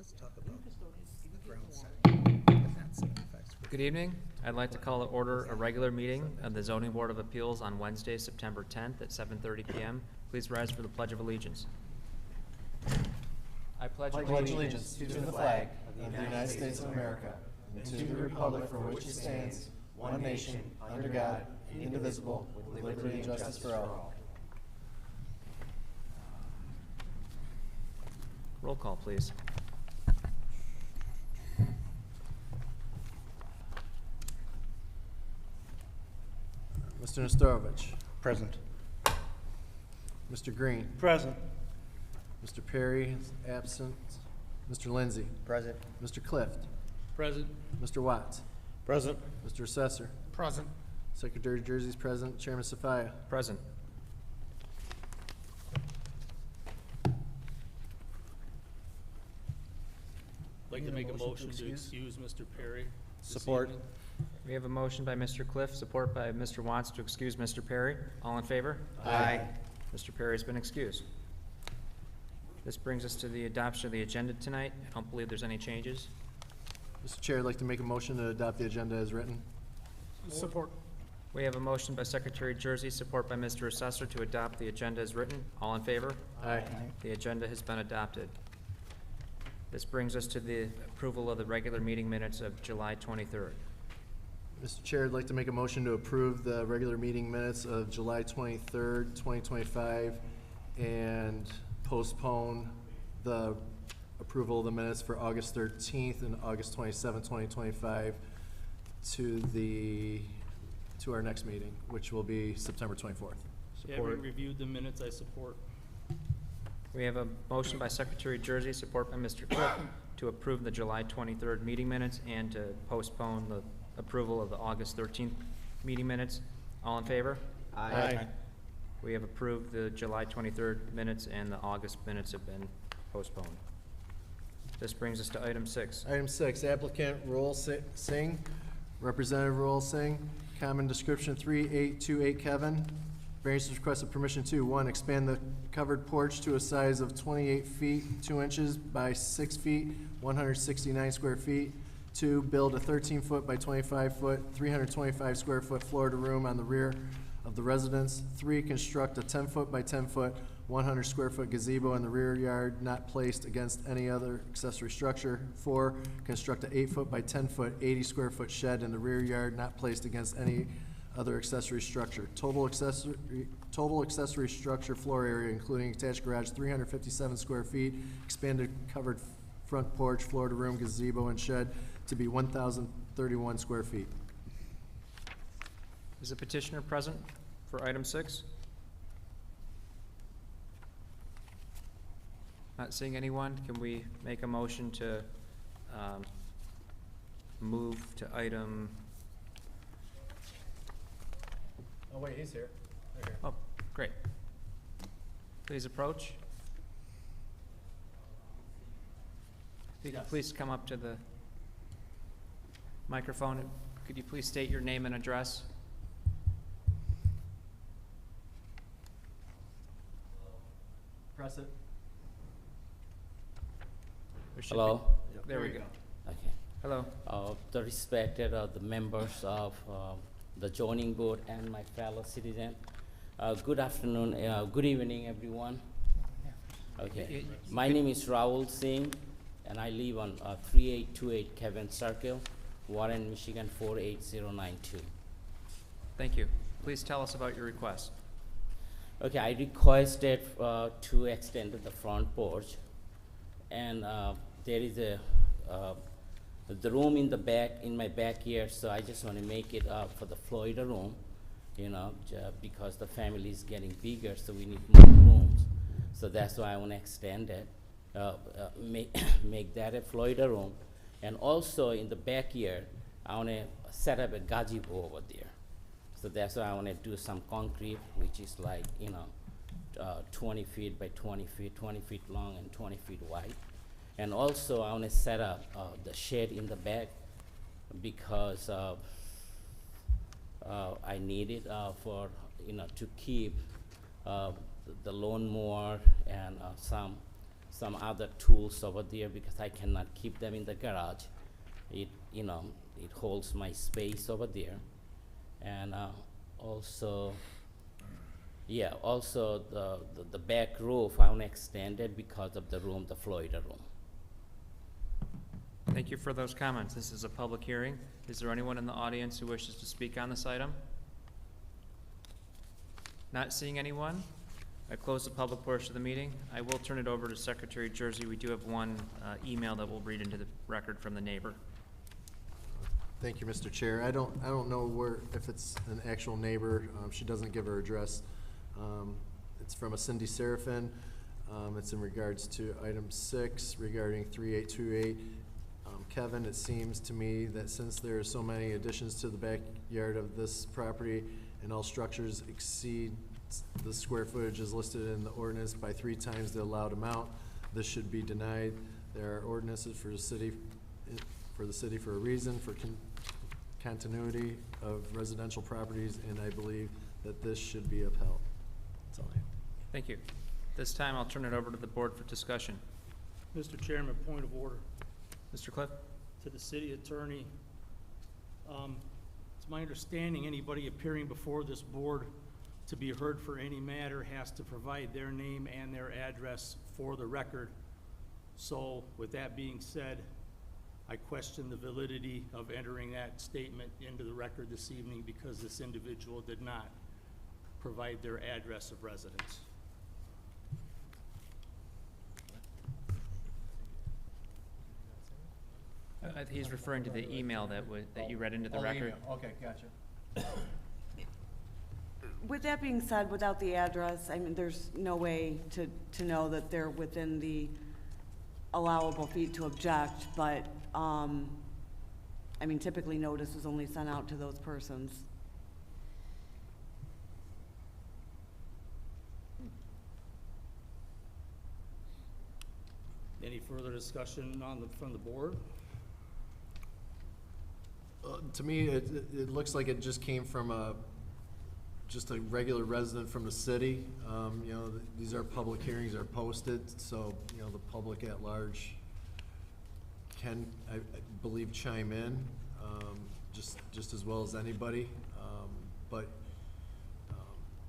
Let's talk about ground setting. And that's in effect. Good evening. I'd like to call to order a regular meeting of the Zoning Board of Appeals on Wednesday, September 10th at 7:30 p.m. Please rise for the Pledge of Allegiance. I pledge allegiance to the flag of the United States of America and to the republic for which it stands, one nation, under God, indivisible, with liberty and justice for all. Roll call, please. Mr. Nestorovich. Present. Mr. Green. Present. Mr. Perry is absent. Mr. Lindsay. Present. Mr. Clift. Present. Mr. Watts. Present. Mr. Assessor. Present. Secretary Jersey's present. Chairman Safaya. Present. I'd like to make a motion to excuse Mr. Perry. this Support. evening. We have a motion by Mr. Cliff, support by Mr. Watts to excuse Mr. Perry. All in favor? Aye. Mr. Perry has been excused. This brings us to the adoption of the agenda tonight. I don't believe there's any changes. Mr. Chair, I'd like to make a motion to adopt the agenda as written. Support. We have a motion by Secretary Jersey, support by Mr. Assessor to adopt the agenda as written. All in favor? Aye. The agenda has been adopted. This brings us to the approval of the regular meeting minutes of July 23rd. Mr. Chair, I'd like to make a motion to approve the regular meeting minutes of July 23rd, 2025, and postpone the approval of the minutes for August 13th and August 27th, 2025 to our next meeting, which will be September 24th. Having reviewed the minutes, I support. We have a motion by Secretary Jersey, support by Mr. Cook, to approve the July 23rd meeting minutes and to postpone the approval of the August 13th meeting minutes. All in favor? Aye. We have approved the July 23rd minutes and the August minutes have been postponed. This brings us to item 6. Item 6, applicant Roel Singh, Representative Roel Singh, common description 3828 Kevin. Variance is requested permission to, 1, expand the covered porch to a size of 28 feet, 2 inches by 6 feet, 169 square feet. 2, build a 13-foot by 25-foot, 325 square foot floor-to-room on the rear of the residence. 3, construct a 10-foot by 10-foot, 100 square foot gazebo in the rear yard not placed against any other accessory structure. 4, construct a 8-foot by 10-foot, 80 square foot shed in the rear yard not placed against any other accessory structure. Total accessory structure floor area, including attached garage, 357 square feet, expanded covered front porch, floor-to-room, gazebo, and shed to be 1,031 square feet. Is the petitioner present for item 6? Not seeing anyone, can we make a motion to move to item, Oh, wait, he's here. oh, great. Please approach. If you could please come up to the microphone. Could you please state your name and address? Press it. There should Hello. be- There we go. Okay. Hello. The respected the members of the zoning board and my fellow citizen. Good afternoon, good evening, everyone. Okay. My name is Rahul Singh, and I live on 3828 Kevin Circle, Warren, Michigan 48092. Thank you. Please tell us about your request. Okay, I requested to extend the front porch, and there is the room in the back, in my backyard, so I just want to make it for the Florida room, because the family is getting bigger, so we need more rooms. So that's why I want to extend it, make that a Florida room. And also in the backyard, I want to set up a gazebo over there. So that's why I want to do some concrete, which is like, 20 feet by 20 feet, 20 feet long and 20 feet wide. And also I want to set up the shed in the back because I need it for, to keep the lawnmower and some some other tools over there because I cannot keep them in the garage. It, you know, it holds my space over there. And also, yeah, also the back roof I want to extend it because of the room, the Florida room. Thank you for those comments. This is a public hearing. Is there anyone in the audience who wishes to speak on this item? Not seeing anyone? I close the public portion of the meeting. I will turn it over to Secretary Jersey. We do have one email that we'll read into the record from the neighbor. Thank you, Mr. Chair. I don't know if it's an actual neighbor. She doesn't give her address. It's from a Cindy Seraphin. It's in regards to item 6 regarding 3828. Kevin, it seems to me that since there are so many additions to the backyard of this property and all structures exceed the square footage as listed in the ordinance by 3 times the allowed amount, this should be denied. There are ordinances for the city for a reason, for continuity of residential properties, and I believe that this should be upheld. That's all I have. Thank you. This time, I'll turn it over to the board for discussion. Mr. Chairman, point of order. Mr. Cliff? To the city attorney, it's my understanding anybody appearing before this board to be heard for any matter has to provide their name and their address for the record. So with that being said, I question the validity of entering that statement into the record this evening because this individual did not provide their address of residence. He's referring to the email that you read into the record. Okay, gotcha. With that being said, without the address, I mean, there's no way to know that they're within the allowable feet to object, but, I mean, typically notice is only sent out to those persons. Any further discussion from the board? To me, it looks like it just came from just a regular resident from the city. You know, these are public hearings, are posted, so, you know, the public at large can, I believe, chime in, just as well as anybody. But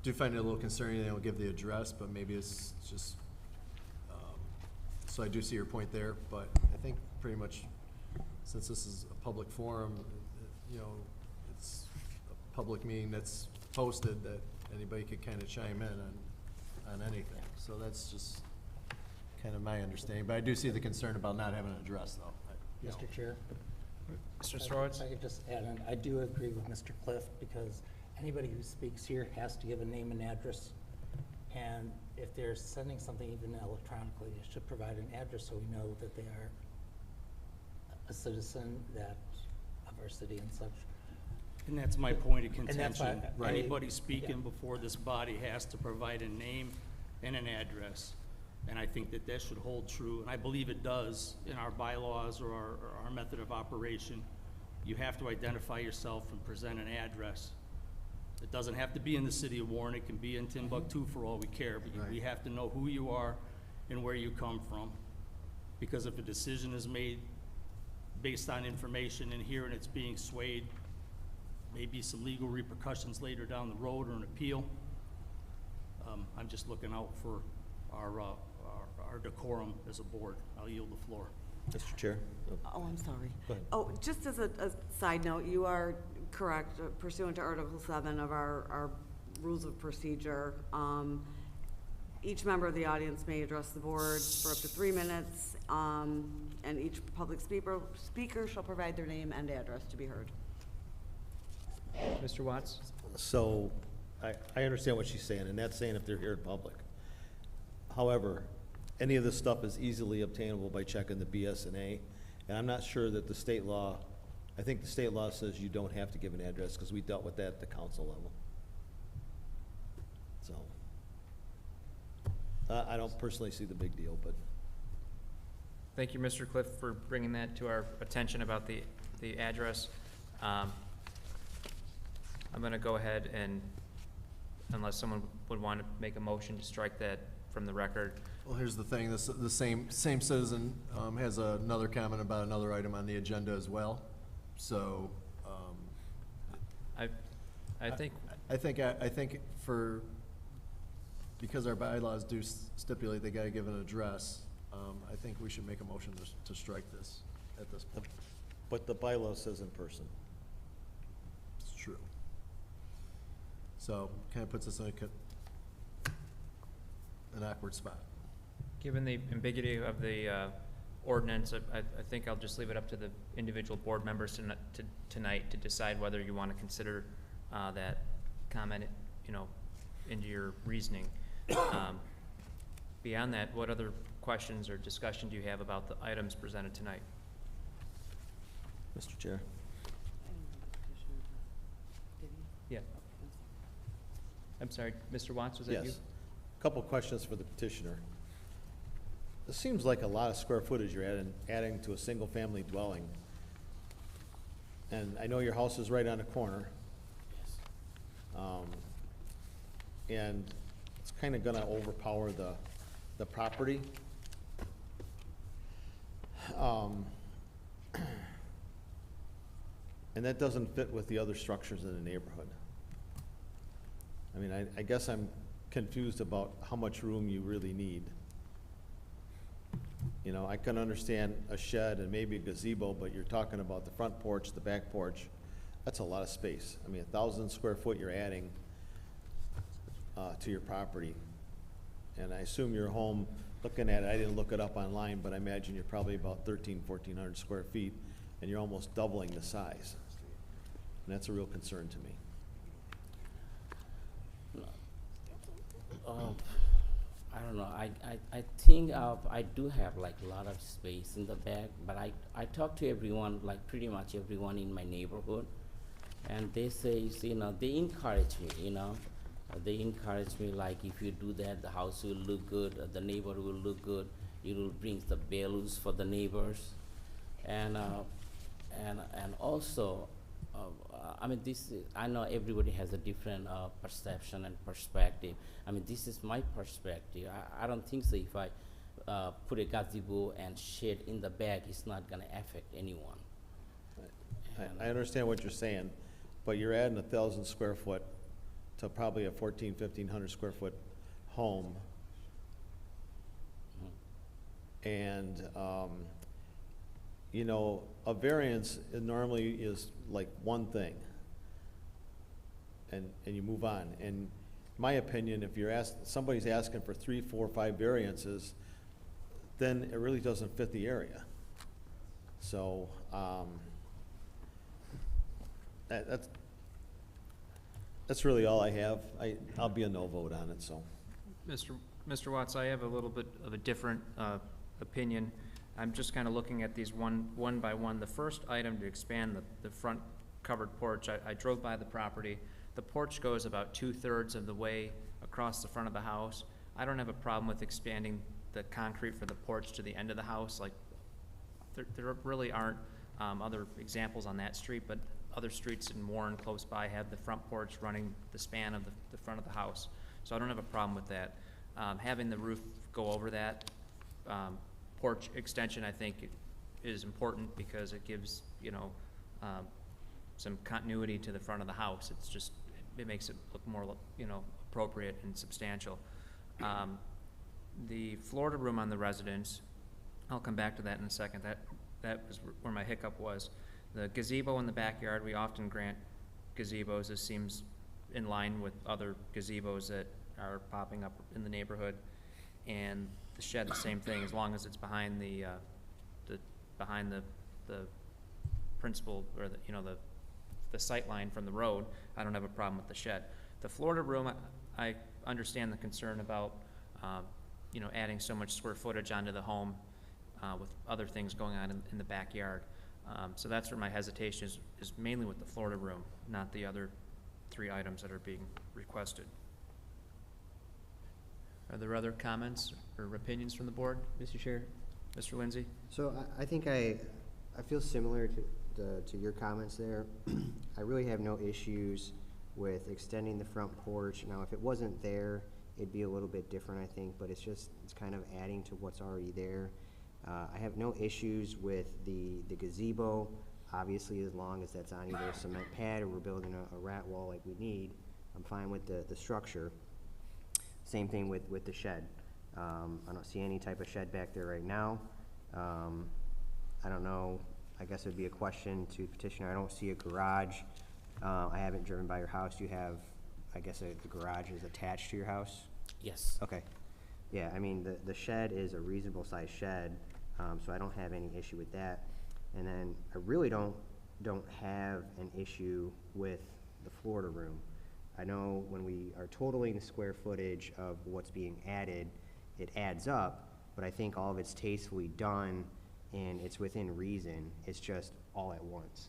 do find it a little concerning they don't give the address, but maybe it's just, so I do see your point there, but I think pretty much, since this is a public forum, you know, it's a public meeting that's posted, that anybody could kind of chime in on anything. So that's just kind of my understanding, but I do see the concern about not having an address, though. You know. Mr. Chair? Mr. If Storrs? I could just add in, I do agree with Mr. Cliff, because anybody who speaks here has to give a name and address. And if they're sending something even electronically, they should provide an address so we know that they are a citizen of our city and such. And that's my point of And that's why contention. I- Anybody speaking yeah. before this body has to provide a name and an address. And I think that that should hold true, and I believe it does in our bylaws or our method of operation. You have to identify yourself and present an address. It doesn't have to be in the city of Warren, it can be in Timbuktu for all we care, but we Right. have to know who you are and where you come from. Because if a decision is made based on information in here and it's being swayed, maybe some legal repercussions later down the road or an appeal. I'm just looking out for our decorum as a board. I'll yield the floor. Mr. Chair? Oh, I'm sorry. Go ahead. Oh, just as a side note, you are correct pursuant to Article 7 of our rules of procedure. Each member of the audience may address the board for up to 3 minutes, and each public speaker shall provide their name and address to be heard. Mr. Watts? So, I understand what she's saying, and that's saying if they're here in public. However, any of this stuff is easily obtainable by checking the BSNA, and I'm not sure that the state law, I think the state law says you don't have to give an address, because we dealt with that at the council level. So, I don't personally see the big deal, but. Thank you, Mr. Cliff, for bringing that to our attention about the address. I'm going to go ahead and, unless someone would want to make a motion to strike that from the record, Well, here's the thing, the same citizen has another comment about another item on the agenda as well. So, I think, I think because our bylaws do stipulate they gotta give an address, I think we should make a motion to strike this at this point. But the bylaw says in person. It's true. So, kinda puts us in an awkward spot. given the ambiguity of the ordinance, I think I'll just leave it up to the individual board members tonight to decide whether you want to consider that comment, into your reasoning. Beyond that, what other questions or discussion do you have about the items presented tonight? Mr. Chair. Yeah. I'm sorry, Mr. Watts, was that you? Yes. Couple questions for the petitioner. It seems like a lot of square footage you're adding to a single-family dwelling. And I know your house is right on the corner. And it's kind of gonna overpower the property. And that doesn't fit with the other structures in the neighborhood. I mean, I guess I'm confused about how much room you really need. I can understand a shed and maybe a gazebo, but you're talking about the front porch, the back porch. That's a lot of space. I mean, 1,000 square foot you're adding to your property. And I assume your home, looking at it, I didn't look it up online, but I imagine you're probably about 1,400 square feet, and you're almost doubling the size. And that's a real concern to me. I don't know, I think I do have like a lot of space in the back, but I talk to everyone, like pretty much everyone in my neighborhood, and they say, they encourage me, they encourage me, like, if you do that, the house will look good, the neighbor will look good, it will bring the values for the neighbors, and also, I mean, I know everybody has a different perception and perspective. I mean, this is my perspective. I don't think so if I put a gazebo and shed in the back, it's not gonna affect anyone. I understand what you're saying, but you're adding 1,000 square foot to probably a 1,500 square foot home. And, a variance normally is like one thing, and you move on. And in my opinion, if somebody's asking for 3, 4, 5 variances, then it really doesn't fit the area. So, that's really all I have. I'll be a no vote on it, so. Mr. Watts, I have a little bit of a different opinion. I'm just kind of looking at these one by one. The first item to expand the front covered porch, I drove by the property. The porch goes about 2/3 of the way across the front of the house. I don't have a problem with expanding the concrete for the porch to the end of the house. Like, there really aren't other examples on that street, but other streets in Warren close by have the front porch running the span of the front of the house. So I don't have a problem with that. Having the roof go over that porch extension, I think, is important because it gives, some continuity to the front of the house. It makes it look more, appropriate and substantial. The Florida room on the residence, I'll come back to that in a second. That was where my hiccup was. The gazebo in the backyard, we often grant gazebos. This seems in line with other gazebos that are popping up in the neighborhood. And the shed, the same thing, as long as it's behind the principal, or the sight line from the road, I don't have a problem with the shed. The Florida room, I understand the concern about, adding so much square footage onto the home with other things going on in the backyard. So that's where my hesitation is mainly with the Florida room, not the other 3 items that are being requested. Are there other comments or opinions from the board, Mr. Chair? Mr. Lindsay? So I think I feel similar to your comments there. I really have no issues with extending the front porch. Now, if it wasn't there it'd be a little bit different, I think, but it's kind of adding to what's already there. I have no issues with the gazebo, obviously, as long as that's on either a cement pad or we're building a rat wall like we need. I'm fine with the structure. Same thing with the shed. I don't see any type of shed back there right now. I don't know, I guess it'd be a question to petitioner. I don't see a garage. I haven't driven by your house. You have, I guess, the garage is attached to your house? Yes. Okay. Yeah, I mean, the shed is a reasonable sized shed, so I don't have any issue with that. And then I really don't have an issue with the Florida room. I know when we are totaling the square footage of what's being added, it adds up, but I think all of it's tastefully done and it's within reason. It's just all at once.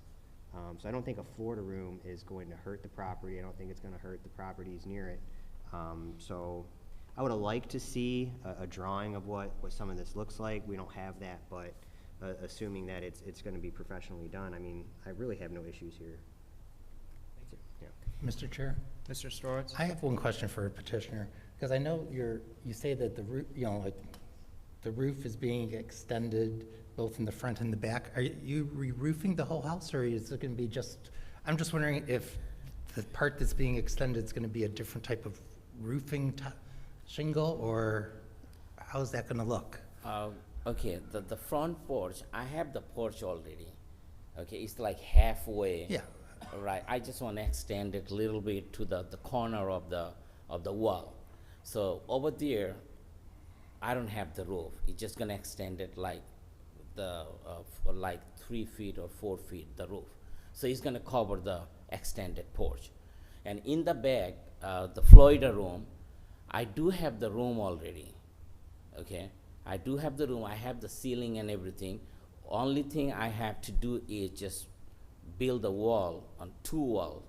So I don't think a Florida room is going to hurt the property. I don't think it's gonna hurt the properties near it. So I would have liked to see a drawing of what some of this looks like. We don't have that, but assuming that it's gonna be professionally done, I mean, I really have no issues here. Yeah. Mr. Chair? Mr. Storowitz? I have one question for a petitioner, because I know you say that the roof, like, the roof is being extended both in the front and the back. Are you re-roofing the whole house, or is it gonna be just, I'm just wondering if the part that's being extended is gonna be a different type of roofing shingle, or how's that gonna look? Okay, the front porch, I have the porch already. Okay, it's like halfway. Yeah. Right, I just want to extend it a little bit to the corner of the wall. So over there, I don't have the roof. It's just gonna extend it like like 3 feet or 4 feet, the roof. So it's gonna cover the extended porch. And in the back, the Florida room, I do have the room already, okay? I do have the room, I have the ceiling and everything. Only thing I have to do is just build a wall on 2 walls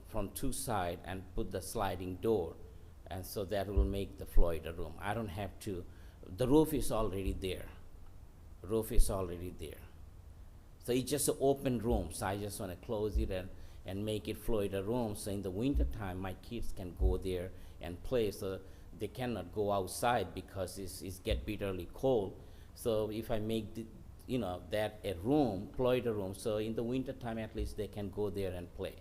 from 2 sides and put the sliding door. And so that will make the Florida room. I don't have to, the roof is already there. Roof is already there. So it's just an open room, so I just want to close it and make it Florida room. So in the winter time, my kids can go there and play. So they cannot go outside because it's get bitterly cold. So if I make that a room, Florida room, so in the winter time at least they can go there and play.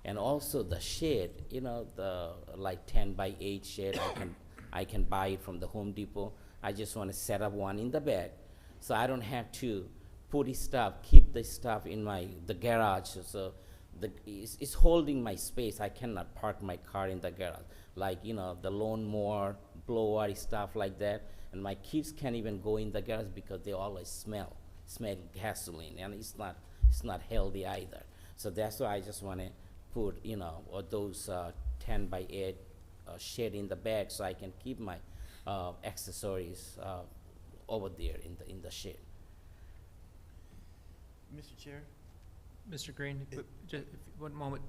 And also the shade, the like 10 by 8 shade, I can buy it from the Home Depot. I just want to set up one in the back, so I don't have to keep the stuff in the garage. So it's holding my space. I cannot park my car in the garage, like the lawnmower, blower, stuff like that. And my kids can't even go in the garage because they always smell gasoline, and it's not healthy either. So that's why I just want to put those 10 by 8 shed in the back, so I can keep my accessories over there in the shed. Mr. Chair? Mr. Green, just one moment.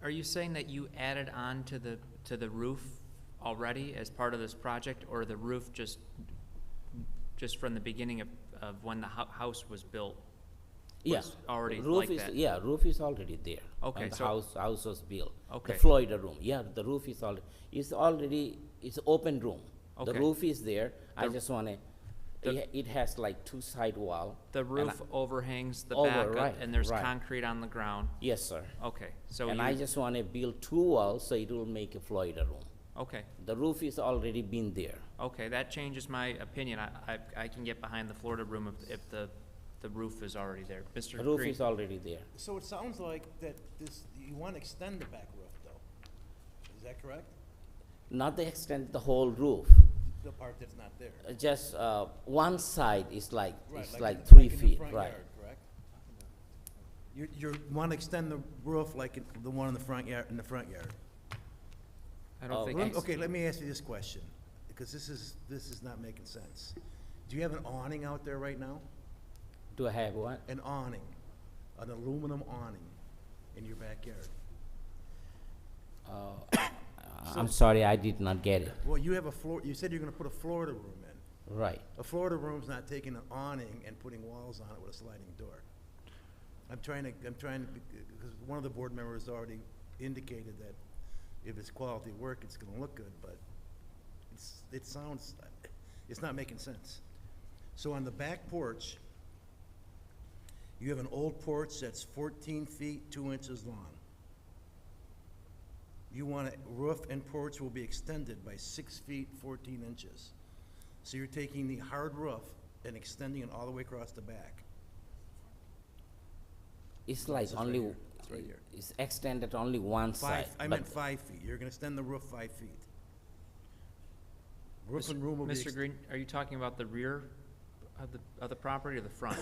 Are you saying that you added on to the roof already as part of this project, or the roof just from the beginning of when the house was built? Yeah, already roof like is that? Yeah, roof is already there. Okay, when the so- house was built. Okay. The Florida room, yeah, the roof is already it's open room. The Okay. roof is there. I The- just want to. It has like 2 side wall. The and roof overhangs the Over, back, right, and there's right. concrete on the ground? Yes, sir. Okay, so And you, I just want to build 2 walls, so it will make a Florida room. okay, The roof is already been there. okay, that changes my opinion. I can get behind the Florida room if the roof is already there. Mr. The roof Green? is already there. So it sounds like that you want to extend the back roof, though. Is that correct? Not to extend the whole roof. The part that's not there. Just one side is like Right, it's in like the- 3 in the feet, front right? yard, correct? You want to extend the roof like the one in the front yard, I don't think, Ex- Okay, let me ask you this question, because this is not making sense. Do you have an awning out there right now? Do I have what? An awning, an aluminum awning in your backyard? I'm sorry, I did not get it. Well, you have you said you're gonna put a Florida room in. Right. A Florida room's not taking an awning and putting walls on it with a sliding door. I'm trying to, because one of the board members already indicated that if it's quality work, it's gonna look good, but it's not making sense. So on the back porch, you have an old porch that's 14 feet, 2 inches long. You want a roof and porch will be extended by 6 feet, 14 inches. So you're taking the hard roof and extending it all the way across the back. It's like This is right only, here. It's right here. it's extended only one side. I meant but 5 feet. You're gonna extend the roof 5 feet. Roof Mr. and room will be. Mr. Green, are you talking about the rear of the property or the front?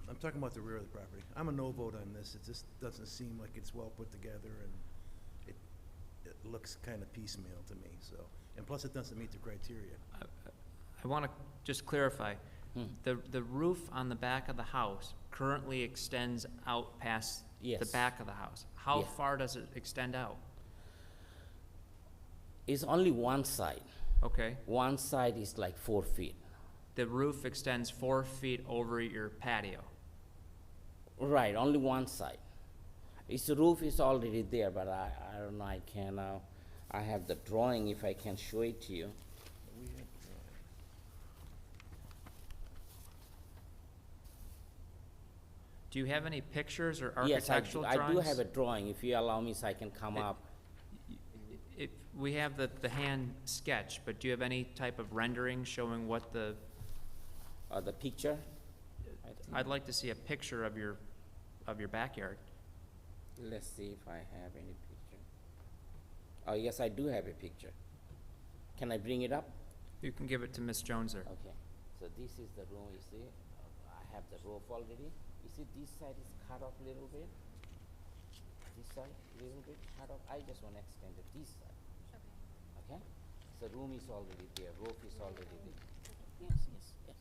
I'm talking about the rear of the property. I'm a no vote on this. It just doesn't seem like it's well put together, and it looks kind of piecemeal to me, so. And plus, it doesn't meet the criteria. I want to just clarify. Hmm. The roof on the back of the house currently extends out past the Yes. back of the house. How Yeah. far does it extend out? It's only one side. Okay. One side is like 4 feet. The roof extends 4 feet over your patio. Right, only one side. Its roof is already there, but I don't know, I have the drawing if I can show it to you. Do you have any pictures or Yes, architectural I drawings? do have a drawing, if you allow me so I can come up. We have the hand sketch, but do you have any type of rendering showing what the, The picture. I'd like to see a picture of your backyard. Let's see if I have any picture. Oh, yes, I do have a picture. Can I bring it up? You can give it to Ms. Jones there. Okay, so this is the room, you see, I have the roof already. You see, this side is cut off a little bit. This side, little bit cut off. I just want to extend it this side. Okay? So room is already there, roof is already there. Yes, yes, yes.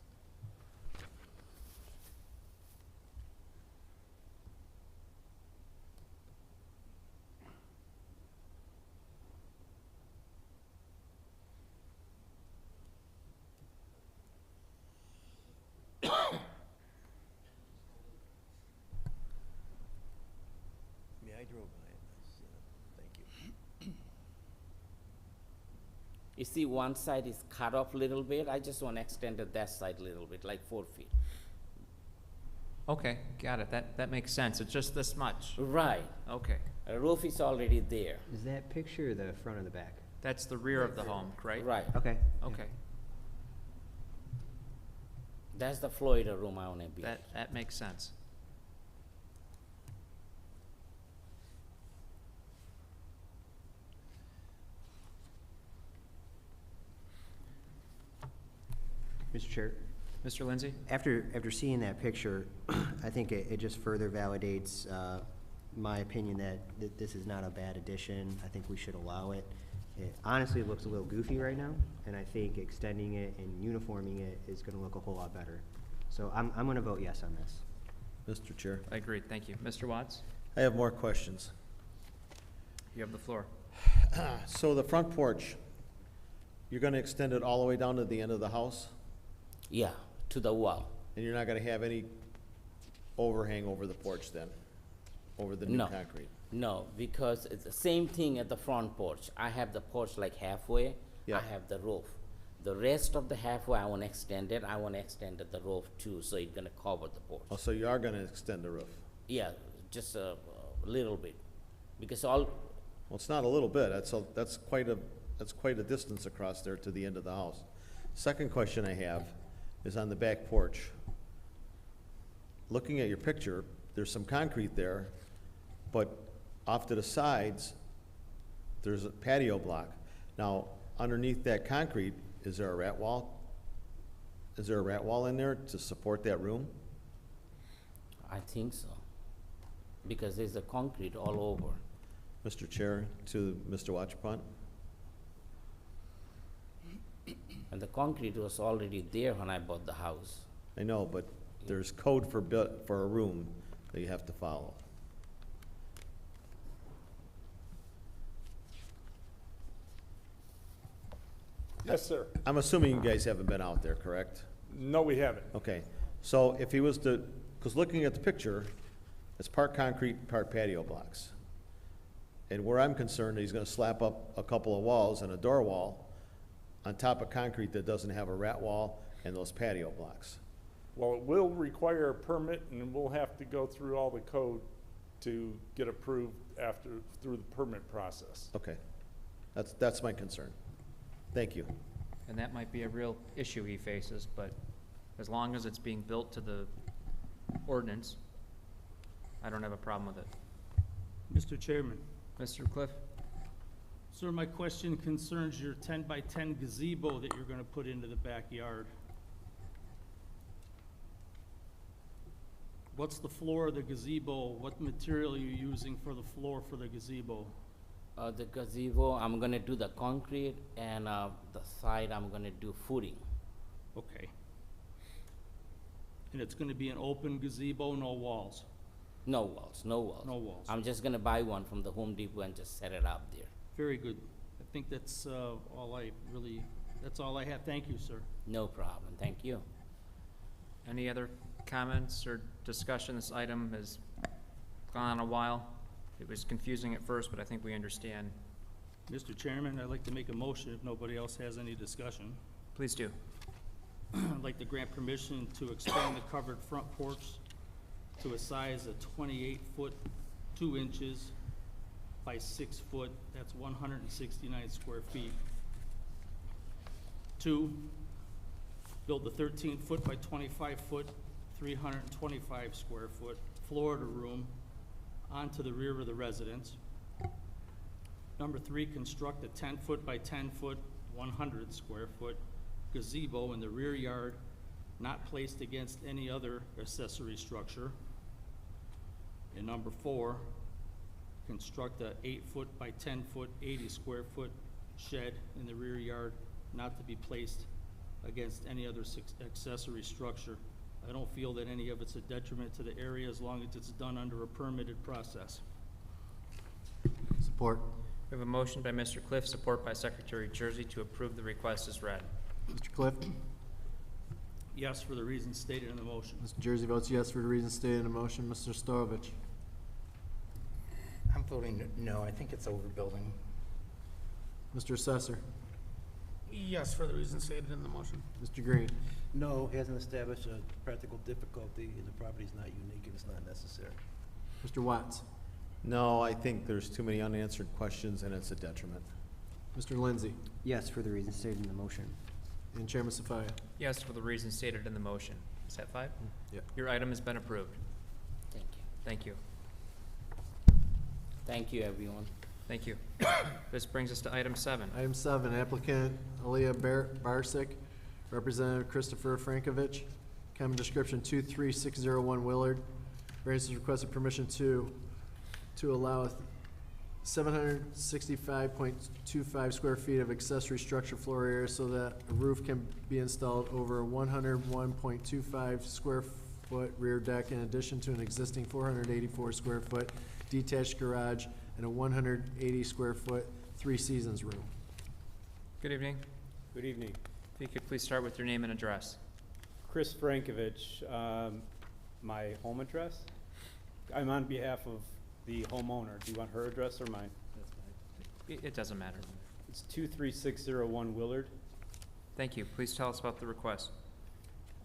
Yeah, I drove by it. Thank you. You see, one side is cut off a little bit. I just want to extend it that side a little bit, like 4 feet. Okay, got it. That makes sense. It's just this much. Right. Okay. A roof is already there. Is that picture the front or the back? That's the rear of the home, right? Right. Okay. Okay, That's the Florida room I want to be. that makes sense. Mr. Chair, Mr. Lindsay? after seeing that picture, I think it just further validates my opinion that this is not a bad addition. I think we should allow it. It honestly looks a little goofy right now, and I think extending it and uniforming it is gonna look a whole lot better. So I'm gonna vote yes on this. Mr. Chair, I agree, thank you. Mr. Watts, I have more questions. you have the floor. So the front porch, you're gonna extend it all the way down to the end of the house? Yeah, to the wall. And you're not gonna have any overhang over the porch then? Over the new No. concrete? No, because it's the same thing at the front porch. I have the porch like halfway. Yeah. I have the roof. The rest of the halfway, I want to extend it. I want to extend the roof too, so it's gonna cover the porch. Oh, so you are gonna extend the roof? Yeah, just a little bit, because all, Well, it's not a little bit, that's quite a distance across there to the end of the house. Second question I have is on the back porch. Looking at your picture, there's some concrete there, but off to the sides, there's a patio block. Now, underneath that concrete, is there a rat wall? Is there a rat wall in there to support that room? I think so, because there's a concrete all over. Mr. Chair, to Mr. Watchpont? And the concrete was already there when I bought the house. I know, but there's code for a room that you have to follow. Yes, sir. I'm assuming you guys haven't been out there, correct? No, we haven't. Okay, so if he was to, because looking at the picture, it's part concrete, part patio blocks. And where I'm concerned, he's gonna slap up a couple of walls and a door wall on top of concrete that doesn't have a rat wall and those patio blocks. Well, it will require a permit, and we'll have to go through all the code to get approved through the permit process. Okay, that's my concern. Thank you. And that might be a real issue he faces, but as long as it's being built to the ordinance, I don't have a problem with it. Mr. Chairman, Mr. Cliff? sir, my question concerns your 10-by-10 gazebo that you're gonna put into the backyard. What's the floor of the gazebo? What material are you using for the floor for the gazebo? The gazebo, I'm gonna do the concrete, and the side, I'm gonna do footing. Okay. And it's gonna be an open gazebo, no walls? No walls, no walls. No walls. I'm just gonna buy one from the Home Depot and just set it up there. Very good. I think that's that's all I have. Thank you, sir. No problem, thank you. Any other comments or discussion? This item has gone on a while. It was confusing at first, but I think we understand. Mr. Chairman, I'd like to make a motion if nobody else has any discussion. Please do. I'd like to grant permission to expand the covered front porch to a size of 28 foot 2 inches by 6 foot. That's 169 square feet. 2, build the 13 foot by 25 foot, 325 square foot Florida room onto the rear of the residence. Number 3, construct a 10 foot by 10 foot, 100 square foot gazebo in the rear yard, not placed against any other accessory structure. And number 4, construct a 8 foot by 10 foot, 80 square foot shed in the rear yard, not to be placed against any other accessory structure. I don't feel that any of it's a detriment to the area as long as it's done under a permitted process. Support. We have a motion by Mr. Cliff, support by Secretary Jersey to approve the request as read. Mr. Cliff? Yes, for the reasons stated in the motion. Mr. Jersey votes yes for the reasons stated in the motion. Mr. Storovich? I'm voting no. I think it's overbuilding. Mr. Assessor? Yes, for the reasons stated in the motion. Mr. Green? No, hasn't established a practical difficulty, and the property's not unique and it's not necessary. Mr. Watts? No, I think there's too many unanswered questions and it's a detriment. Mr. Lindsay? Yes, for the reasons stated in the motion. And Chairman Safaya? Yes, for the reasons stated in the motion. Is that 5? Yep. Your item has been approved. Thank you. Thank you. Thank you, everyone. Thank you. This brings us to item 7. Item 7, applicant Aaliyah Barsick, Representative Christopher Frankovich, common description 23601 Willard. Variance is requested permission to allow 765.25 square feet of accessory structure floor area so that a roof can be installed over a 101.25 square foot rear deck in addition to an existing 484 square foot detached garage and a 180 square foot 3 Seasons room. Good evening. Good evening. If you could please start with your name and address. Chris Frankovich, my home address. I'm on behalf of the homeowner. Do you want her address or mine? It doesn't matter. It's 23601 Willard. Thank you. Please tell us about the request.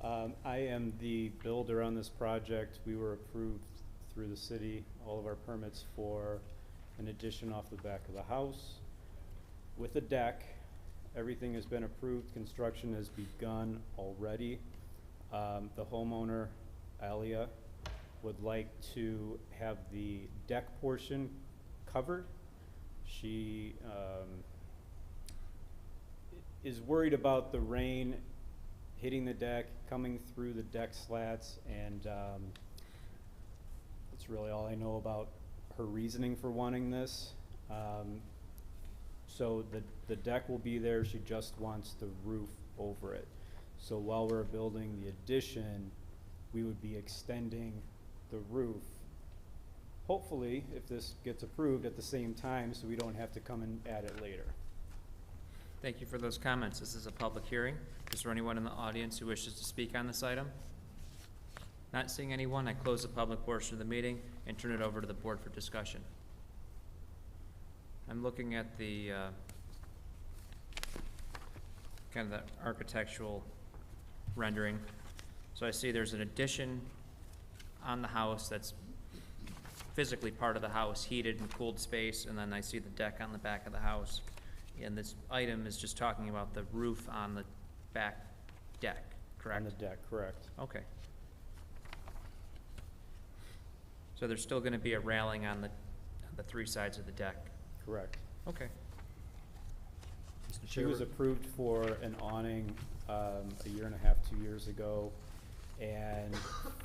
I am the builder on this project. We were approved through the city, all of our permits for an addition off the back of the house with a deck. Everything has been approved. Construction has begun already. The homeowner, Alia, would like to have the deck portion covered. She is worried about the rain hitting the deck, coming through the deck slats, and that's really all I know about her reasoning for wanting this. So the deck will be there, she just wants the roof over it. So while we're building the addition, we would be extending the roof, hopefully, if this gets approved at the same time, so we don't have to come and add it later. Thank you for those comments. This is a public hearing. Is there anyone in the audience who wishes to speak on this item? Not seeing anyone, I close the public portion of the meeting and turn it over to the board for discussion. I'm looking at the, kind of the architectural rendering. So I see there's an addition on the house that's physically part of the house, heated and cooled space, and then I see the deck on the back of the house. And this item is just talking about the roof on the back deck, correct? On the deck, correct. Okay. So there's still gonna be a railing on the three sides of the deck? Correct. Okay. Mr. She was Chair, approved for an awning, a year and a half, 2 years ago. And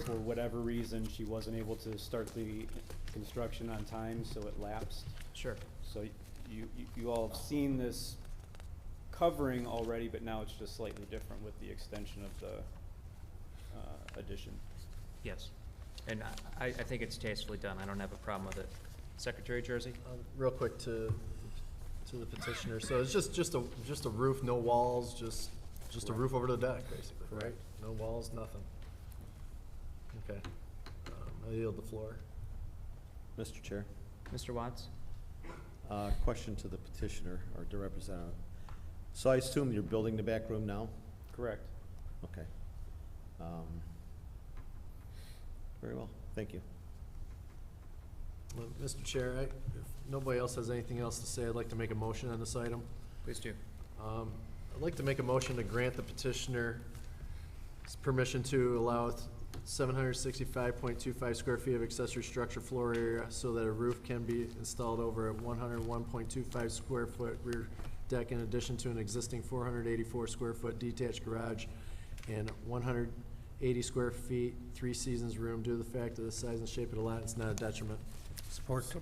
for whatever reason, she wasn't able to start the construction on time, so it lapsed. Sure. So you all have seen this covering already, but now it's just slightly different with the extension of the addition. Yes. And I think it's tastefully done. I don't have a problem with it. Secretary Jersey? real quick to the petitioner, so it's just a roof, no walls, just a roof over the deck, basically, right? Correct. No walls, nothing. Okay. I yield the floor. Mr. Chair, Mr. Watts? question to the petitioner or the representative. So I assume you're building the back room now? Correct. Okay. Very well, thank you. Well, Mr. Chair, if nobody else has anything else to say, I'd like to make a motion on this item. Please do. I'd like to make a motion to grant the petitioner permission to allow 765.25 square feet of accessory structure floor area so that a roof can be installed over a 101.25 square foot rear deck in addition to an existing 484 square foot detached garage and 180 square feet, 3 seasons room due to the fact of the size and shape of the lot. It's not a detriment. Support.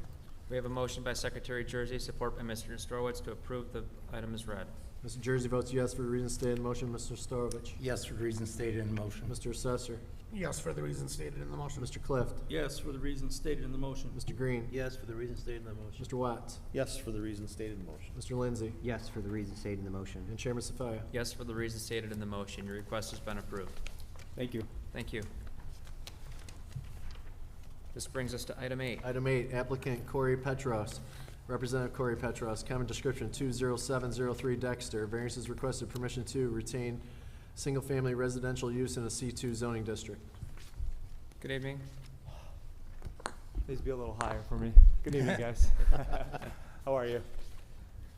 We have a motion by Secretary Jersey, support by Mr. Strowitz to approve the item as read. Mr. Jersey votes yes for the reasons stated in the motion. Mr. Storovich? Yes, for the reasons stated in the motion. Mr. Assessor? Yes, for the reasons stated in the motion. Mr. Clift? Yes, for the reasons stated in the motion. Mr. Green? Yes, for the reasons stated in the motion. Mr. Watts? Yes, for the reasons stated in the motion. Mr. Lindsay? Yes, for the reasons stated in the motion. And Chairman Safaya? Yes, for the reasons stated in the motion. Your request has been approved. Thank you. Thank you. This brings us to item 8. Item 8, applicant Corey Petros. Representative Corey Petros, common description 20703 Dexter. Variance is requested permission to retain single-family residential use in a C2 zoning district. Good evening. Please be a little higher for me. Good evening, guys. How are you?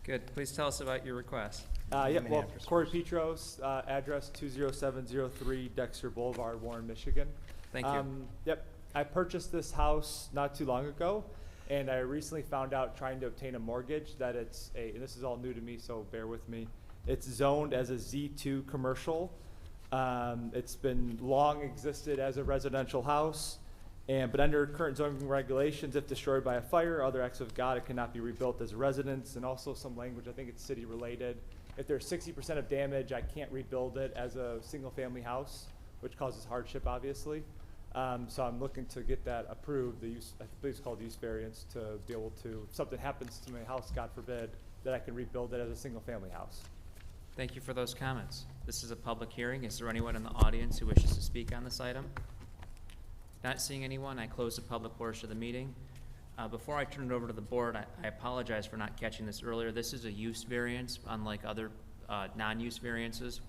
Good. Please tell us about your request. Yep, well, Corey Petros, address 20703 Dexter Boulevard, Warren, Michigan. Thank you. Yep, I purchased this house not too long ago, and I recently found out trying to obtain a mortgage that and this is all new to me, so bear with me. It's zoned as a Z2 commercial. It's been long existed as a residential house, but under current zoning regulations, if destroyed by a fire or other acts of God, it cannot be rebuilt as a residence, and also some language, I think it's city related. If there's 60% of damage, I can't rebuild it as a single family house, which causes hardship, obviously. So I'm looking to get that approved, the use, I believe it's called use variance, to be able to, if something happens to my house, God forbid, that I can rebuild it as a single family house. Thank you for those comments. This is a public hearing. Is there anyone in the audience who wishes to speak on this item? Not seeing anyone, I close the public portion of the meeting. Before I turn it over to the board, I apologize for not catching this earlier. This is a use variance, unlike other non-use variances.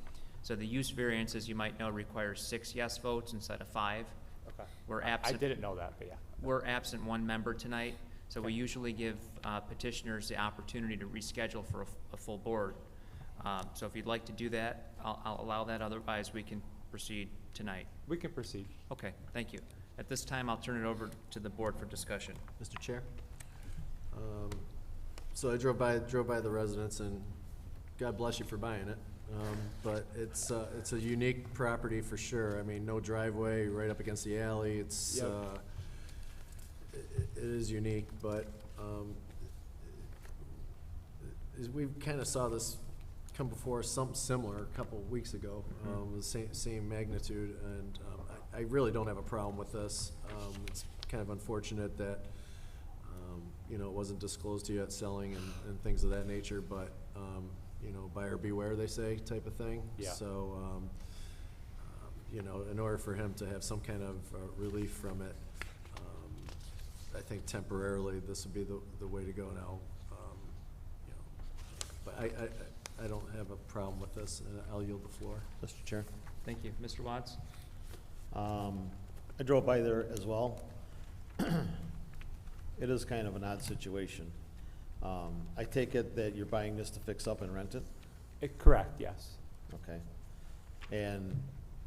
So the use variance, as you might know, requires 6 yes votes instead of 5. Okay. We're I absent. didn't know that, but yeah. We're absent 1 member tonight, so we Okay. usually give petitioners the opportunity to reschedule for a full board. So if you'd like to do that, I'll allow that, otherwise we can proceed tonight. We can proceed. Okay, thank you. At this time, I'll turn it over to the board for discussion. Mr. Chair? So I drove by the residence, and God bless you for buying it. But it's a unique property for sure. I mean, no driveway, right up against the alley. It's, Yep. it is unique, but, we kind of saw this come before something similar a couple of weeks ago, the same magnitude, and, I really don't have a problem with this. It's kind of unfortunate that, you know, it wasn't disclosed to you at selling and things of that nature, but, you know, buyer beware, they say, type of thing. Yeah. So, you know, in order for him to have some kind of relief from it, I think temporarily this would be the way to go now. But I don't have a problem with this, and I'll yield the floor. Mr. Chair. Thank you. Mr. Watts? I drove by there as well. It is kind of an odd situation. I take it that you're buying this to fix up and rent it? Correct, yes. Okay. And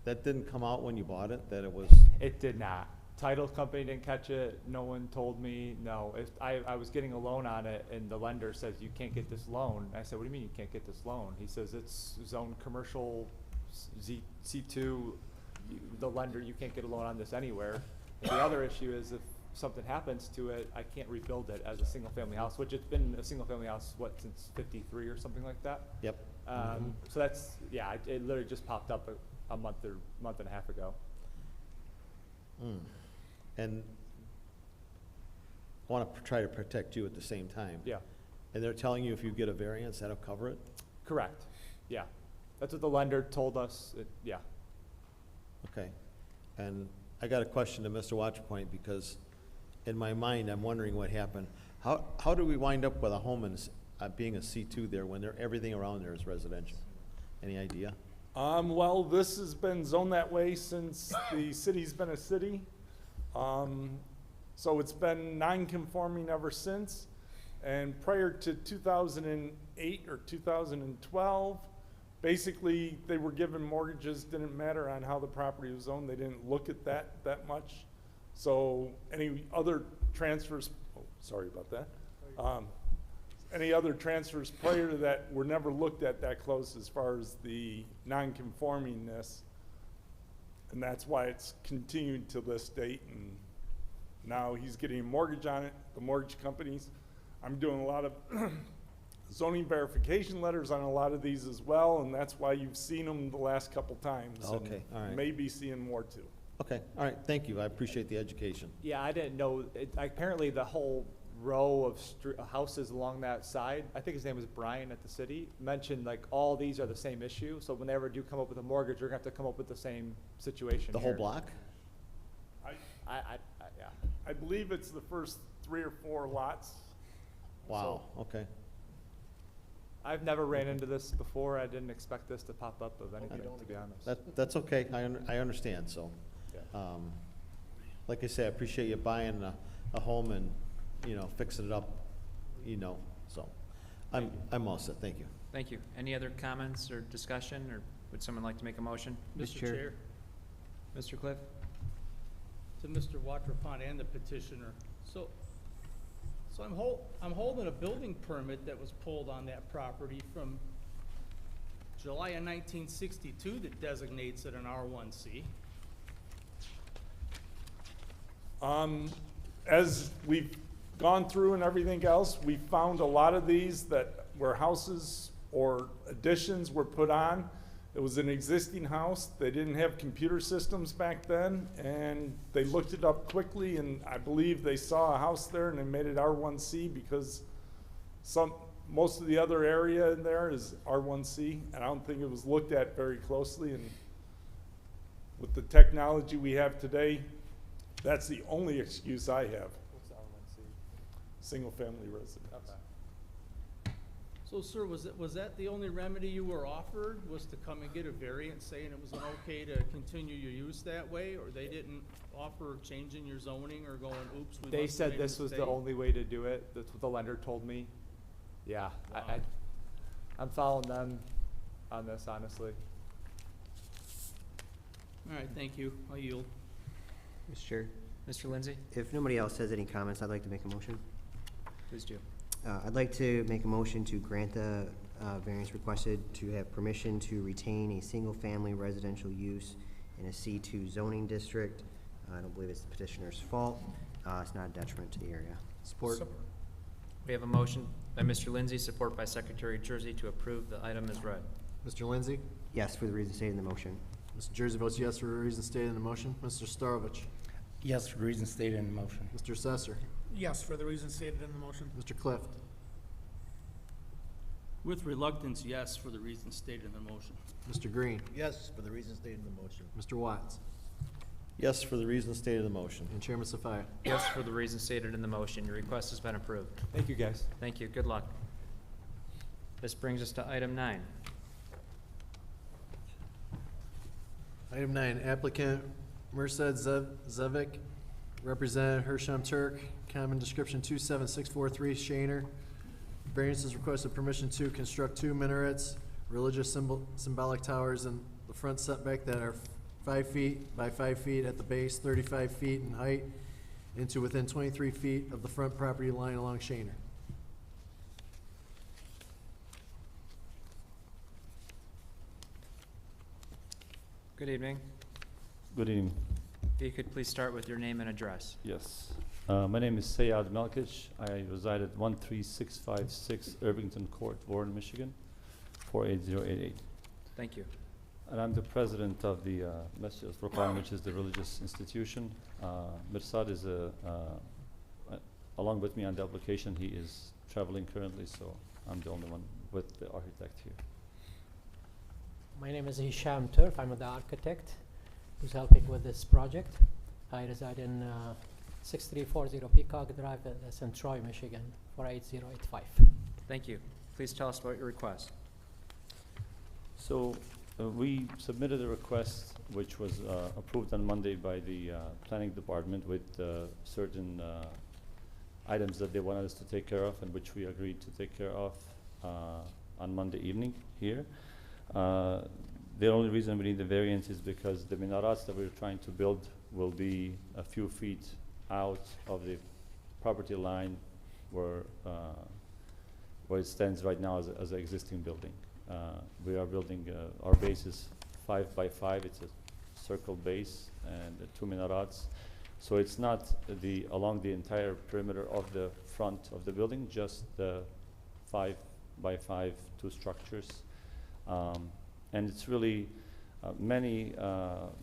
that didn't come out when you bought it, that it was, It did not. Title company didn't catch it. No one told me. No, I was getting a loan on it, and the lender says you can't get this loan. I said, what do you mean you can't get this loan? He says it's zone commercial C2. The lender, you can't get a loan on this anywhere. And the other issue is if something happens to it, I can't rebuild it as a single family house, which it's been a single family house, what, since '53 or something like that? yep. So that's, yeah, it literally just popped up a month and a half ago. Mm. And I want to try to protect you at the same time. Yeah, And they're telling you if you get a variance, that'll cover it? correct. Yeah, that's what the lender told us. Yeah. Okay. And I got a question to Mr. Watchpoint, because in my mind, I'm wondering what happened. How do we wind up with a home and being a C2 there when everything around there is residential? Any idea? Well, this has been zoned that way since the city's been a city. So it's been non-conforming ever since. And prior to 2008 or 2012, basically they were given mortgages, didn't matter on how the property was owned. They didn't look at that much. So any other transfers, oh, sorry about that. Any other transfers prior to that were never looked at that close as far as the non-conformingness. And that's why it's continued to this date. And now he's getting a mortgage on it, the mortgage companies. I'm doing a lot of zoning verification letters on a lot of these as well, and that's why you've seen them the last couple times. Okay, all right. And maybe seeing more too. Okay, all right, thank you. I appreciate the education. Yeah, I didn't know. Apparently, the whole row of houses along that side, I think his name was Brian at the city, mentioned like all these are the same issue. So when they ever do come up with a mortgage, you're gonna have to come up with the same situation. The whole here. block? Yeah. I believe it's the first 3 or 4 lots. Wow, okay. I've never ran into this before. I didn't expect this to pop up of anything, to be honest. That's okay. I understand, so. Yeah. Like I say, I appreciate you buying a home and, fixing it up, so. I'm all set. Thank you. Thank you. Any other comments or discussion, or would someone like to make a motion? Mr. Mr. Chair. Chair, Mr. Cliff? to Mr. Watrapont and the petitioner. So I'm holding a building permit that was pulled on that property from July of 1962 that designates it an R1C. As we've gone through and everything else, we found a lot of these that where houses or additions were put on. It was an existing house. They didn't have computer systems back then, and they looked it up quickly, and I believe they saw a house there and they made it R1C because most of the other area in there is R1C, and I don't think it was looked at very closely. And with the technology we have today, that's the only excuse I have. What's the R1C? Single-family residence. So, sir, was that the only remedy you were offered, was to come and get a variance saying it was okay to continue your use that way, or they didn't offer changing your zoning or going, oops, we They must have said made a this was the mistake? only way to do it. That's what the lender told me. Yeah, Wow. I'm following them on this, honestly. All right, thank you. I'll yield. Mr. Chair. Mr. Lindsay? If nobody else has any comments, I'd like to make a motion. Please do. I'd like to make a motion to grant the variance requested to have permission to retain a single-family residential use in a C2 zoning district. I don't believe it's the petitioner's fault. It's not a detriment to the area. Support. We have a motion by Mr. Lindsay, support by Secretary Jersey, to approve the item as read. Mr. Lindsay? Yes, for the reasons stated in the motion. Mr. Jersey votes yes for the reasons stated in the motion. Mr. Starovich? Yes, for the reasons stated in the motion. Mr. Sesser? Yes, for the reasons stated in the motion. Mr. Clift? With reluctance, yes, for the reasons stated in the motion. Mr. Green? Yes, for the reasons stated in the motion. Mr. Watts? Yes, for the reasons stated in the motion. And Chairman Safai? Yes, for the reasons stated in the motion. Your request has been approved. Thank you, guys. Thank you. Good luck. This brings us to item 9. Item 9, applicant Merced Zevic, Representative Hersham Turk, common description 27643 Shaner. Variance is requested permission to construct 2 minarets, religious symbolic towers in the front setback that are 5 feet by 5 feet at the base, 35 feet in height, into within 23 feet of the front property line along Shaner. Good evening. Good evening. If you could please start with your name and address. Yes. My name is Sayad Melkish. I reside at 13656 Irvington Court, Warren, Michigan, 48088. Thank you. And I'm the president of the Masjid al-Furqan, which is the religious institution. Mirsad is along with me on the application. He is traveling currently, so I'm the only one with the architect here. My name is Hisham Turf. I'm the architect who's helping with this project. I reside in 6340 Peacock Drive, St. Troy, Michigan, 48085. Thank you. Please tell us about your request. So we submitted a request which was approved on Monday by the planning department with certain items that they wanted us to take care of and which we agreed to take care of on Monday evening here. The only reason we need the variance is because the minarets that we're trying to build will be a few feet out of the property line where it stands right now as an existing building. We are building, our base is 5 by 5. It's a circle base and 2 minarets. So it's not along the entire perimeter of the front of the building, just the 5 by 5 2 structures. And it's really many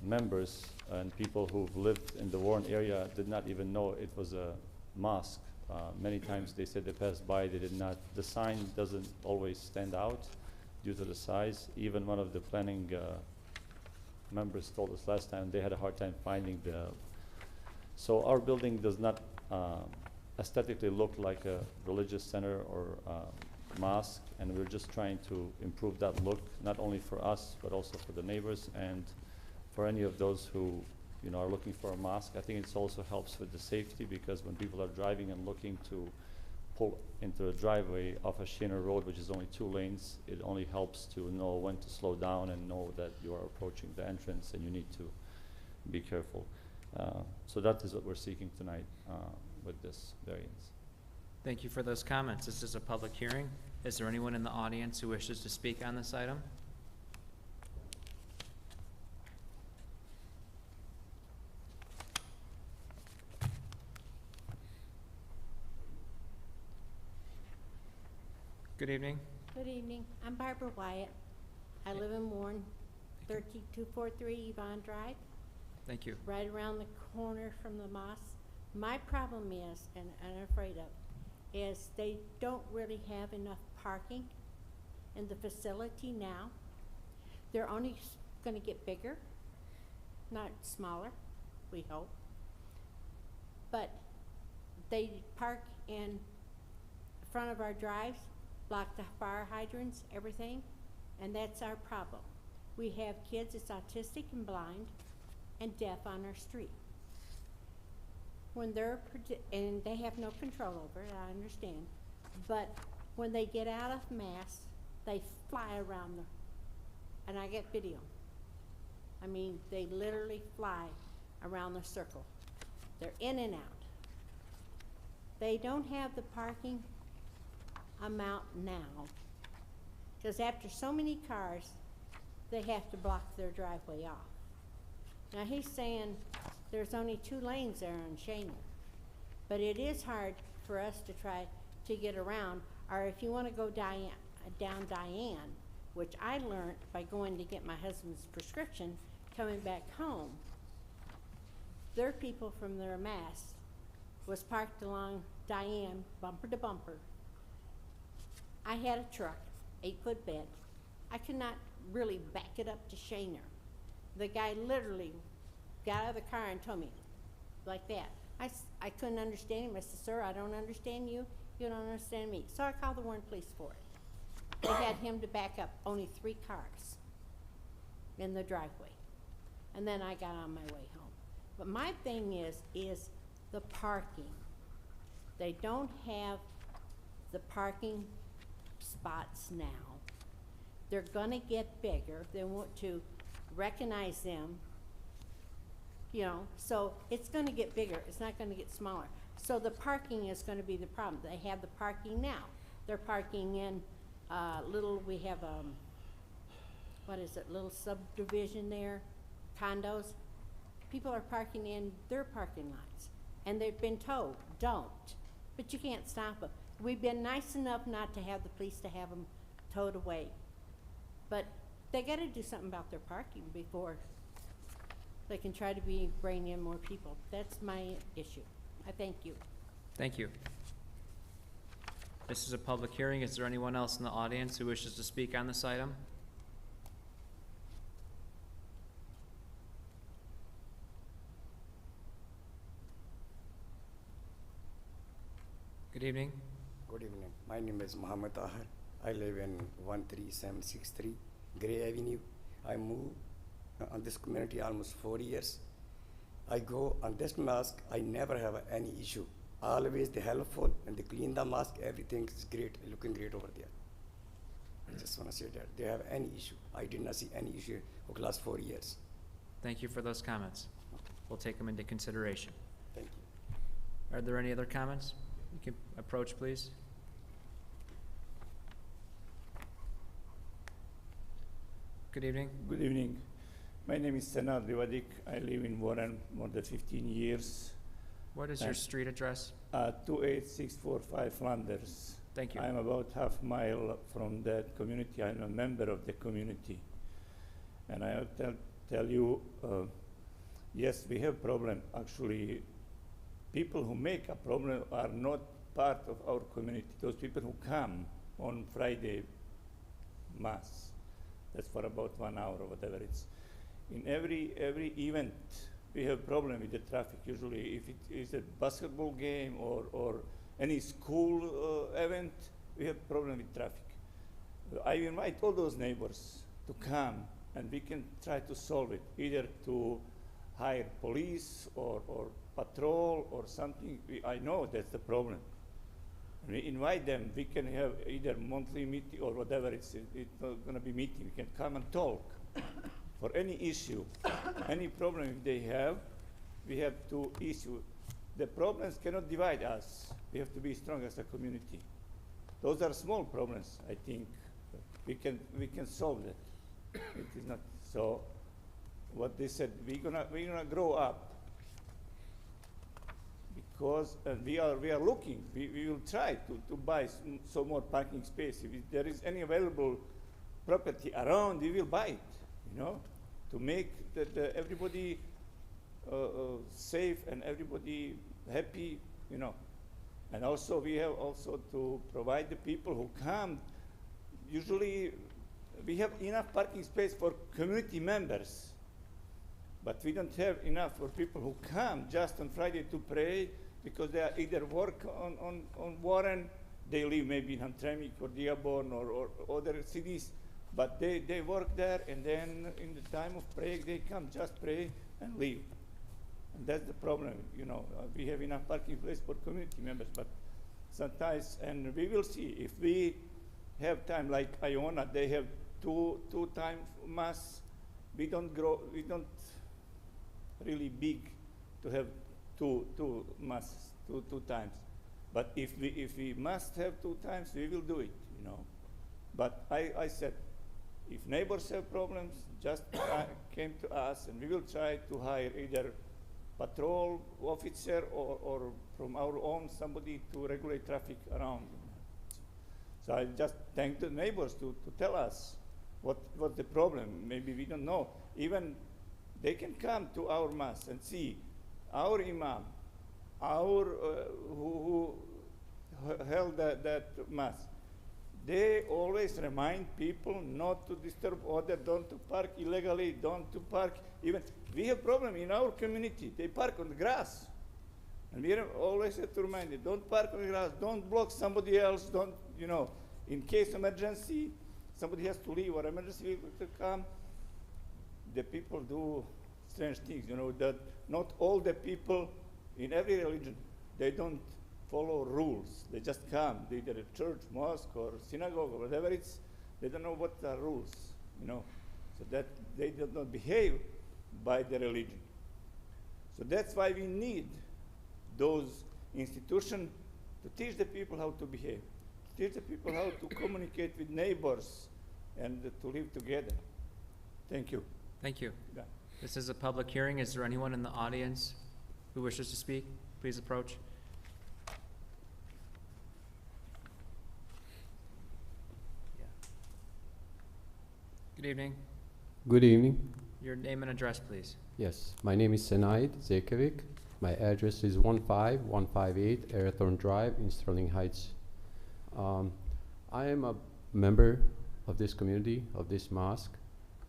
members and people who've lived in the Warren area did not even know it was a mosque. Many times they said they passed by, they did not. The sign doesn't always stand out due to the size. Even one of the planning members told us last time they had a hard time finding the. So our building does not aesthetically look like a religious center or mosque, and we're just trying to improve that look, not only for us, but also for the neighbors and for any of those who are looking for a mosque. I think it also helps with the safety, because when people are driving and looking to pull into a driveway off a Shaner Road, which is only 2 lanes, it only helps to know when to slow down and know that you are approaching the entrance and you need to be careful. So that is what we're seeking tonight with this variance. Thank you for those comments. This is a public hearing. Is there anyone in the audience who wishes to speak on this item? Good evening. Good evening. I'm Barbara Wyatt. I live in Warren, 13243 Yvonne Drive, Thank you. right around the corner from the mosque. My problem is, and I'm afraid of, is they don't really have enough parking in the facility now. They're only going to get bigger, not smaller, we hope. But they park in front of our drives, block the fire hydrants, everything, and that's our problem. We have kids that's autistic and blind and deaf on our street. When they're, and they have no control over it, I understand, but when they get out of Mass, they fly around and I get video. I mean, they literally fly around the circle. They're in and out. They don't have the parking amount now, because after so many cars, they have to block their driveway off. Now he's saying there's only 2 lanes there on Shaner, but it is hard for us to try to get around, or if you want to go down Diane, which I learned by going to get my husband's prescription, coming back home, their people from their Mass was parked along Diane, bumper to bumper. I had a truck, 8-foot bed. I could not really back it up to Shaner. The guy literally got out of the car and told me, like that. I couldn't understand him. I said, sir, I don't understand you. You don't understand me. So I called the Warren Police for it. they had him to back up only 3 cars in the driveway. And then I got on my way home. But my thing is the parking. They don't have the parking spots now. They're gonna get bigger. They want to recognize them, you know, so it's gonna get bigger. It's not gonna get smaller. So the parking is gonna be the problem. They have the parking now. They're parking in, we have, what is it, little subdivision there, condos. People are parking in their parking lots, and they've been told, don't. But you can't stop them. We've been nice enough not to have the police to have them towed away. But they gotta do something about their parking before they can try to bring in more people. That's my issue. I thank you. Thank you. This is a public hearing. Is there anyone else in the audience who wishes to speak on this item? Good evening. Good evening. My name is Muhammad Tahir. I live in 13763 Gray Avenue. I moved on this community almost 4 years. I go on this mosque, I never have any issue. Always they helpful and they clean the mosque, everything is great, looking great over there. I just want to say that they have any issue. I did not see any issue for the last 4 years. Thank you for those comments. We'll take them into consideration. Thank you. Are there any other comments? You can approach, please. Good evening. Good evening. My name is Senad Rivadik. I live in Warren more than 15 years. What is your street address? 28645 Flanders. Thank you. I'm about half mile from that community. I'm a member of the community. And I'll tell you, yes, we have problem. Actually, people who make a problem are not part of our community. Those people who come on Friday Mass, that's for about 1 hour or whatever it's. In every event, we have problem with the traffic. Usually, if it is a basketball game or any school event, we have problem with traffic. I invite all those neighbors to come, and we can try to solve it, either to hire police or patrol or something. I know that's the problem. We invite them. We can have either monthly meeting or whatever. It's not going to be meeting. We can come and talk for any issue, any problem if they have. We have to issue. The problems cannot divide us. We have to be strong as a community. Those are small problems. I think we can solve that. It is not so. What they said, we're gonna grow up. Because we are looking, we will try to buy some more parking space. If there is any available property around, we will buy it, you know, to make everybody safe and everybody happy, you know. And also we have also to provide the people who come. Usually we have enough parking space for community members, but we don't have enough for people who come just on Friday to pray, because they are either work on Warren, they live maybe in Hamtramck or Dearborn or other cities, but they work there, and then in the time of prayer they come, just pray and leave. And that's the problem, you know. We have enough parking place for community members, but sometimes, and we will see if we have time, like Iona, they have two time mass. We don't really big to have two masses, two times. But if we must have 2 times, we will do it, you know. But I said, if neighbors have problems, just came to us, and we will try to hire either patrol officer or from our own somebody to regulate traffic around. So I just thank the neighbors to tell us what the problem. Maybe we don't know. Even they can come to our mass and see our imam, who held that mass. They always remind people not to disturb others, don't to park illegally, don't to park. Even we have problem in our community. They park on the grass, and we always have to remind them, don't park on the grass, don't block somebody else, don't, you know. in case emergency, somebody has to leave or emergency vehicle to come, the people do strange things, you know, that not all the people in every religion, they don't follow rules. They just come, they either a church, mosque, or synagogue, or whatever it's, they don't know what the rules, you know, so that they do not behave by the religion. So that's why we need those institutions to teach the people how to behave, to teach the people how to communicate with neighbors and to live together. Thank you. Thank you. Yeah. This is a public hearing. Is there anyone in the audience who wishes to speak? Please approach. Good evening. Good evening. Your name and address, please. Yes, my name is Senaid Zekovic. My address is 15158 Airthorne Drive in Sterling Heights. I am a member of this community, of this mosque,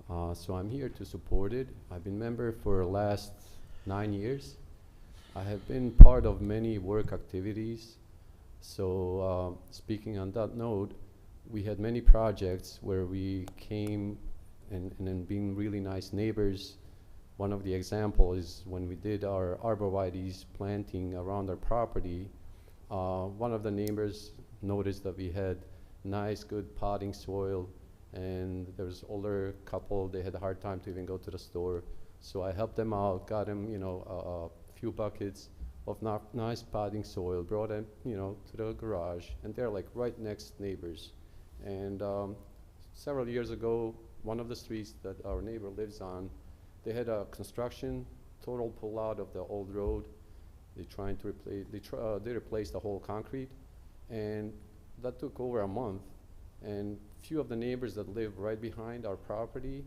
so I'm here to support it. I've been member for the last 9 years. I have been part of many work activities. So speaking on that note, we had many projects where we came and being really nice neighbors. One of the examples is when we did our arborvitaes planting around our property, one of the neighbors noticed that we had nice, good potting soil, and there was older couple, they had a hard time to even go to the store. So I helped them out, got them, you know, a few buckets of nice potting soil, brought them, you know, to the garage, and they're like right next neighbors. And several years ago, one of the streets that our neighbor lives on, they had a construction, total pull out of the old road. They trying to replace, they replaced the whole concrete, and that took over a month. And few of the neighbors that live right behind our property,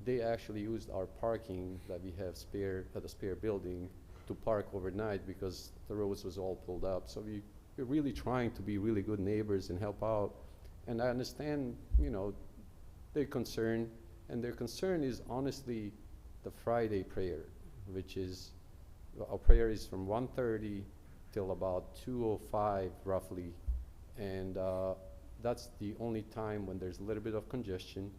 they actually used our parking that we have spare at the spare building to park overnight because the roads was all pulled up. So we're really trying to be really good neighbors and help out. And I understand, you know, their concern, and their concern is honestly the Friday prayer, which is, our prayer is from 1:30 till about 2:05 roughly, and that's the only time when there's a little bit of congestion,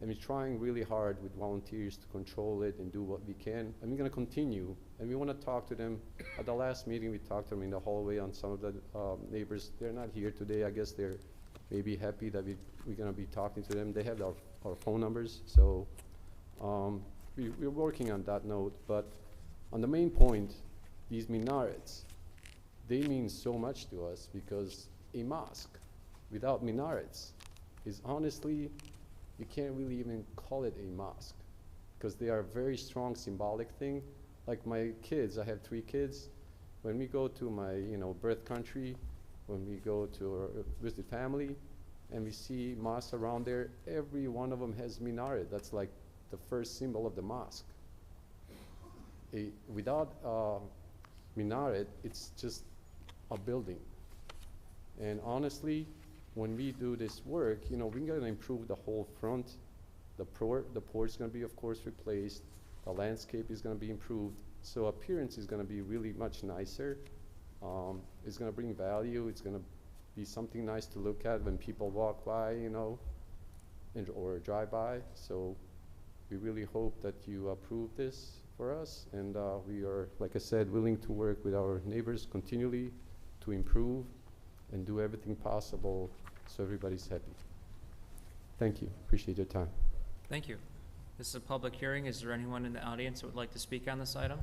and we're trying really hard with volunteers to control it and do what we can, and we're going to continue, and we want to talk to them. At the last meeting, we talked to them in the hallway on some of the neighbors. They're not here today. I guess they're maybe happy that we're going to be talking to them. They have our phone numbers, so we're working on that note. But on the main point, these minarets, they mean so much to us because a mosque without minarets is honestly, you can't really even call it a mosque because they are a very strong symbolic thing. Like my kids, I have 3 kids. When we go to my, you know, birth country, when we go to visit family, and we see mosques around there, every one of them has minaret. That's like the first symbol of the mosque. Without minaret, it's just a building. And honestly, when we do this work, you know, we're gonna improve the whole front. The porch is gonna be, of course, replaced. The landscape is gonna be improved. So appearance is gonna be really much nicer. It's gonna bring value. It's gonna be something nice to look at when people walk by, you know, or drive by. So we really hope that you approve this for us. And we are, like I said, willing to work with our neighbors continually to improve and do everything possible so everybody's happy. Thank you. Appreciate your time. Thank you. This is a public hearing. Is there anyone in the audience that would like to speak on this item?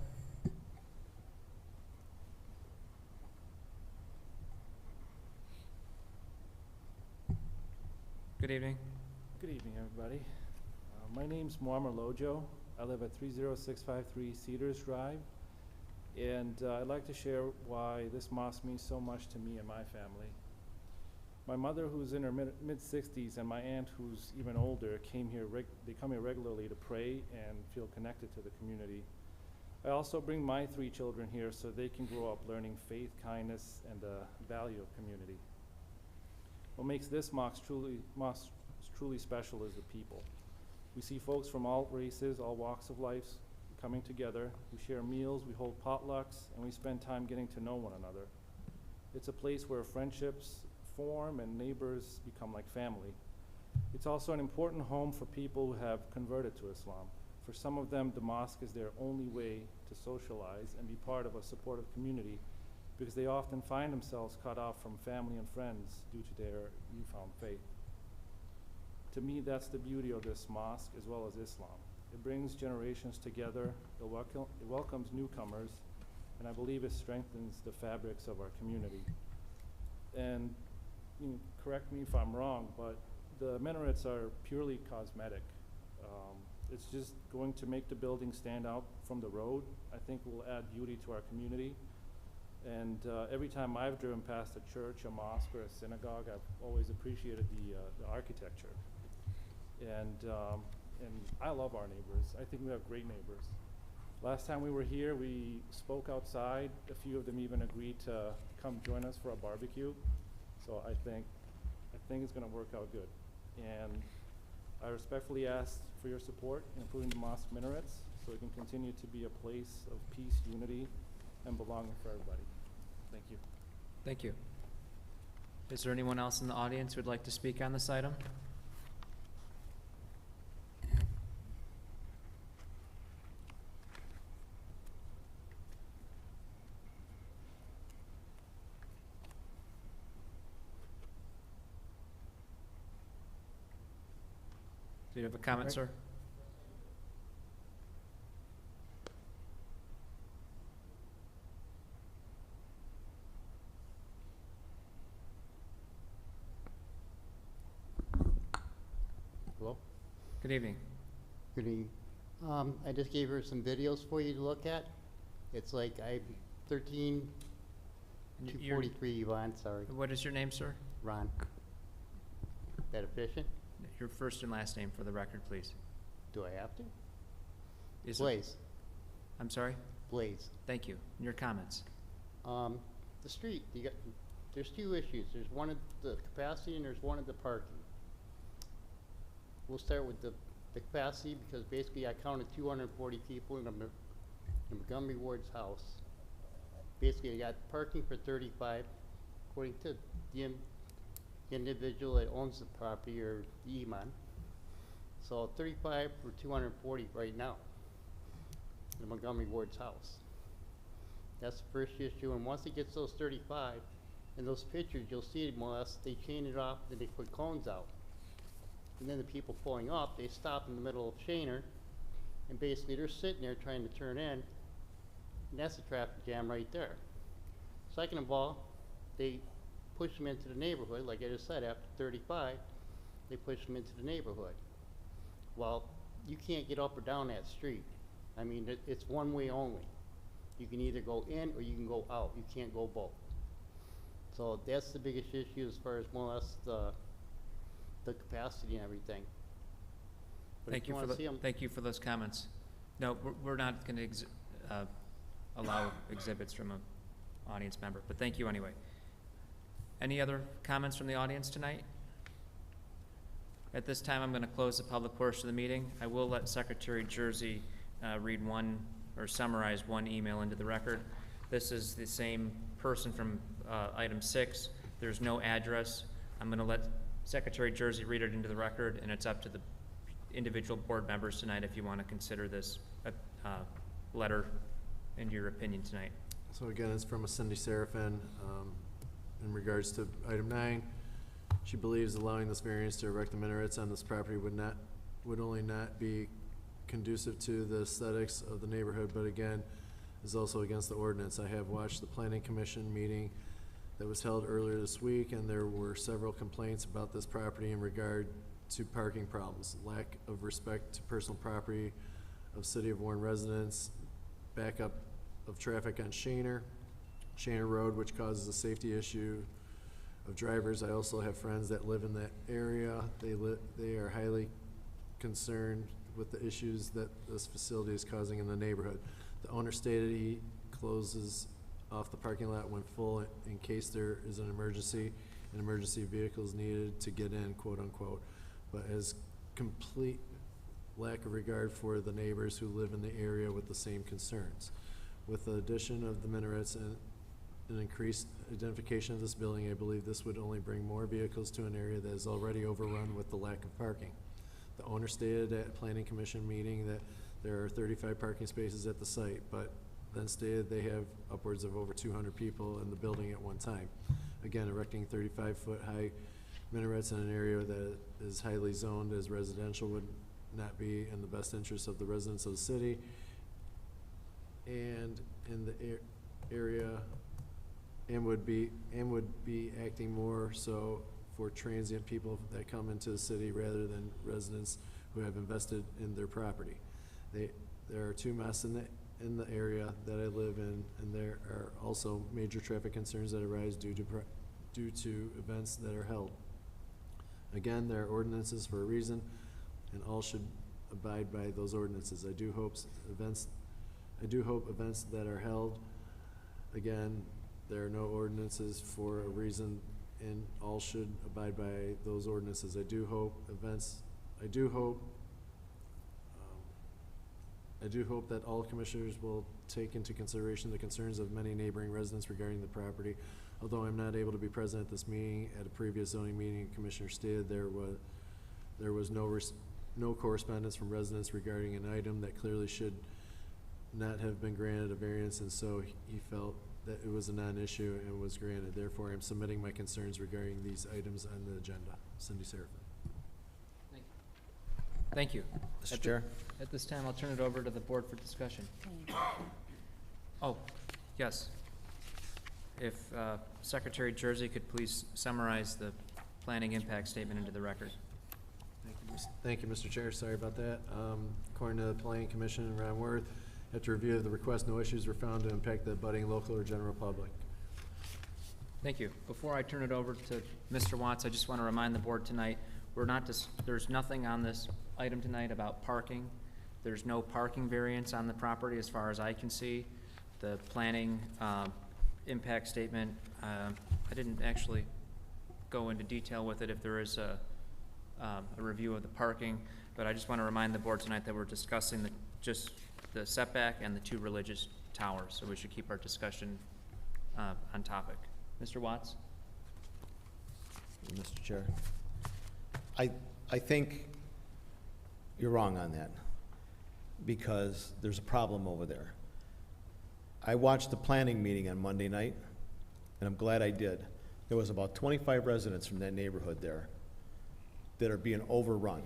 Good evening. Good evening, everybody. My name's Muammar Lojo. I live at 30653 Cedars Drive. And I'd like to share why this mosque means so much to me and my family. My mother, who's in her mid-60s, and my aunt, who's even older, they come here regularly to pray and feel connected to the community. I also bring my 3 children here so they can grow up learning faith, kindness, and the value of community. What makes this mosque truly special is the people. We see folks from all races, all walks of life coming together. We share meals, we hold potlucks, and we spend time getting to know one another. It's a place where friendships, form and neighbors become like family. It's also an important home for people who have converted to Islam. For some of them, the mosque is their only way to socialize and be part of a supportive community, because they often find themselves cut off from family and friends due to their newfound faith. To me, that's the beauty of this mosque as well as Islam. It brings generations together, it welcomes newcomers, and I believe it strengthens the fabrics of our community. And correct me if I'm wrong, but the minarets are purely cosmetic. It's just going to make the building stand out from the road. I think will add beauty to our community. And every time I've driven past a church, a mosque, or a synagogue, I've always appreciated the architecture. And I love our neighbors. I think we have great neighbors. Last time we were here, we spoke outside. A few of them even agreed to come join us for a barbecue. So I think it's going to work out good. And I respectfully ask for your support in improving the mosque minarets so it can continue to be a place of peace, unity, and belonging for everybody. Thank you. Thank you. Is there anyone else in the audience who would like to speak on this item? Do you have a comment, sir? Hello? Good evening. Good evening. I just gave her some videos for you to look at. It's like 13 to You're- 43, Yvonne, sorry. What is your name, sir? Ron. That efficient? Your first and last name for the record, please. Do I have to? Is it- Blaze. I'm sorry? Blaze. Thank you. Your comments. The street, there's two issues. There's one of the capacity and there's one of the parking. We'll start with the capacity because basically I counted 240 people in Montgomery Ward's house. Basically, I got parking for 35, according to the individual that owns the property or the imam. So 35 for 240 right now in Montgomery Ward's house. That's the first issue, and once it gets those 35, in those pictures, you'll see it more or less, they chain it off, then they put cones out. And then the people pulling up, they stop in the middle of Shaner, and basically they're sitting there trying to turn in, and that's a traffic jam right there. Second of all, they push them into the neighborhood, like I just said, after 35, they push them into the neighborhood. Well, you can't get up or down that street. I mean, it's one way only. You can either go in or you can go out. You can't go both. So that's the biggest issue as far as more or less the capacity and everything. But Thank if you wanna see 'em- thank you for those comments. No, we're not going to allow exhibits from an audience member, but thank you anyway. Any other comments from the audience tonight? At this time, I'm going to close the public portion of the meeting. I will let Secretary Jersey read one or summarize one email into the record. This is the same person from item 6. There's no address. I'm going to let Secretary Jersey read it into the record, and it's up to the individual board members tonight if you want to consider this letter into your opinion tonight. So again, it's from a Cindy Seraphin, in regards to item 9. She believes allowing this variance to erect the minarets on this property would only not be conducive to the aesthetics of the neighborhood, but again, is also against the ordinance. I have watched the planning commission meeting that was held earlier this week, and there were several complaints about this property in regard to parking problems, lack of respect to personal property of City of Warren residents, backup of traffic on Shaner Road, which causes a safety issue of drivers. I also have friends that live in that area. They are highly concerned with the issues that this facility is causing in the neighborhood. The owner stated he closes off the parking lot when full in case there is an emergency vehicles needed to get in, quote unquote, but has complete lack of regard for the neighbors who live in the area with the same concerns. With the addition of the minarets and an increased identification of this building, I believe this would only bring more vehicles to an area that is already overrun with the lack of parking. The owner stated at planning commission meeting that there are 35 parking spaces at the site, but then stated they have upwards of over 200 people in the building at one time. Again, erecting 35-foot high minarets in an area that is highly zoned as residential would not be in the best interest of the residents of the city and in the area, and would be acting more so for transient people that come into the city rather than residents who have invested in their property. There are 2 mosques in the area that I live in, and there are also major traffic concerns that arise due to events that are held. Again, there are ordinances for a reason, and all should abide by those ordinances. I do hope events that are held, again, there are no ordinances for a reason, and all should abide by those ordinances. I do hope that all commissioners will take into consideration the concerns of many neighboring residents regarding the property. Although I'm not able to be present at this meeting, at a previous zoning meeting, Commissioner stated there was no correspondence from residents regarding an item that clearly should not have been granted a variance, and so he felt that it was a non-issue and was granted. Therefore, I'm submitting my concerns regarding these items on the agenda. Cindy Serafin. Thank you. Mr. Chair? At this time, I'll turn it over to the board for discussion. Oh, yes. If Secretary Jersey could please summarize the planning impact statement into the record. Thank you, Mr. Chair. Sorry about that. According to the Planning Commission and Ron Worth, after review of the request, no issues were found to impact the budding local or general public. Thank you. Before I turn it over to Mr. Watts, I just want to remind the board tonight, there's nothing on this item tonight about parking. There's no parking variance on the property as far as I can see. The planning impact statement, I didn't actually go into detail with it if there is a review of the parking, but I just want to remind the board tonight that we're discussing just the setback and the 2 religious towers, so we should keep our discussion on topic. Mr. Watts? Mr. Chair, I think you're wrong on that, because there's a problem over there. I watched the planning meeting on Monday night, and I'm glad I did. There was about 25 residents from that neighborhood there that are being overrun.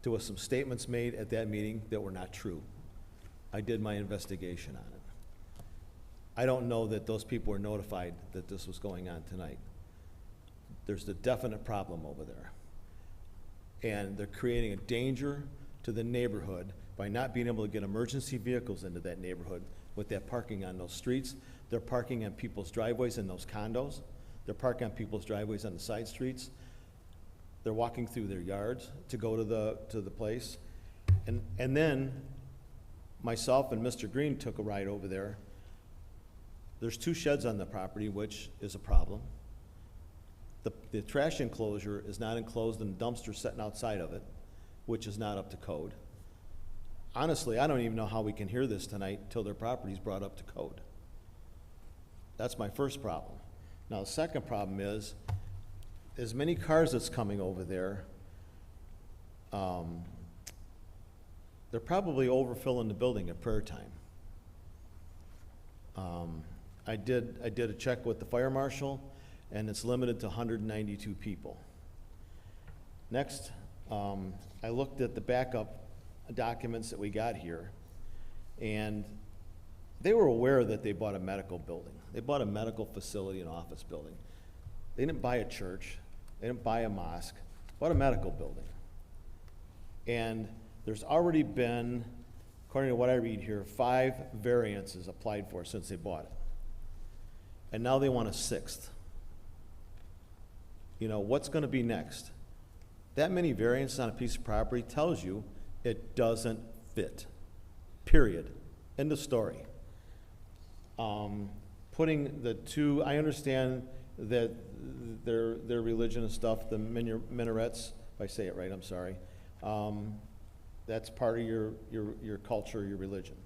There was some statements made at that meeting that were not true. I did my investigation on it. I don't know that those people were notified that this was going on tonight. There's a definite problem over there. And they're creating a danger to the neighborhood by not being able to get emergency vehicles into that neighborhood with that parking on those streets. They're parking on people's driveways in those condos. They're parking on people's driveways on the side streets. They're walking through their yards to go to the place. And then myself and Mr. Green took a ride over there. There's 2 sheds on the property, which is a problem. The trash enclosure is not enclosed and the dumpster sitting outside of it, which is not up to code. Honestly, I don't even know how we can hear this tonight until their property's brought up to code. That's my first problem. Now, the second problem is, as many cars that's coming over there, they're probably overfilling the building at prayer time. I did a check with the fire marshal, and it's limited to 192 people. Next, I looked at the backup documents that we got here, and they were aware that they bought a medical building. They bought a medical facility and office building. They didn't buy a church. They didn't buy a mosque. Bought a medical building. And there's already been, according to what I read here, 5 variances applied for since they bought it. And now they want a 6th. You know, what's going to be next? That many variances on a piece of property tells you it doesn't fit. Period. End of story. Putting the 2, I understand that their religion and stuff, the minarets, if I say it right, I'm sorry. That's part of your culture, your religion.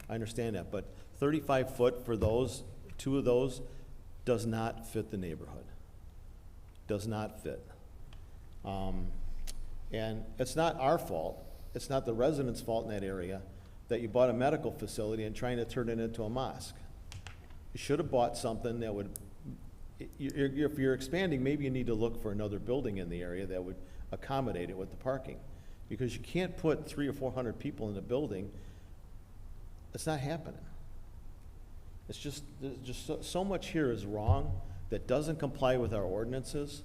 I understand that, but 35 foot for those 2 of those does not fit the neighborhood. Does not fit. And it's not our fault, it's not the residents' fault in that area that you bought a medical facility and trying to turn it into a mosque. You should have bought something that would, if you're expanding, maybe you need to look for another building in the area that would accommodate it with the parking. Because you can't put 300 or 400 people in a building. It's not happening. It's just, there's just so much here is wrong that doesn't comply with our ordinances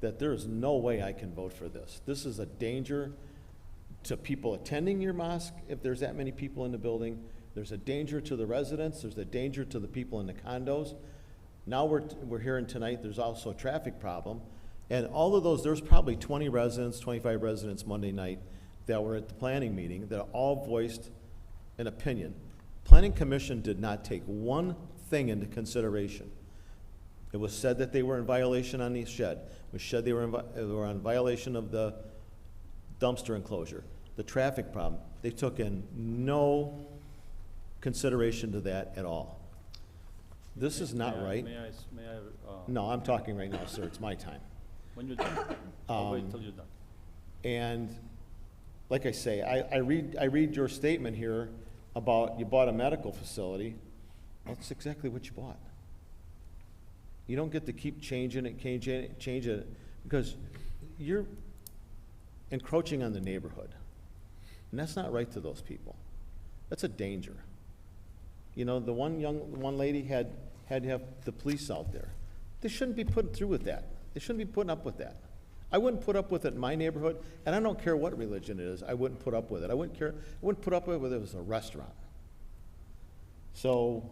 that there is no way I can vote for this. This is a danger to people attending your mosque if there's that many people in the building. There's a danger to the residents. There's a danger to the people in the condos. Now we're hearing tonight there's also a traffic problem. And all of those, there's probably 20 residents, 25 residents Monday night that were at the planning meeting that all voiced an opinion. Planning Commission did not take one thing into consideration. It was said that they were in violation on the shed. It was said they were in violation of the dumpster enclosure, the traffic problem. They took in no consideration to that at all. This is not right. May I, No, I'm talking right now, sir. It's my time. when you're done, I'll wait till you're done. And like I say, I read your statement here about you bought a medical facility. That's exactly what you bought. You don't get to keep changing it, because you're encroaching on the neighborhood. And that's not right to those people. That's a danger. You know, the one lady had to have the police out there. They shouldn't be putting through with that. They shouldn't be putting up with that. I wouldn't put up with it in my neighborhood, and I don't care what religion it is, I wouldn't put up with it. I wouldn't put up with it whether it was a restaurant. So,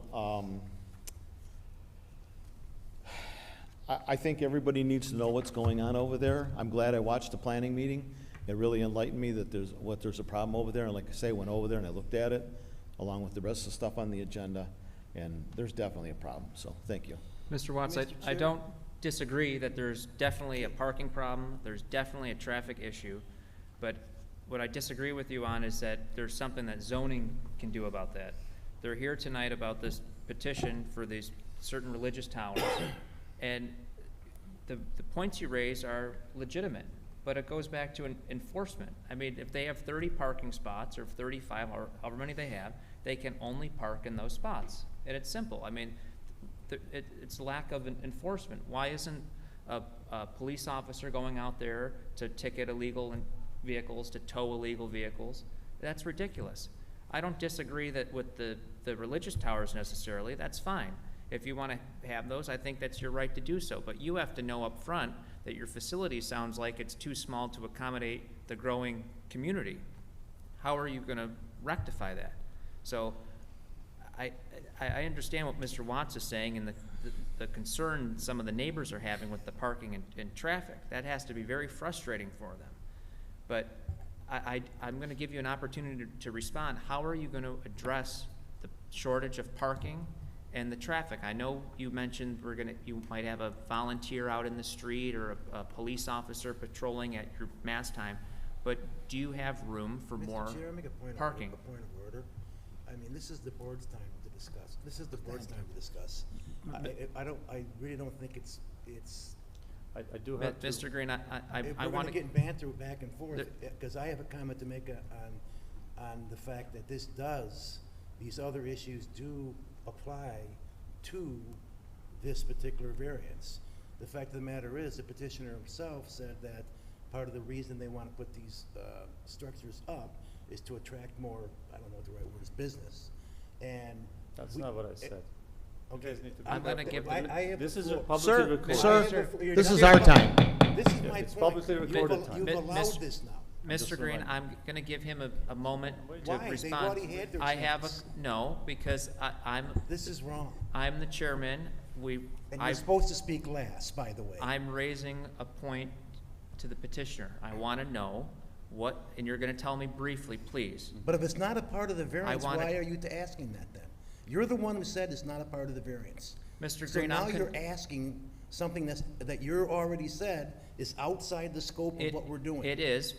I think everybody needs to know what's going on over there. I'm glad I watched the planning meeting. It really enlightened me that there's a problem over there, and like I say, I went over there and I looked at it, along with the rest of the stuff on the agenda, and there's definitely a problem, so thank you. Mr. Watts, I don't disagree that there's definitely a parking problem, there's definitely a traffic issue, but what I disagree with you on is that there's something that zoning can do about that. They're here tonight about this petition for these certain religious towers, and the points you raise are legitimate, but it goes back to enforcement. I mean, if they have 30 parking spots, or 35, or however many they have, they can only park in those spots, and it's simple. I mean, it's lack of enforcement. Why isn't a police officer going out there to ticket illegal vehicles, to tow illegal vehicles? That's ridiculous. I don't disagree that with the religious towers necessarily. That's fine. If you want to have those, I think that's your right to do so. But you have to know up front that your facility sounds like it's too small to accommodate the growing community. How are you going to rectify that? So I understand what Mr. Watts is saying and the concern some of the neighbors are having with the parking and traffic. That has to be very frustrating for them. But I'm going to give you an opportunity to respond. How are you going to address the shortage of parking and the traffic? I know you mentioned you might have a volunteer out in the street or a police officer patrolling at your mass time, but do you have room for more Mr. Chair, make a point parking? A point of order. I mean, this is the board's time to discuss. This is the board's time to discuss. I really don't think it's. I do have to. Mr. Green, I We're want gonna get banter back and forth, because I have a comment to make on the fact that these other issues do apply to this particular variance. The fact of the matter is, the petitioner himself said that part of the reason they want to put these structures up is to attract more, I don't know what the right word is, business. And That's not what I said. Okay, I'm gonna give this is a publicly recorded. Sir, this is our time. This is my It's point. publicly recorded time. You've allowed this now. Mr. Green, I'm going to give him a moment to Why? They've respond. already had their chance. No, because This is wrong. I'm the chairman. And you're supposed to speak last, by the way. I'm raising a point to the petitioner. I want to know what, and you're going to tell me briefly, please. But if it's not a part of the variance, wanna- why are you asking that then? You're the one who said it's not a part of the variance. Mr. So Green, now you're asking something that you already said is outside the scope of what we're doing. It is.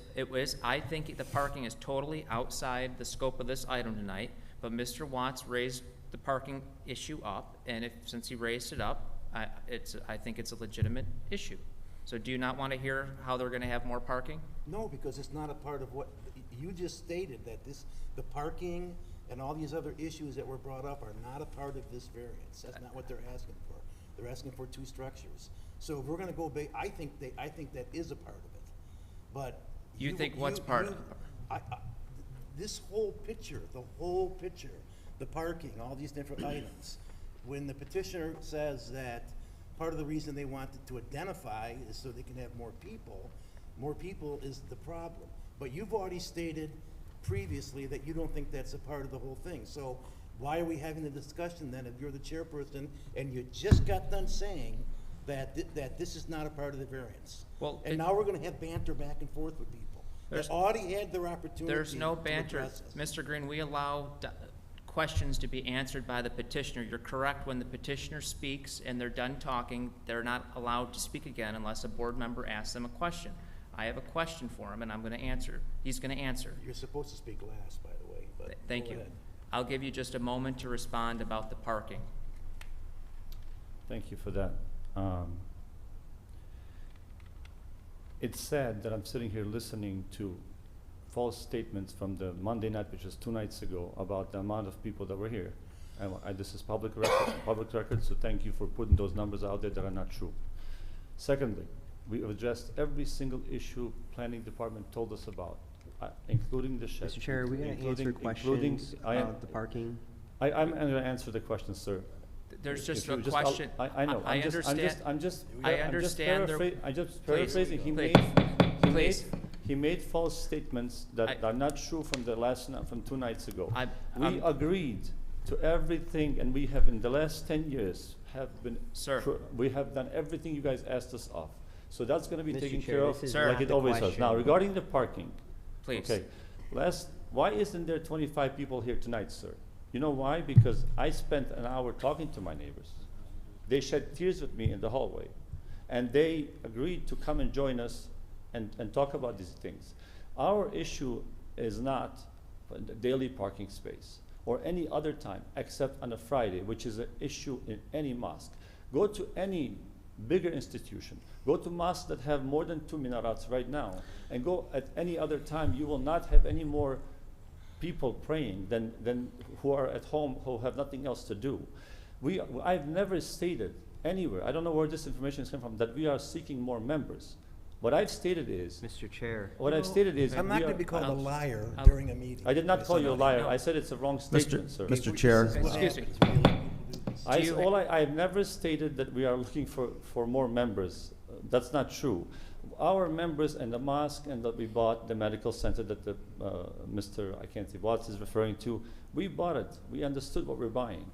I think the parking is totally outside the scope of this item tonight, but Mr. Watts raised the parking issue up, and since he raised it up, I think it's a legitimate issue. So do you not want to hear how they're gonna have more parking? No, because it's not a part of what, you just stated that the parking and all these other issues that were brought up are not a part of this variance. That's not what they're asking for. They're asking for 2 structures. So if we're gonna go I think that is a part of it. But. You think what's part of it? This whole picture, the parking, all these different items, when the petitioner says that part of the reason they wanted to identify is so they can have more people is the problem. But you've already stated previously that you don't think that's a part of the whole thing. So why are we having the discussion then if you're the chairperson and you just got done saying that this is not a part of the variance? Well, and now we're gonna have banter back and forth with people. They already had their opportunity. There's no to banter. address this. Mr. Green, we allow questions to be answered by the petitioner. You're correct. When the petitioner speaks and they're done talking, they're not allowed to speak again unless a board member asks them a question. I have a question for him, and I'm going to answer. He's going to answer. You're supposed to speak last, by the way. But Thank go you. ahead. I'll give you just a moment to respond about the parking. Thank you for that. It's sad that I'm sitting here listening to false statements from the Monday night, which was 2 nights ago, about the amount of people that were here. And this is public record, so thank you for putting those numbers out there that are not true. Secondly, we addressed every single issue planning department told us about, including the shed. Mr. Chair, are we going to answer questions about the parking? I'm going to answer the question, sir. There's just If you a question. I know. I understand. I'm just Please, paraphrasing. He made false statements that are not true from 2 nights ago. We agreed to everything, and we have in the last 10 years we have done everything you guys asked us of. So that's going to be Mr. taken Chair, care of this is like not it the always was. question. Now, regarding the parking. Please. Okay. Why isn't there 25 people here tonight, sir? You know why? Because I spent an hour talking to my neighbors. They shed tears with me in the hallway. And they agreed to come and join us and talk about these things. Our issue is not a daily parking space or any other time except on a Friday, which is an issue in any mosque. Go to any bigger institution. Go to mosques that have more than 2 minarets right now, and go at any other time. You will not have any more people praying than who are at home who have nothing else to do. I've never stated anywhere, I don't know where this information is coming from, that we are seeking more members. What I've stated is, Mr. Chair. I've stated is, I'm not we going are- to be called a liar during a meeting. I did not call you a liar. No. I said it's a wrong statement, sir. Mr. Chair. Excuse me. I've never stated that we are looking for more members. That's not true. Our members and the mosque and that we bought, the medical center that Mr. I can't say Watts is referring to, we bought it. We understood what we're buying.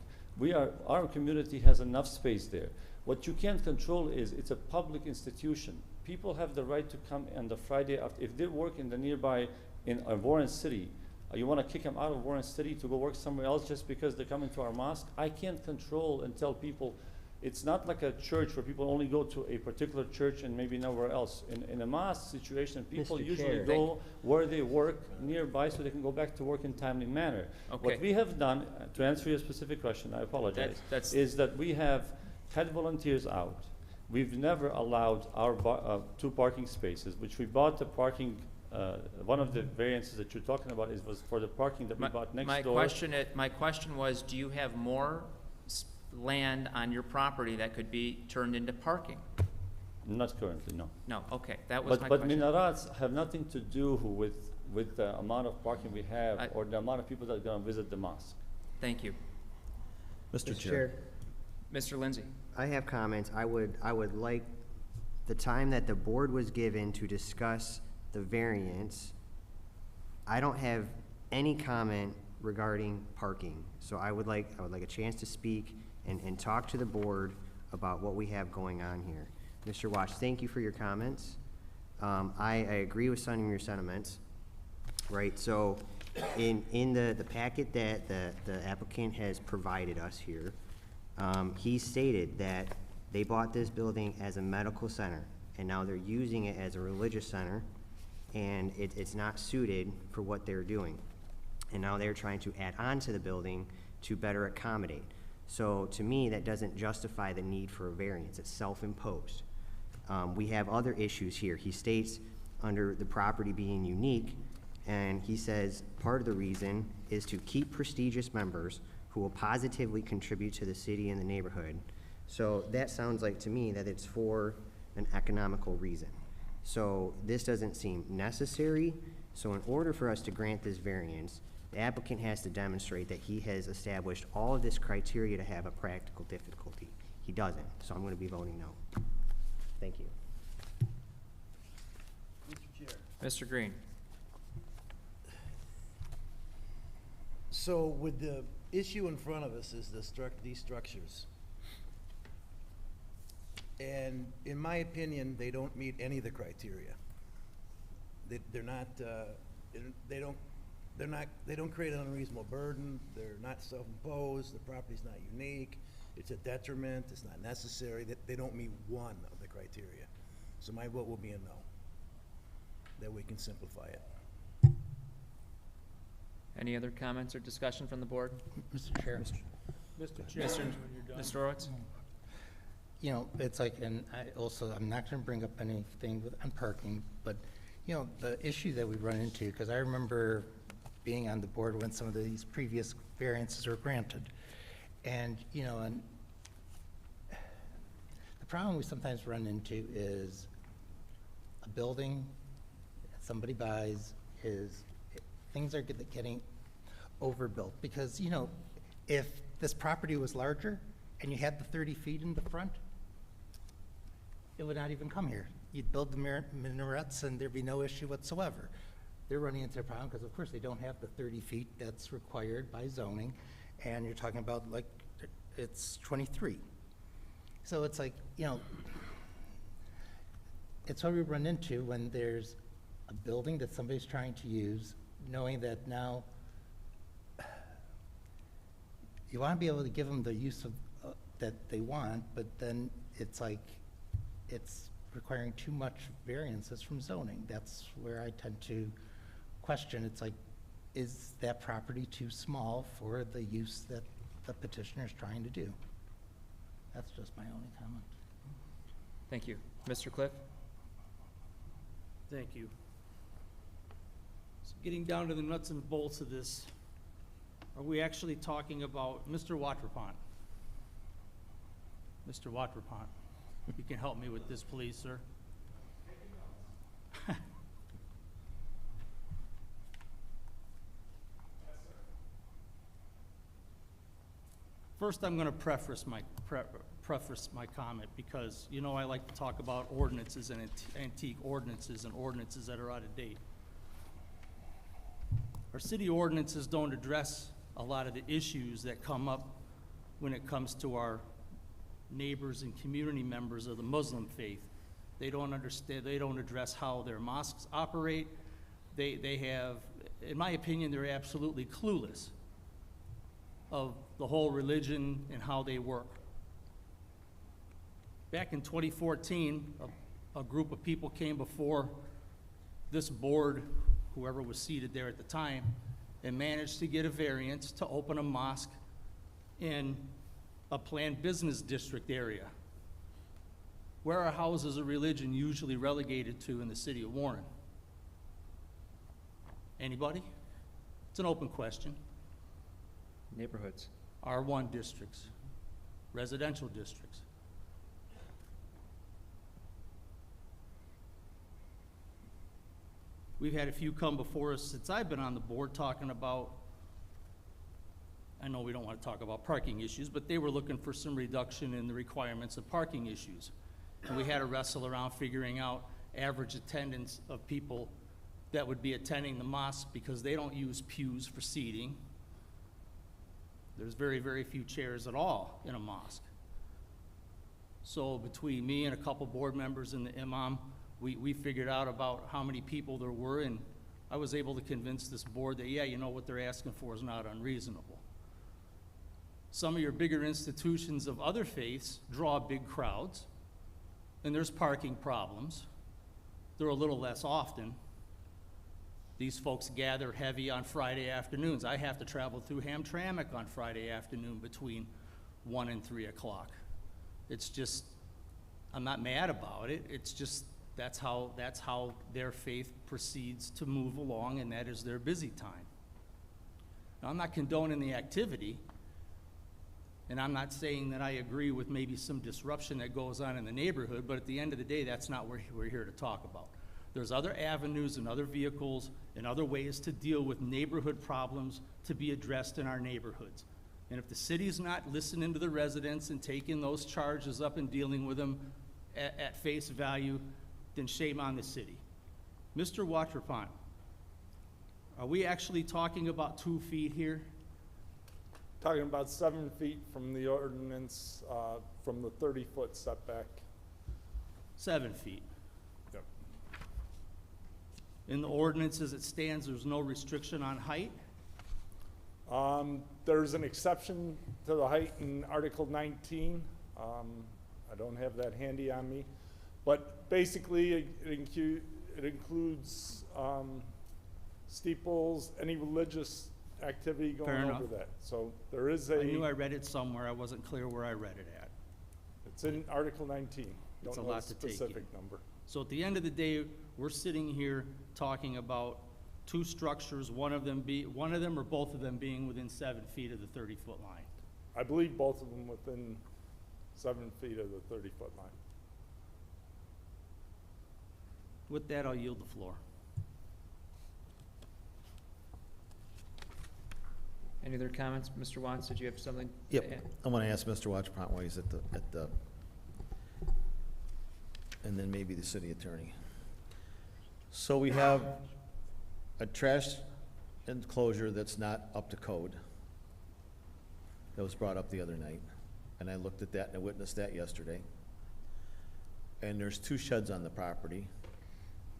Our community has enough space there. What you can't control is it's a public institution. People have the right to come on the Friday after, if they work in the nearby, in Warren City, you want to kick them out of Warren City to go work somewhere else just because they're coming to our mosque? I can't control and tell people. It's not like a church where people only go to a particular church and maybe nowhere else. In a mosque situation, people Mr. usually Chair. go where they work nearby so they can go back to work in a timely manner. Okay. What we have done, to answer your specific question, I apologize, is that we have had volunteers out. We've never allowed our 2 parking spaces, which we bought the parking. One of the variances that you're talking about was for the parking that we bought next door. My question was, do you have more land on your property that could be turned into parking? Not currently, no. No, okay, that was my But question. minarets have nothing to do with the amount of parking we have or the amount of people that are going to visit the mosque. Thank you. Mr. Chair. Mr. Lindsay. I have comments. I would like the time that the board was given to discuss the variance. I don't have any comment regarding parking. So I would like a chance to speak and talk to the board about what we have going on here. Mr. Watch, thank you for your comments. I agree with some of your sentiments, right? So in the packet that the applicant has provided us here, he stated that they bought this building as a medical center, and now they're using it as a religious center, and it's not suited for what they're doing. And now they're trying to add on to the building to better accommodate. So to me, that doesn't justify the need for a variance. It's self-imposed. We have other issues here. He states under the property being unique, and he says part of the reason is to keep prestigious members who will positively contribute to the city and the neighborhood. So that sounds like to me that it's for an economical reason. So this doesn't seem necessary. So in order for us to grant this variance, the applicant has to demonstrate that he has established all of this criteria to have a practical difficulty. He doesn't, so I'm going to be voting no. Thank you. Mr. Chair. Mr. Green. So with the issue in front of us is these structures. And in my opinion, they don't meet any of the criteria. They're not, they don't create an unreasonable burden. They're not self-imposed. The property's not unique. It's a detriment. It's not necessary. They don't meet one of the criteria. So my vote will be a no. That we can simplify it. Any other comments or discussion from the board? Mr. Chair. Mr. Chairman, when you're done. Mr. Horowitz? You know, it's like, and I'm not gonna bring up anything on parking, but, you know, the issue that we run into, because I remember being on the board when some of these previous variances were granted. And, you know, and the problem we sometimes run into is a building that somebody buys is, things are getting overbuilt. Because, you know, if this property was larger and you had the 30 feet in the front, it would not even come here. You'd build the minarets and there'd be no issue whatsoever. They're running into a problem because of course they don't have the 30 feet that's required by zoning, and you're talking about like, it's 23. So it's like, you know, it's what we run into when there's a building that somebody's trying to use, knowing that now you want to be able to give them the use of that they want, but then it's like it's requiring too much variances from zoning. That's where I tend to question. It's like, is that property too small for the use that the petitioner is trying to do? That's just my only comment. Thank you. Mr. Cliff? Thank you. So getting down to the nuts and bolts of this, are we actually talking about Mr. Watrapont? Mr. Watrapont, you can help me with this, please, sir. First, I'm going to preface my comment because, you know, I like to talk about ordinances and antique ordinances and ordinances that are out of date. Our city ordinances don't address a lot of the issues that come up when it comes to our neighbors and community members of the Muslim faith. They don't understand, they don't address how their mosques operate. They have, in my opinion, they're absolutely clueless of the whole religion and how they work. Back in 2014, a group of people came before this board, whoever was seated there at the time, and managed to get a variance to open a mosque in a planned business district area. Where are houses of religion usually relegated to in the city of Warren? Anybody? It's an open question. Neighborhoods. R1 districts, residential districts. We've had a few come before us since I've been on the board talking about, I know we don't want to talk about parking issues, but they were looking for some reduction in the requirements of parking issues. And we had to wrestle around figuring out average attendance of people that would be attending the mosque because they don't use pews for seating. There's very, very few chairs at all in a mosque. So between me and a couple board members and the imam, we figured out about how many people there were, and I was able to convince this board that, yeah, you know, what they're asking for is not unreasonable. Some of your bigger institutions of other faiths draw big crowds, and there's parking problems. They're a little less often. These folks gather heavy on Friday afternoons. I have to travel through Hamtramck on Friday afternoon between 1 and 3 o'clock. It's just, I'm not mad about it. It's just, that's how their faith proceeds to move along, and that is their busy time. Now, I'm not condoning the activity, and I'm not saying that I agree with maybe some disruption that goes on in the neighborhood, but at the end of the day, that's not what we're here to talk about. There's other avenues and other vehicles and other ways to deal with neighborhood problems to be addressed in our neighborhoods. And if the city's not listening to the residents and taking those charges up and dealing with them at face value, then shame on the city. Mr. Watrapon, are we actually talking about 2 feet here? Talking about 7 feet from the ordinance, from the 30-foot setback. 7 feet. Yep. In the ordinance as it stands, there's no restriction on height? There's an exception to the height in Article 19. I don't have that handy on me. But basically, it includes steeples, any religious activity Fair going enough. over that. So there is a... I knew I read it somewhere. I wasn't clear where I read it at. It's in Article 19. It's Don't a know lot to take in. specific number. So at the end of the day, we're sitting here talking about 2 structures, one of them or both of them being within 7 feet of the 30-foot line. I believe both of them within 7 feet of the 30-foot line. With that, I'll yield the floor. Any other comments? Mr. Watts, did you have something to Yep, add? I want to ask Mr. Watchpont while he's at the, and then maybe the city attorney. So we have a trash enclosure that's not up to code. That was brought up the other night, and I looked at that and I witnessed that yesterday. And there's 2 sheds on the property,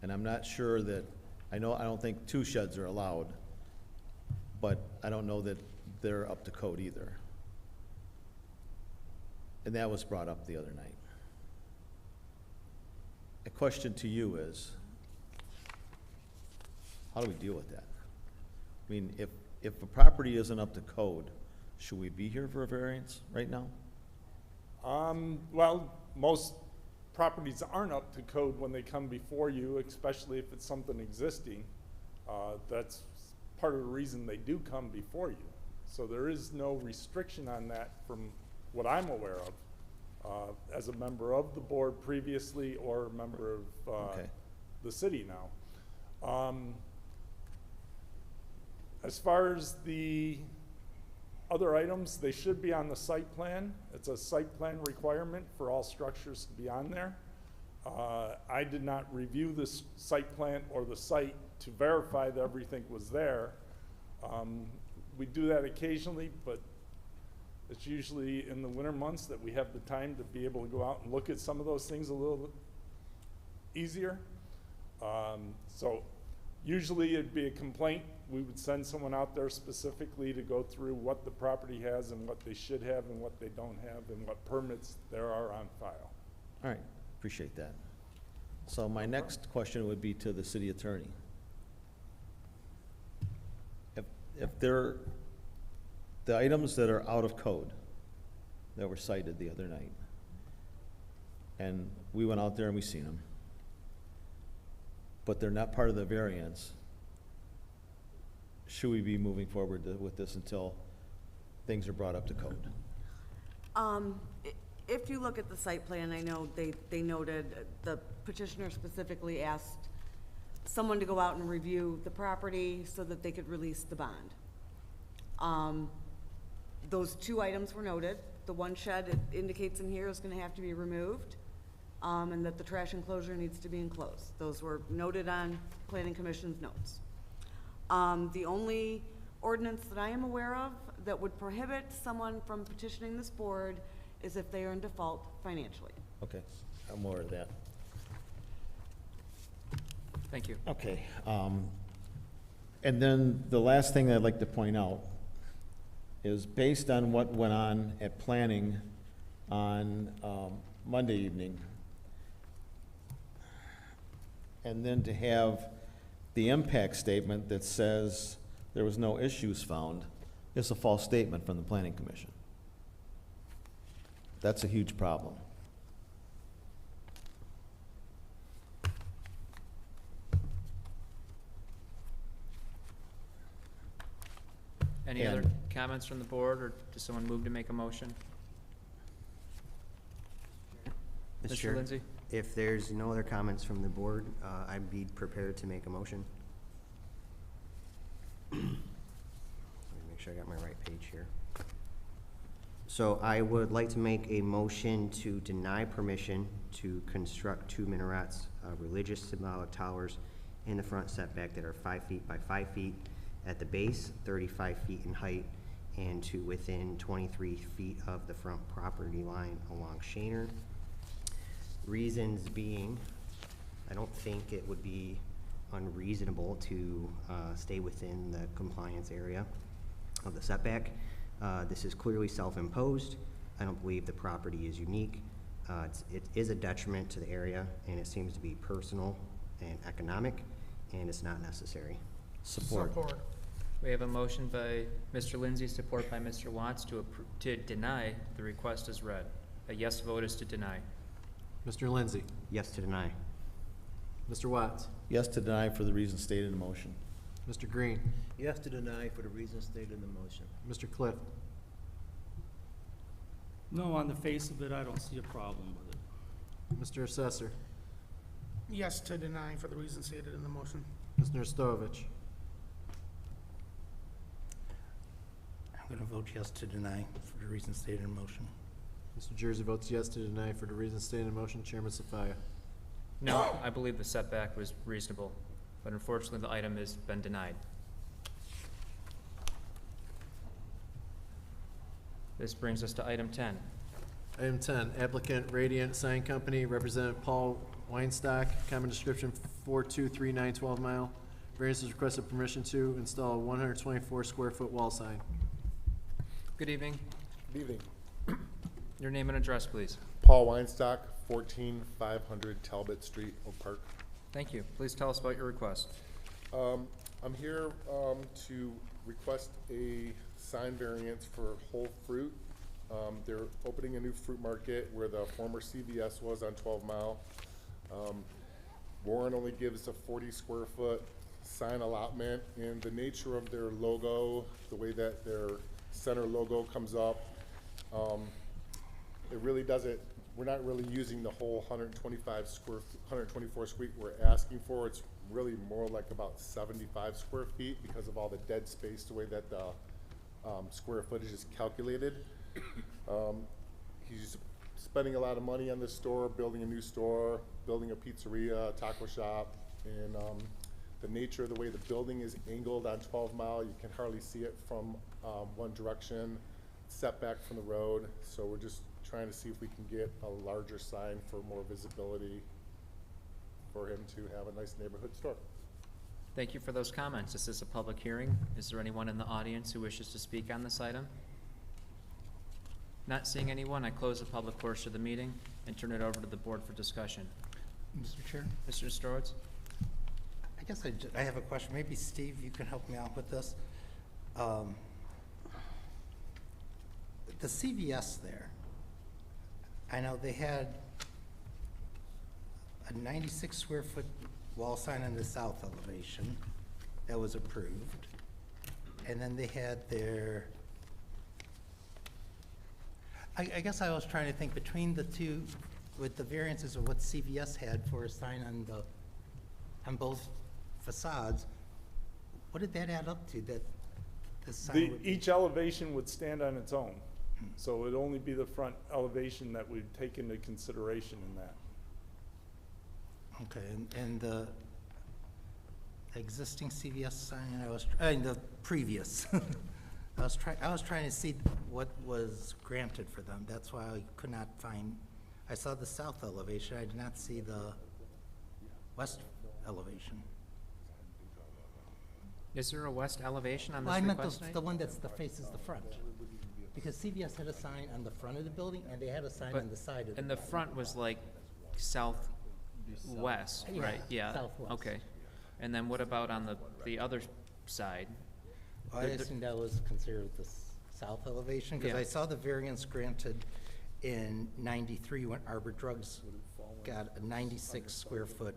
and I'm not sure that, I don't think 2 sheds are allowed, but I don't know that they're up to code either. And that was brought up the other night. A question to you is, how do we deal with that? I mean, if a property isn't up to code, should we be here for a variance right now? Well, most properties aren't up to code when they come before you, especially if it's something existing. That's part of the reason they do come before you. So there is no restriction on that from what I'm aware of, as a member of the board previously or a member of Okay. the city now. As far as the other items, they should be on the site plan. It's a site plan requirement for all structures to be on there. I did not review this site plan or the site to verify that everything was there. We do that occasionally, but it's usually in the winter months that we have the time to be able to go out and look at some of those things a little easier. So usually it'd be a complaint. We would send someone out there specifically to go through what the property has and what they should have and what they don't have and what permits there are on file. All right, appreciate that. So my next question would be to the city attorney. If the items that are out of code that were cited the other night, and we went out there and we seen them, but they're not part of the variance, should we be moving forward with this until things are brought up to code? If you look at the site plan, I know they noted, the petitioner specifically asked someone to go out and review the property so that they could release the bond. Those 2 items were noted. The 1 shed, it indicates in here, is gonna have to be removed, and that the trash enclosure needs to be enclosed. Those were noted on Planning Commission's notes. The only ordinance that I am aware of that would prohibit someone from petitioning this board is if they are in default financially. Okay, I'm more of that. Thank you. Okay, and then the last thing I'd like to point out is based on what went on at planning on Monday evening, and then to have the impact statement that says there was no issues found is a false statement from the planning commission. That's a huge problem. Any other And- comments from the board, or does someone move to make a motion? Mr. Chair, Lindsay? if there's no other comments from the board, I'd be prepared to make a motion. Let me make sure I got my right page here. So I would like to make a motion to deny permission to construct 2 minarets, religious symbolic towers in the front setback that are 5 feet by 5 feet at the base, 35 feet in height, and to within 23 feet of the front property line along Shaner. Reasons being, I don't think it would be unreasonable to stay within the compliance area of the setback. This is clearly self-imposed. I don't believe the property is unique. It is a detriment to the area, and it seems to be personal and economic, and it's not necessary. Support. We have a motion by Mr. Lindsay, support by Mr. Watts to deny the request as read. A yes vote is to deny. Mr. Lindsay. Yes to deny. Mr. Watts. Yes to deny for the reasons stated in the motion. Mr. Green. Yes to deny for the reasons stated in the motion. Mr. Cliff. No, on the face of it, I don't see a problem with it. Mr. Assessor. Yes to deny for the reasons stated in the motion. Mr. Nestovich. I'm gonna vote yes to deny for the reasons stated in motion. Mr. Jersey votes yes to deny for the reasons stated in motion. Chairman Safaya. No, I believe the setback was reasonable, but unfortunately, the item has been denied. This brings us to item 10. Item 10, applicant Radiant Sign Company, Representative Paul Weinstock, common description 423 12 Mile. Variance is requested permission to install a 124 square foot wall sign. Good evening. Good evening. Your name and address, please. Paul Weinstock, 14500 Talbot Street, Oak Park. Thank you. Please tell us about your request. I'm here to request a sign variance for Whole Fruit. They're opening a new fruit market where the former CVS was on 12 Mile. Warren only gives a 40 square foot sign allotment, and the nature of their logo, the way that their center logo comes up, it really doesn't, we're not really using the whole 124 square feet we're asking for. It's really more like about 75 square feet because of all the dead space, the way that the square footage is calculated. He's spending a lot of money on this store, building a new store, building a pizzeria, taco shop, and the nature of the way the building is angled on 12 Mile, you can hardly see it from one direction, setback from the road. So we're just trying to see if we can get a larger sign for more visibility for him to have a nice neighborhood store. Thank you for those comments. This is a public hearing. Is there anyone in the audience who wishes to speak on this item? Not seeing anyone, I close the public portion of the meeting and turn it over to the board for discussion. Mr. Chair? Mr. Storrs? I guess I have a question. Maybe Steve, you can help me out with this. The CVS there, I know they had a 96 square foot wall sign on the south elevation that was approved. And then they had their, I guess I was trying to think between the two, with the variances of what CVS had for a sign on both facades, what did that add up to, that the sign would? Each elevation would stand on its own. So it'd only be the front elevation that we'd take into consideration in that. Okay, and the existing CVS sign, the previous, I was trying to see what was granted for them. That's why I could not find, I saw the south elevation, I did not see the west elevation. Is there a west elevation on this Well, I meant request? the one that faces the front. Because CVS had a sign on the front of the building, and they had a sign But- on the side of the building. And the front was like southwest, Yeah, right? Yeah, southwest. okay. And then what about on the other side? I assume that was considered the south elevation, because Yeah. I saw the variance granted in 93 when Arbor Drugs got a 96 square foot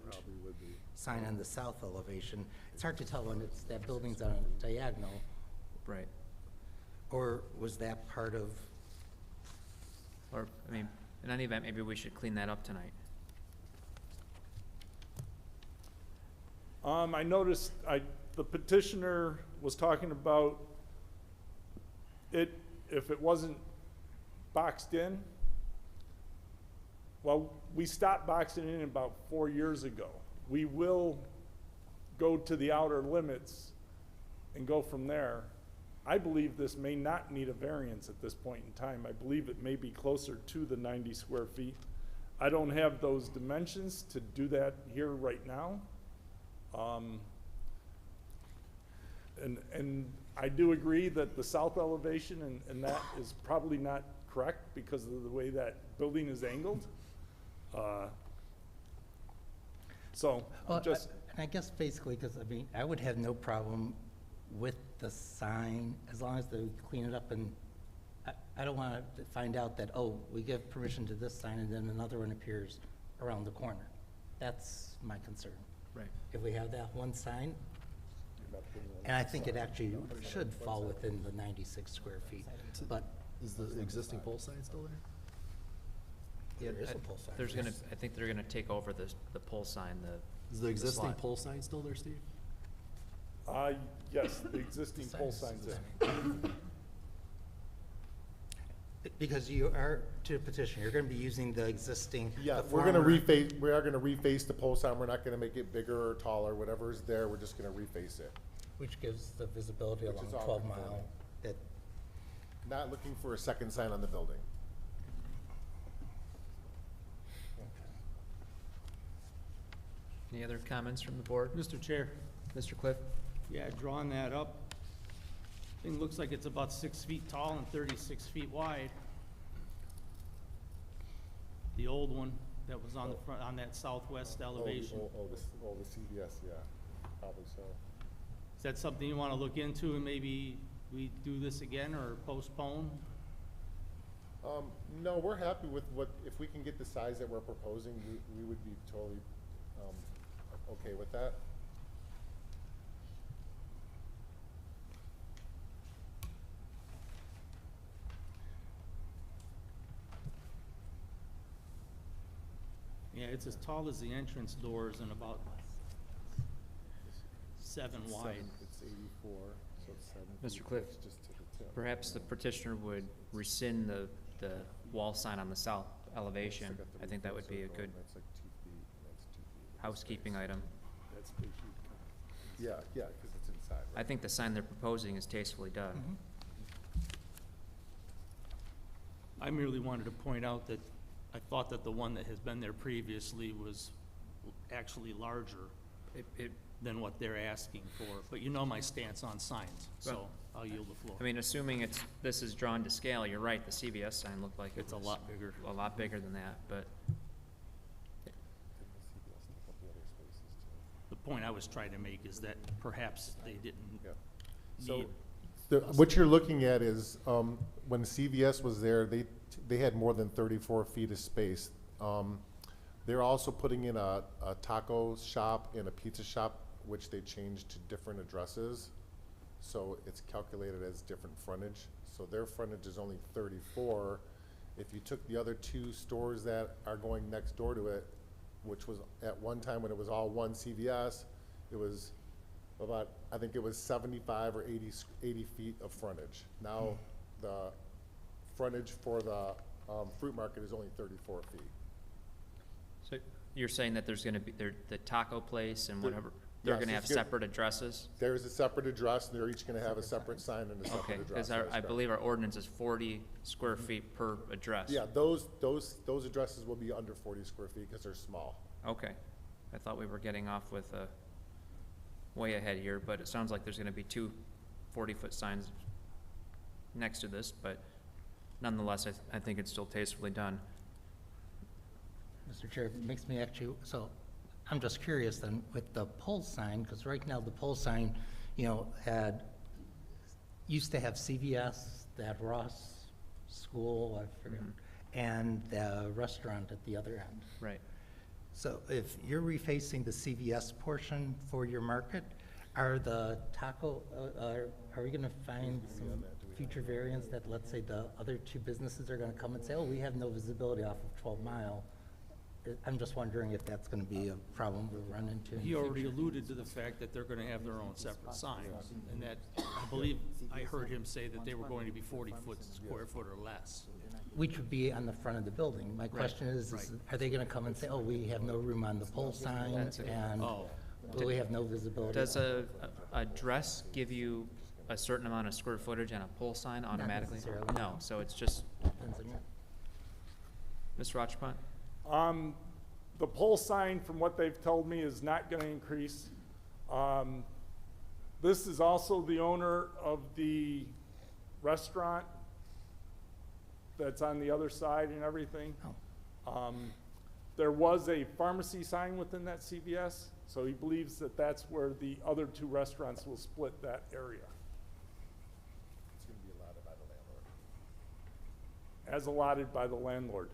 sign on the south elevation. It's hard to tell when it's, that building's on a diagonal, Right. or was that part of, Or, I mean, in any event, maybe we should clean that up tonight. I noticed, the petitioner was talking about it, if it wasn't boxed in. Well, we stopped boxing in about 4 years ago. We will go to the outer limits and go from there. I believe this may not need a variance at this point in time. I believe it may be closer to the 90 square feet. I don't have those dimensions to do that here right now. And I do agree that the south elevation and that is probably not correct because of the way that building is angled. So, well, just, and I guess basically, because I mean, I would have no problem with the sign as long as they clean it up, and I don't want to find out that, oh, we give permission to this sign and then another one appears around the corner. That's my concern. Right. If we have that one sign, and I think it actually should fall within the 96 square feet, but. Is the existing pole sign still there? Yeah, there is a pole sign. There's gonna, I think they're gonna take over the pole sign, Is the existing slot. pole sign still there, Steve? yes, the existing pole signs there. Because you are, to the petition, you're gonna be using the existing. Yeah, the we're gonna former- reface, we are gonna reface the pole sign, we're not gonna make it bigger or taller, whatever's there, we're just gonna reface it. Which gives the visibility Which along is all 12 conforming. Mile, that, Not looking for a second sign on the building. Any other comments from the board? Mr. Chair, Mr. Cliff? yeah, drawing that up, thing looks like it's about 6 feet tall and 36 feet wide. The old one that was on the front, on that southwest elevation. The CVS, yeah, probably so. Is that something you want to look into and maybe we do this again or postpone? No, we're happy with what, if we can get the size that we're proposing, we would be totally, okay with that. Yeah, it's as tall as the entrance doors and about 7 wide. It's 84, so it's 7 Mr. feet, Cliff, it's just to the tip. Perhaps the petitioner would rescind the wall sign on the south elevation. It's like I think that would be a good That's like 2 feet, and that's 2 feet. housekeeping item. Yeah, yeah, because it's inside, I right? think the sign they're proposing is tastefully done. I merely wanted to point out that I thought that the one that has been there previously was actually larger than what they're asking for. But you know my stance on signs, so Well, I'll yield the floor. I mean, assuming this is drawn to scale, you're right, the CVS sign looked like it It's a was lot bigger. a lot bigger than that, but Didn't the CVS take up the other spaces too? The point I was trying to make is that perhaps they didn't Yeah. So, need. what you're looking at is, when CVS was there, they had more than 34 feet of space. They're also putting in a taco shop and a pizza shop, which they changed to different addresses. So it's calculated as different frontage. So their frontage is only 34. If you took the other 2 stores that are going next door to it, which was at one time when it was all one CVS, it was about, I think it was 75 or 80 feet of frontage. Now, the frontage for the fruit market is only 34 feet. so you're saying that there's gonna be, the taco place and There- whatever, they're yes, gonna have it's good. separate addresses? There's a separate address, and they're each gonna have a separate sign and a Okay, separate address. because That is I correct. believe our ordinance is 40 square feet per address. Yeah, those addresses will be under 40 square feet because they're small. Okay, I thought we were getting off with way ahead here, but it sounds like there's gonna be 2 40-foot signs next to this, but nonetheless, I think it's still tastefully done. Mr. Chair, it makes me actually, so I'm just curious then, with the pole sign, because right now the pole sign, used to have CVS, that Ross School, I forget, and the restaurant at the other end. Right. So if you're refacing the CVS portion for your market, are the taco, are we gonna find some future variants that, let's say, the other two businesses are gonna come and say, oh, we have no visibility off of 12 Mile? I'm just wondering if that's gonna be a problem we'll run into in the He already future. alluded to the fact that they're gonna have their own separate signs, and that, I believe, I heard him say that they were going to be 40 square foot or less. Which would be on the front of the building. My question is, are they gonna come and say, oh, we have no room on the pole sign, and we have no visibility? Does a dress give you a certain amount of square footage on a pole sign automatically? necessarily. No, so it's just, Depends on you. Mr. Rajaput? The pole sign, from what they've told me, is not gonna increase. This is also the owner of the restaurant that's on the other side and everything. There was a pharmacy sign within that CVS, so he believes that that's where the other two restaurants will split that area. It's gonna be allotted by the landlord. As allotted by the landlord.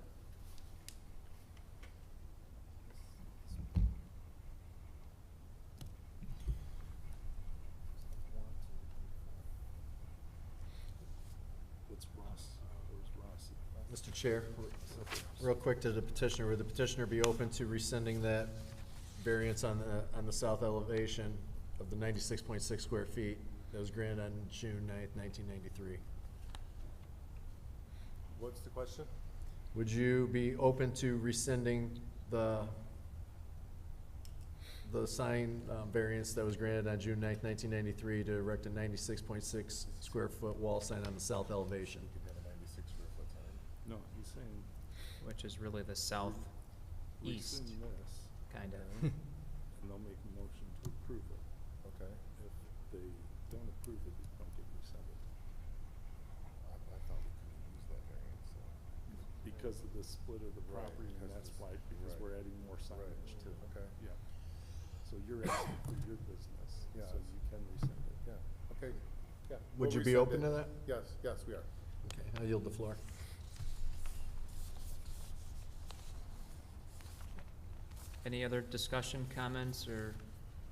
What's Ross, where's Ross? Mr. Chair, real quick to the petitioner, would the petitioner be open to rescinding that variance on the south elevation of the 96.6 square feet that was granted on June 9th, 1993? What's the question? Would you be open to rescinding the sign variance that was granted on June 9th, 1993 to erect a 96.6 square foot wall sign on the south elevation? You can have a 96 square foot sign. No, he's saying. Which is really the southeast, Rescind this, kind of. and they'll make a motion to approve it. Okay. If they don't approve it, it don't get rescinded. I thought we couldn't use that variance, so. Because of the split of the Right, property, and because that's it's- why, because right. we're adding more signage too. Okay. Yeah. So you're asking for your business, so Yes. you can rescind it. Yeah, okay, yeah. Would We'll you be rescind open it. to that? Yes, yes, we are. Okay, I yield the floor. Any other discussion, comments, or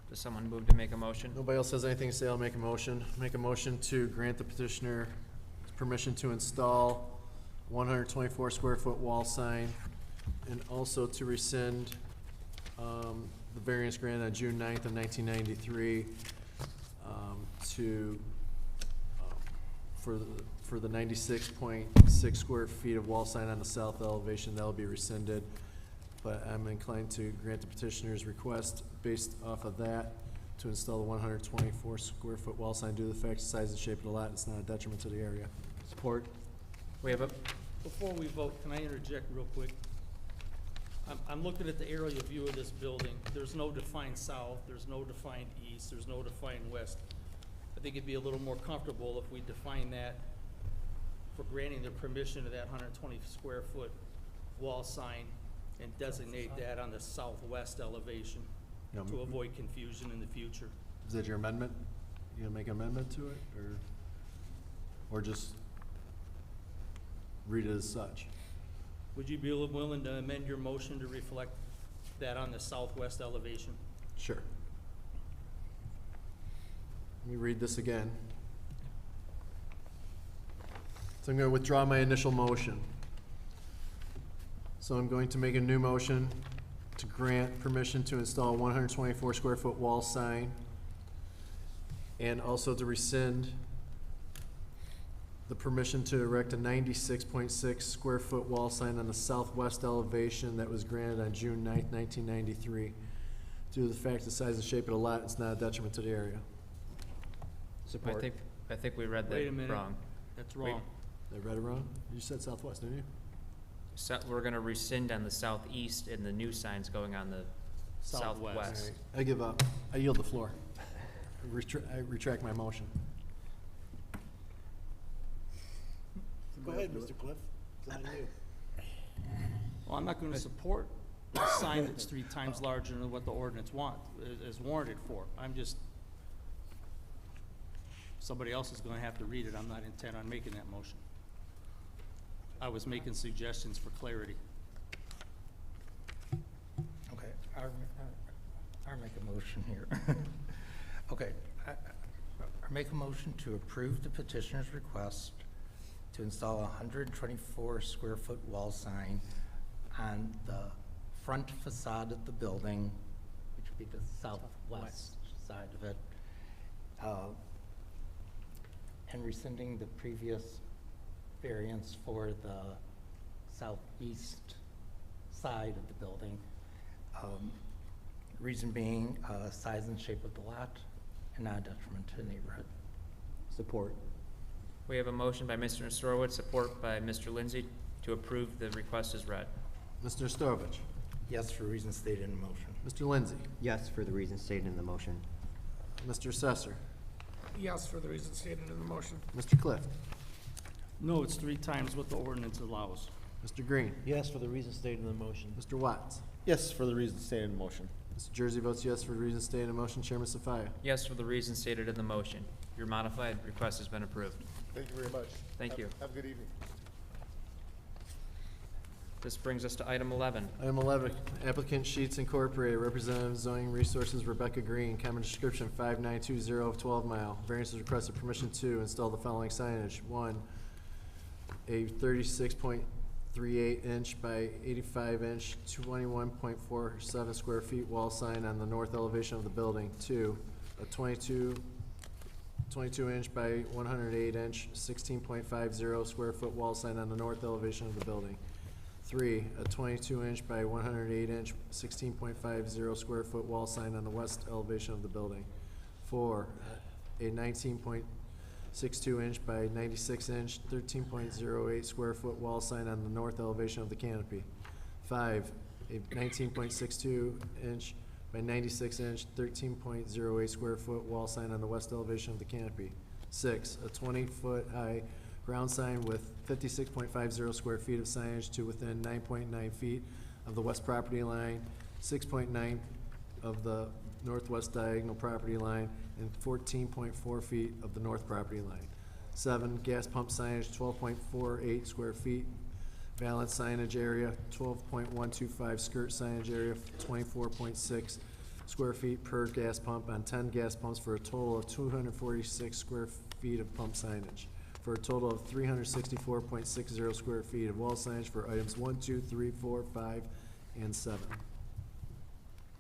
does someone move to make a motion? Nobody else has anything to say, I'll make a motion. Make a motion to grant the petitioner permission to install 124 square foot wall sign, and also to rescind the variance granted on June 9th of 1993 for the 96.6 square feet of wall sign on the south elevation. That'll be rescinded, but I'm inclined to grant the petitioner's request based off of that to install the 124 square foot wall sign due to the fact the size and shape of the lot, it's not a detriment to the area. Support? We have a, Before we vote, can I interject real quick? I'm looking at the aerial view of this building. There's no defined south, there's no defined east, there's no defined west. I think it'd be a little more comfortable if we define that for granting the permission of that 120 square foot wall sign and designate that on the southwest elevation Yeah, to avoid confusion in the future. Is that your amendment? You gonna make an amendment to it, or just read it as such? Would you be willing to amend your motion to reflect that on the southwest elevation? Sure. Let me read this again. So I'm going to withdraw my initial motion. So I'm going to make a new motion to grant permission to install a 124 square foot wall sign, and also to rescind the permission to erect a 96.6 square foot wall sign on the southwest elevation that was granted on June 9th, 1993. Due to the fact the size and shape of the lot, it's not a detriment to the area. Support. I think we read Wait a that minute. wrong. That's Wait. wrong. I read it wrong? You said southwest, didn't you? So, we're gonna rescind on the southeast and the new signs going on the Southwest. southwest. I give up. I yield the floor. I retract my motion. Go ahead, Mr. Cliff. It's on you. Well, I'm not gonna support a sign that's 3 times larger than what the ordinance is warranted for. Somebody else is gonna have to read it. I'm not intent on making that motion. I was making suggestions for clarity. Okay, I'll make a motion here. Okay, I make a motion to approve the petitioner's request to install a 124 square foot wall sign on the front facade of the building, which would be the southwest side of it, and rescinding the previous variance for the southeast side of the building. Reason being, size and shape of the lot and not detriment to the neighborhood. Support. We have a motion by Mr. Nestorowitz, support by Mr. Lindsay, to approve the request as read. Mr. Nestorowicz. Yes, for reasons stated in the motion. Mr. Lindsay. Yes, for the reasons stated in the motion. Mr. Sesser. Yes, for the reasons stated in the motion. Mr. Clift. No, it's 3 times what the ordinance allows. Mr. Green. Yes, for the reasons stated in the motion. Mr. Watts. Yes, for the reasons stated in the motion. Mr. Jersey votes yes for the reasons stated in the motion. Chairman Safaya. Yes, for the reasons stated in the motion. Your modified request has been approved. Thank you very much. Thank you. Have a good evening. This brings us to item 11. Item 11, applicant Sheets Incorporated, Representative Zoning Resources Rebecca Green, common description 5920 of 12 Mile. Variance is requested permission to install the following signage. 1, a 36.38 inch by 85 inch, 21.47 square feet wall sign on the north elevation of the building. 2, a 22 inch by 108 inch, 16.50 square foot wall sign on the north elevation of the building. 3, a 22 inch by 108 inch, 16.50 square foot wall sign on the west elevation of the building. 4, a 19.62 inch by 96 inch, 13.08 square foot wall sign on the north elevation of the canopy. 5, a 19.62 inch by 96 inch, 13.08 square foot wall sign on the west elevation of the canopy. 6, a 20-foot high ground sign with 56.50 square feet of signage to within 9.9 feet of the west property line, 6.9 of the northwest diagonal property line, and 14.4 feet of the north property line. 7, gas pump signage, 12.48 square feet. Valance signage area, 12.125 skirt signage area, 24.6 square feet per gas pump on 10 gas pumps for a total of 246 square feet of pump signage, for a total of 364.60 square feet of wall signage for items 1, 2, 3, 4, 5, and 7.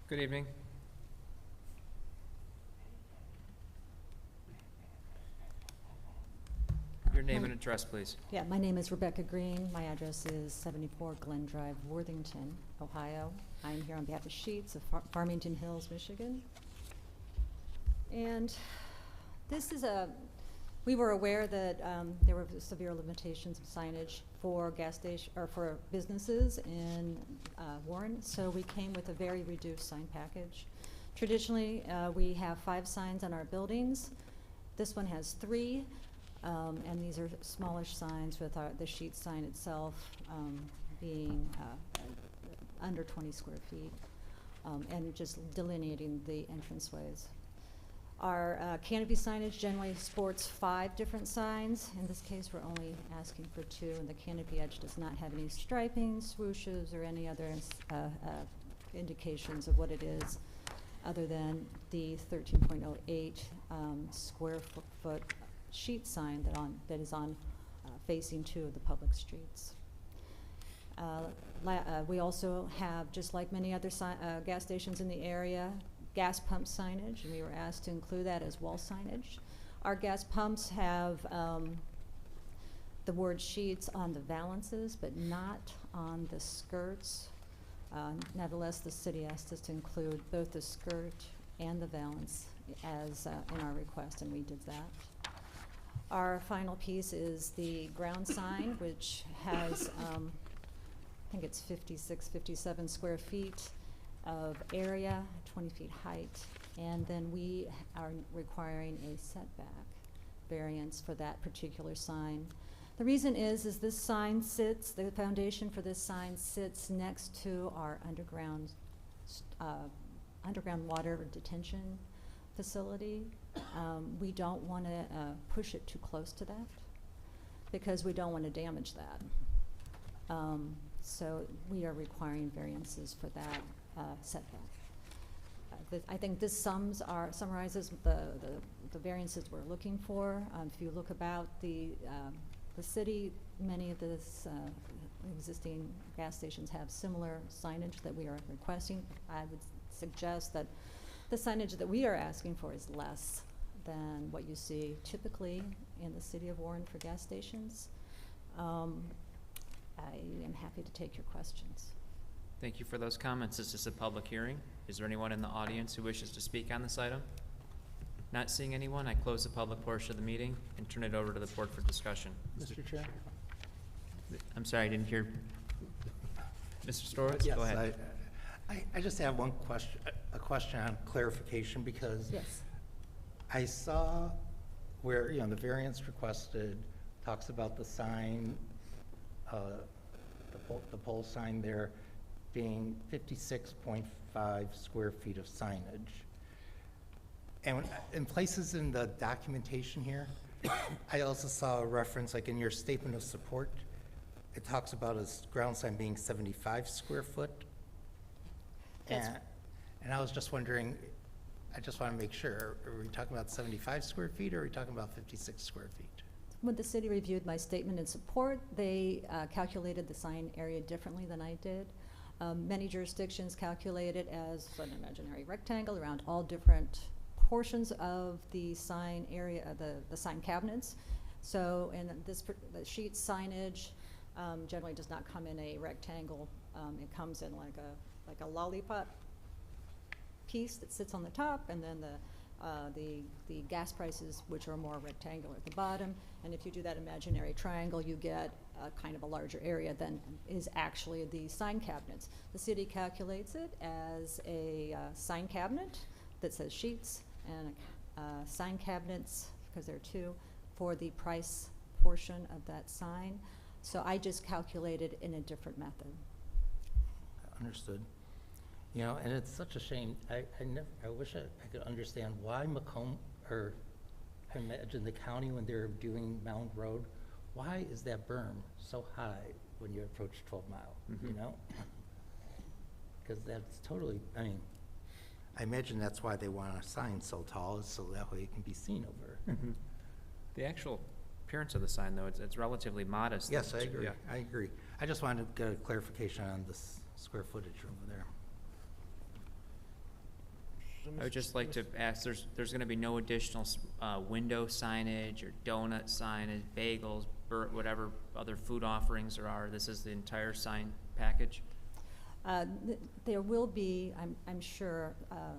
Good evening. Your name and address, please. Yeah, my name is Rebecca Green. My address is 74 Glen Drive, Worthington, Ohio. I'm here on behalf of Sheets of Farmington Hills, Michigan. And this is we were aware that there were severe limitations of signage for gas station, or for businesses in Warren, so we came with a very reduced sign package. Traditionally, we have 5 signs on our buildings. This one has 3. And these are smallish signs with the sheet sign itself being under 20 square feet, and just delineating the entranceways. Our canopy signage generally sports 5 different signs. In this case, we're only asking for 2, and the canopy edge does not have any striping, swooshes, or any other indications of what it is, other than the 13.08 square foot sheet sign that is on facing 2 of the public streets. We also have, just like many other gas stations in the area, gas pump signage, and we were asked to include that as wall signage. Our gas pumps have the word Sheets on the valances, but not on the skirts. Nevertheless, the city asked us to include both the skirt and the valance as in our request, and we did that. Our final piece is the ground sign, which has, I think it's 56, 57 square feet of area, 20 feet height, and then we are requiring a setback variance for that particular sign. The reason is this sign sits, the foundation for this sign sits next to our underground water detention facility. We don't want to push it too close to that because we don't want to damage that. So we are requiring variances for that setback. I think this summarizes the variances we're looking for. If you look about the city, many of the existing gas stations have similar signage that we are requesting. I would suggest that the signage that we are asking for is less than what you see typically in the city of Warren for gas stations. I am happy to take your questions. Thank you for those comments. This is a public hearing. Is there anyone in the audience who wishes to speak on this item? Not seeing anyone, I close the public portion of the meeting and turn it over to the board for discussion. Mr. Chair? I'm sorry, I didn't hear. Mr. Storrs, Yes, go ahead. I just have one question, a question on clarification, because Yes. I saw where, you know, the variance requested talks about the sign, the pole sign there being 56.5 square feet of signage. And in places in the documentation here, I also saw a reference, like in your statement of support, it talks about a ground sign being 75 square foot. And I was just wondering, I just want to make sure, are we talking about 75 square feet, or are we talking about 56 square feet? When the city reviewed my statement in support, they calculated the sign area differently than I did. Many jurisdictions calculate it as an imaginary rectangle around all different portions of the sign area, the sign cabinets. So, and the sheet signage generally does not come in a rectangle. It comes in like a lollipop piece that sits on the top, and then the gas prices, which are more rectangular at the bottom. And if you do that imaginary triangle, you get kind of a larger area than is actually the sign cabinets. The city calculates it as a sign cabinet that says sheets, and sign cabinets, because there are two, for the price portion of that sign. So I just calculated in a different method. Understood. You know, and it's such a shame, I wish I could understand why Macomb, or I imagine the county when they're doing Mound Road, why is that berm so high when you approach 12 Mile, you know? Because that's totally, I mean, I imagine that's why they want a sign so tall, is so that way it can be seen over. The actual appearance of the sign, though, it's relatively modest. Yes, I agree, Yeah. I agree. I just wanted to get a clarification on this square footage over there. I would just like to ask, there's gonna be no additional window signage or donut signage, bagels, whatever other food offerings there are. This is the entire sign package? There will be, I'm sure,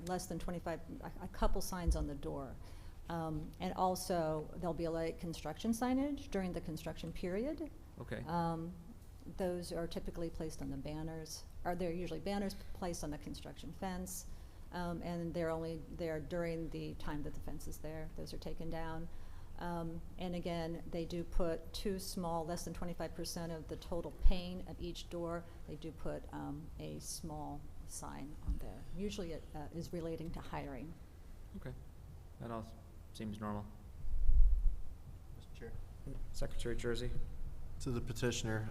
less than 25, a couple signs on the door. And also, there'll be like construction signage during the construction period. Okay. Those are typically placed on the banners, or they're usually banners placed on the construction fence. And they're only there during the time that the fence is there. Those are taken down. And again, they do put two small, less than 25% of the total pane of each door, they do put a small sign on there. Usually it is relating to hiring. Okay. That all seems normal. Mr. Chair. Secretary Jersey? To the petitioner,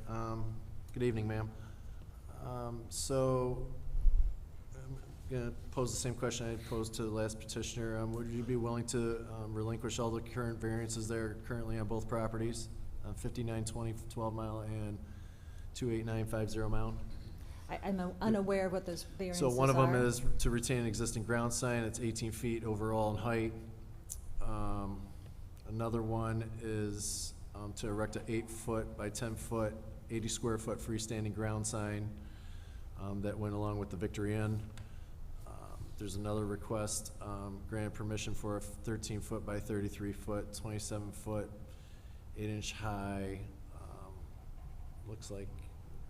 good evening, ma'am. So, I'm gonna pose the same question I posed to the last petitioner. Would you be willing to relinquish all the current variances that are currently on both properties, 5920 12 Mile and 28950 Mound? I'm unaware of what those variances So are. one of them is to retain an existing ground sign. It's 18 feet overall in height. Another one is to erect an 8-foot by 10-foot, 80 square foot freestanding ground sign that went along with the Victory Inn. There's another request, granted permission for a 13-foot by 33-foot, 27-foot, 8-inch high, looks like,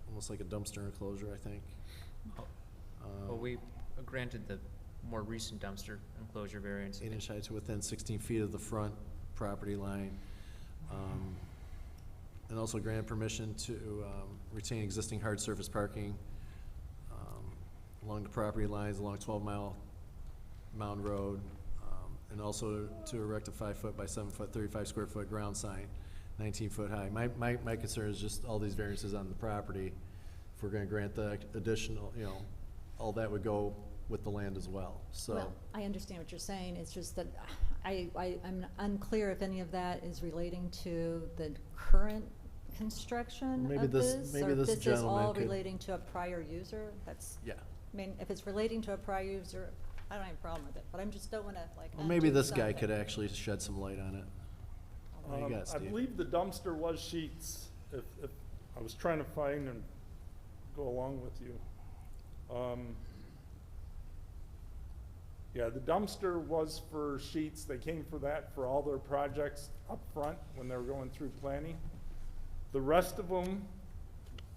almost like a dumpster enclosure, I think. Well, we granted the more recent dumpster enclosure variance. 8-inch high to within 16 feet of the front property line. and also grant permission to retain existing hard surface parking along the property lines along 12-mile Mound Road, and also to erect a 5-foot by 7-foot, 35-square-foot ground sign, 19-foot high. My concern is just all these variances on the property. If we're gonna grant the additional, you know, all that would go with the land as well, so. Well, I understand what you're saying, it's just that I'm unclear if any of that is relating to the current construction Maybe of this- this? maybe Or if this this is gentleman all could- relating to a prior user, that's. Yeah. I mean, if it's relating to a prior user, I don't have a problem with it, but I'm just don't wanna like. Well, maybe undo this guy something. could actually shed some light on it. What do you got, I Steve? believe the dumpster was Sheets, if I was trying to find and go along with you. Yeah, the dumpster was for Sheets, they came for that for all their projects up front when they were going through planning. The rest of them,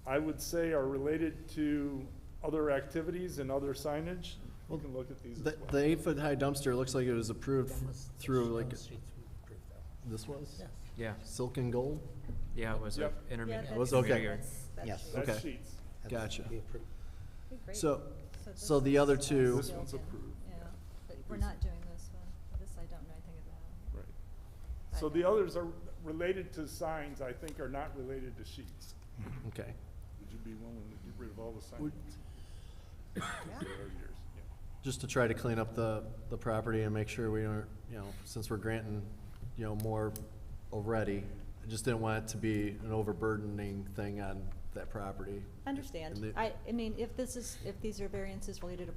I would say, are related to other activities and other signage. We can look at these as The well. 8-foot high dumpster looks like it was approved through like, Those sheets we approved that. this was? Yes. Yeah, Silk and Gold? yeah, it was Yep. a intermediate. It was okay. intermediary. Yes. That's Okay. Sheets. Gotcha. We approved. Okay, great. So, this so the other is, two, This one's approved. Yeah, but we're not doing this one, this I don't know anything about. Right. So the others are related to signs, I think, are not related to Sheets. okay. Would you be willing to get rid of all the signs? Would- They are yours, yeah. Just to try to clean up the property and make sure we aren't, you know, since we're granting, you know, more already, I just didn't want it to be an overburdening thing on that property. Understand. And the- I mean, if these are variances related to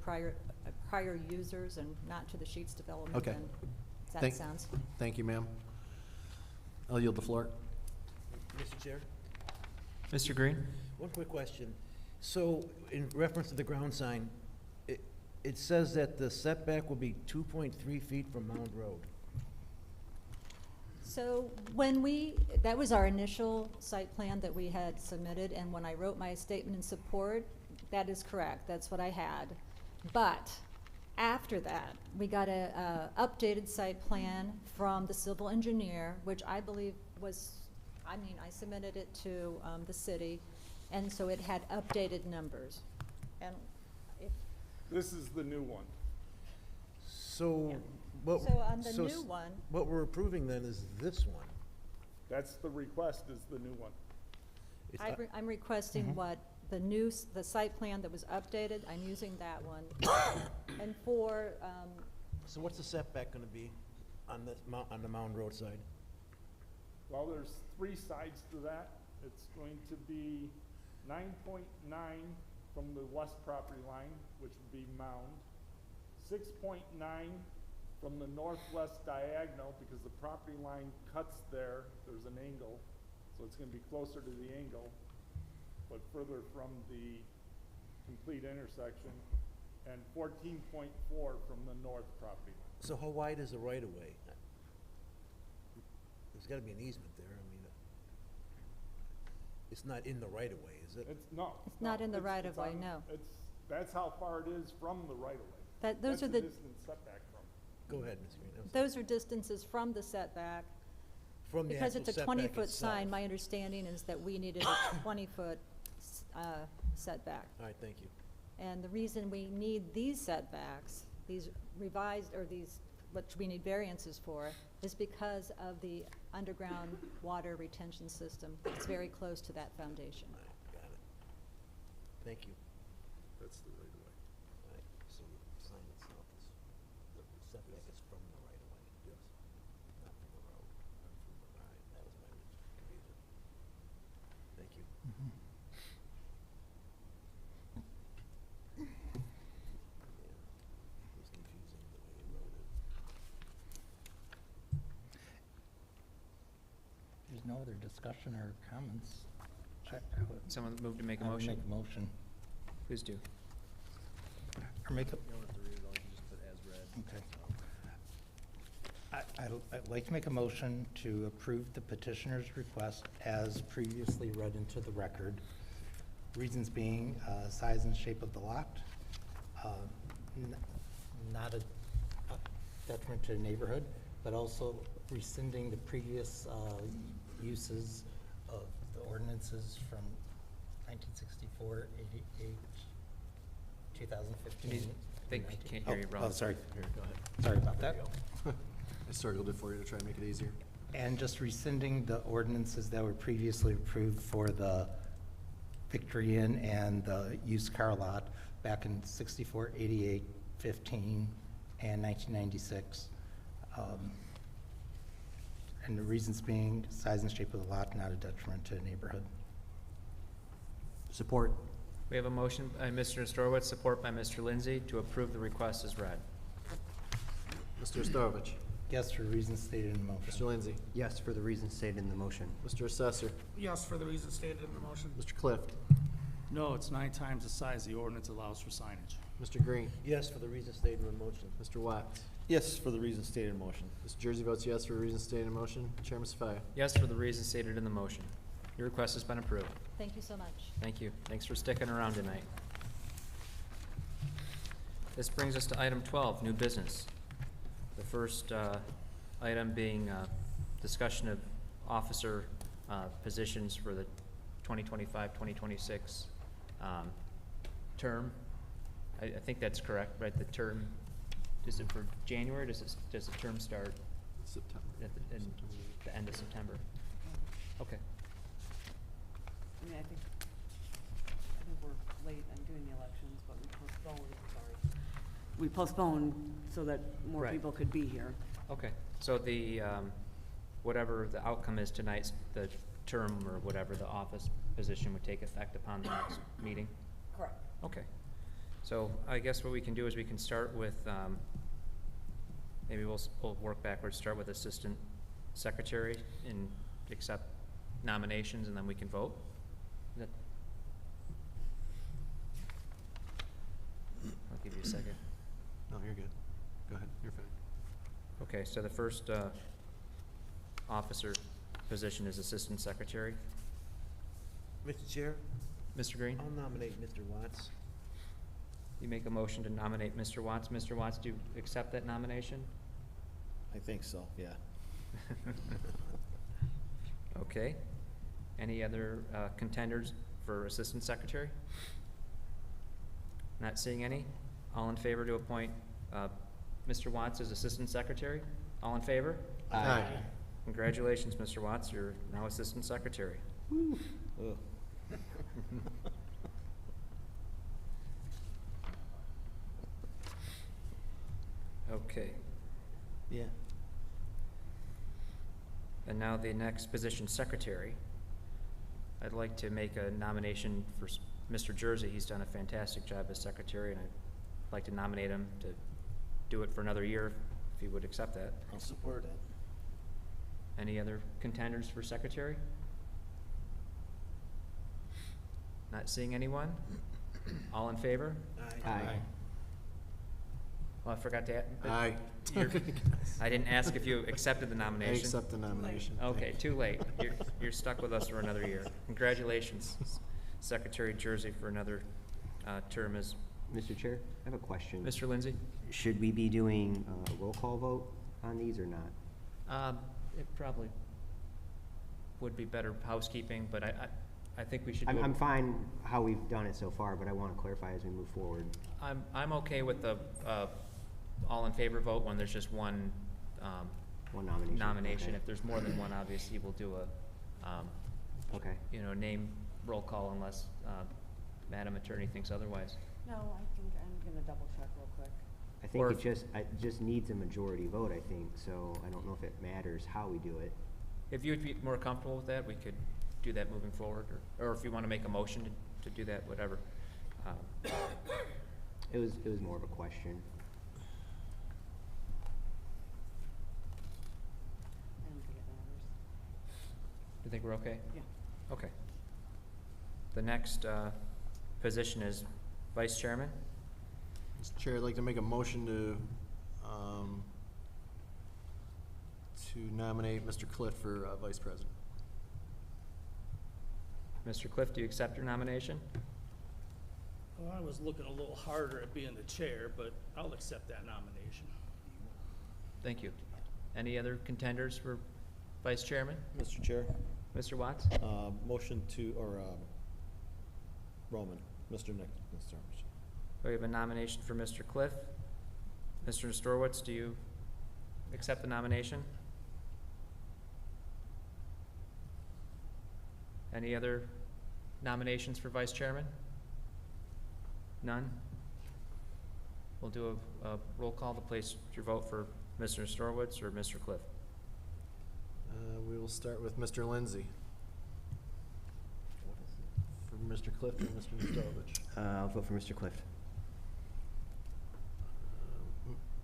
prior users and not to the Sheets development, Okay. then that Thank- sounds. Thank you, ma'am. I'll yield the floor. Mr. Chair, Mr. Green? one quick question. So, in reference to the ground sign, it says that the setback will be 2.3 feet from Mound Road. So when that was our initial site plan that we had submitted, and when I wrote my statement in support, that is correct, that's what I had. But after that, we got a updated site plan from the civil engineer, which I believe was, I submitted it to the city, and so it had updated numbers. And if, This is the new one. So, Yeah. what? So on the so new s- one- What we're approving then is this one. That's the request, is the new one. It's- I'm requesting what the site plan that was updated, I'm using that one. And for, So what's the setback gonna be on the Mound Road side? Well, there's 3 sides to that. It's going to be 9.9 from the west property line, which would be Mound. 6.9 from the northwest diagonal, because the property line cuts there, there's an angle, so it's gonna be closer to the angle, but further from the complete intersection, and 14.4 from the north property line. So how wide is the right-of-way? There's gotta be an easement there, it's not in the right-of-way, is it? It's, no. It's not no, in the it's right-of-way, on- no. That's how far it is from the right-of-way. those are That's the, distance setback from. Go ahead, Ms. Green. I'm sorry. those are distances from the setback. From the Because actual it's a setback 20-foot sign, itself. my understanding is that we needed a 20-foot setback. All right, thank you. And the reason we need these setbacks, these revised, or these, which we need variances for, is because of the underground water retention system. It's very close to that foundation. All right, got it. Thank you. That's the right-of-way. All right, so the sign itself is, the setback is from the right-of-way? Yes. Not from the road? All right, that was my confusion. Thank you. Yeah, it was confusing the way you wrote it. There's no other discussion or comments. Someone move to make a I would motion? make a motion. Please do. Or make a, You don't have to read it all, you can just put as read. okay. I'd like to make a motion to approve the petitioner's request as previously read into the record. Reasons being, size and shape of the lot, not a detriment to the neighborhood, but also rescinding the previous uses of ordinances from 1964, 88, 2015. I think we can't hear you, Rob. Oh, sorry. Here, go ahead. Sorry about that. I circled it for you to try and make it easier. And just rescinding the ordinances that were previously approved for the Victory Inn and the used car lot back in 64, 88, 15, and 1996. And the reasons being size and shape of the lot, not a detriment to the neighborhood. Support. We have a motion by Mr. Storowitz, support by Mr. Lindsay, to approve the request as read. Mr. Ostorovich? Yes, for reasons stated in the motion. Mr. Lindsay? Yes, for the reasons stated in the motion. Mr. Assessor? Yes, for the reasons stated in the motion. Mr. Clift? No, it's 9 times the size the ordinance allows for signage. Mr. Green? Yes, for the reasons stated in the motion. Mr. Watts? Yes, for the reasons stated in motion. Mr. Jersey votes yes for reasons stated in motion. Chairman Safaya? Yes, for the reasons stated in the motion. Your request has been approved. Thank you so much. Thank you. Thanks for sticking around tonight. This brings us to item 12, new business. The first item being discussion of officer positions for the 2025-2026 term. I think that's correct, right? The term, is it for January? Does the term start September. at the end of September? Okay. I mean, I think we're late on doing the elections, but we postponed so that more Right. people could be here. Okay, so the, whatever the outcome is tonight, the term or whatever, the office position would take effect upon the next meeting? Correct. Okay, so I guess what we can do is we can start with, maybe we'll work backwards, start with assistant secretary and accept nominations, and then we can vote. Is that- I'll give you a second. No, you're good. Go ahead, you're fine. Okay, so the first officer position is assistant secretary. Mr. Chair, Mr. Green, I'll nominate Mr. Watts. you make a motion to nominate Mr. Watts. Mr. Watts, do you accept that nomination? I think so, yeah. Okay. Any other contenders for assistant secretary? Not seeing any. All in favor to appoint Mr. Watts as assistant secretary? All in favor? Aye. Congratulations, Mr. Watts. You're now assistant secretary. Ugh. Okay. Yeah. And now the next position, secretary. I'd like to make a nomination for Mr. Jersey. He's done a fantastic job as secretary, and I'd like to nominate him to do it for another year, if he would accept that. I'll support it. Any other contenders for secretary? Not seeing anyone? All in favor? Aye. Well, I forgot to add. Aye. I didn't ask if you accepted the I nomination. accept the nomination. Okay, too late. You're stuck with us for another year. Congratulations, Secretary Jersey, for another term as. Mr. Chair, I have a question. Mr. Lindsay? Should we be doing a roll call vote on these or not? It probably would be better housekeeping, but I think we should do I'm fine how we've done it so far, but I want to clarify as we move forward. I'm okay with the all in favor vote when there's just one One nomination. nomination. Okay. If there's more than one, obviously, we'll do a Okay. name roll call unless Madam Attorney thinks otherwise. No, I think I'm gonna double check real quick. I think Or it just needs a majority vote, I think, so I don't know if it matters how we do it. If you would be more comfortable with that, we could do that moving forward, or if you want to make a motion to do that, whatever. It was more of a question. I don't think it matters. You think we're okay? Yeah. Okay. The next position is vice chairman. Mr. Chair, I'd like to make a motion to nominate Mr. Cliff for vice president. Mr. Cliff, do you accept your nomination? Well, I was looking a little harder at being the chair, but I'll accept that nomination. Thank you. Any other contenders for vice chairman? Mr. Chair, Mr. Watts? Motion to, or, Roman, Mr. Nick, Mr. Armitage. We have a nomination for Mr. Cliff. Mr. Nestorowitz, do you accept the nomination? Any other nominations for vice chairman? None? We'll do a roll call to place your vote for Mr. Nestorowitz or Mr. Cliff. We will start with Mr. Lindsay. For Mr. Clift or Mr. Nestovich? I'll vote for Mr. Clift.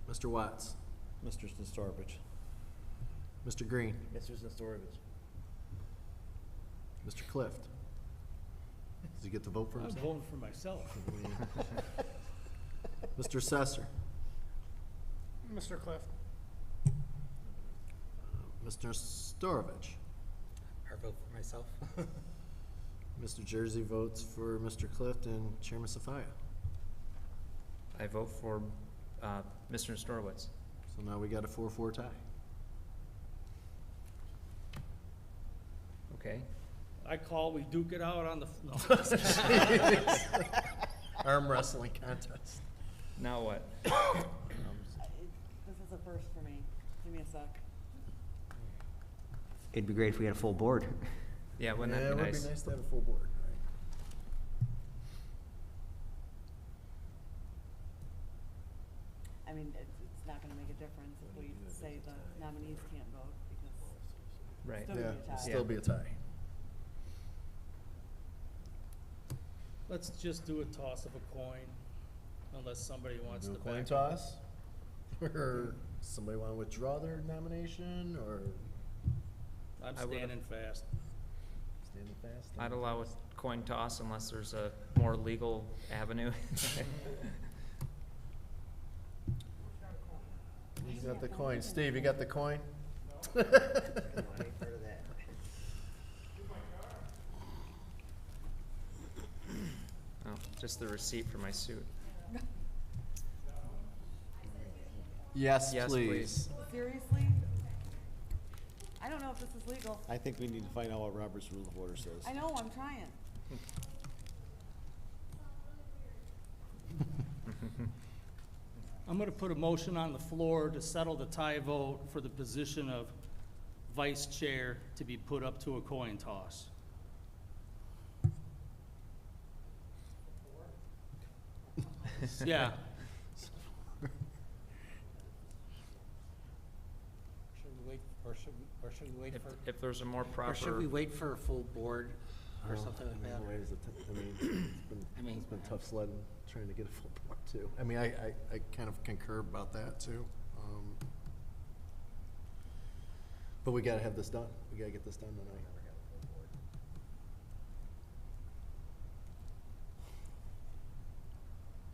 Mr. Watts? Mr. Nestorovich. Mr. Green? Mr. Nestorovich. Mr. Clift? Does he get to vote for I'm himself? voting for myself. Mr. Sesser? Mr. Cliff. Mr. Storovich? I vote for myself. Mr. Jersey votes for Mr. Clift and Chairman Safaya. I vote for Mr. Nestorowitz. So now we got a 4-4 tie. Okay. I call, we duke it out on the, no. Arm wrestling contest. Now what? This is a first for me. Give me a sec. It'd be great if we had a full board. Yeah, wouldn't Yeah, that it be would nice? be nice to have a full board, right? I mean, it's not gonna make a difference if we say the nominees can't vote, because Right. still Yeah, gonna be a tie. it'll still be a tie. Let's just do a toss of a coin, unless somebody wants Do to a coin back. toss? Or somebody want to withdraw their nomination, or I'm I would've- standing fast. standing fast? I'd allow a coin toss unless there's a more legal avenue. Who's got the coin? Steve, you got the coin? Oh, just the receipt for my suit. Yes, Yes, please. Seriously? I don't know if this is legal. I think we need to find out what Robert's Rule of Order says. I know, I'm trying. I'm gonna put a motion on the floor to settle the tie vote for the position of vice chair to be put up to a coin toss. Yeah, Should we wait, or should we wait for, If there's a more proper. or should we wait for a full board or Oh, something like that? Wait, is it I mean, I mean- it's been tough sledding, trying to get a full board too. I mean, I kind of concur about that too. But we gotta have this done. We gotta get this done tonight.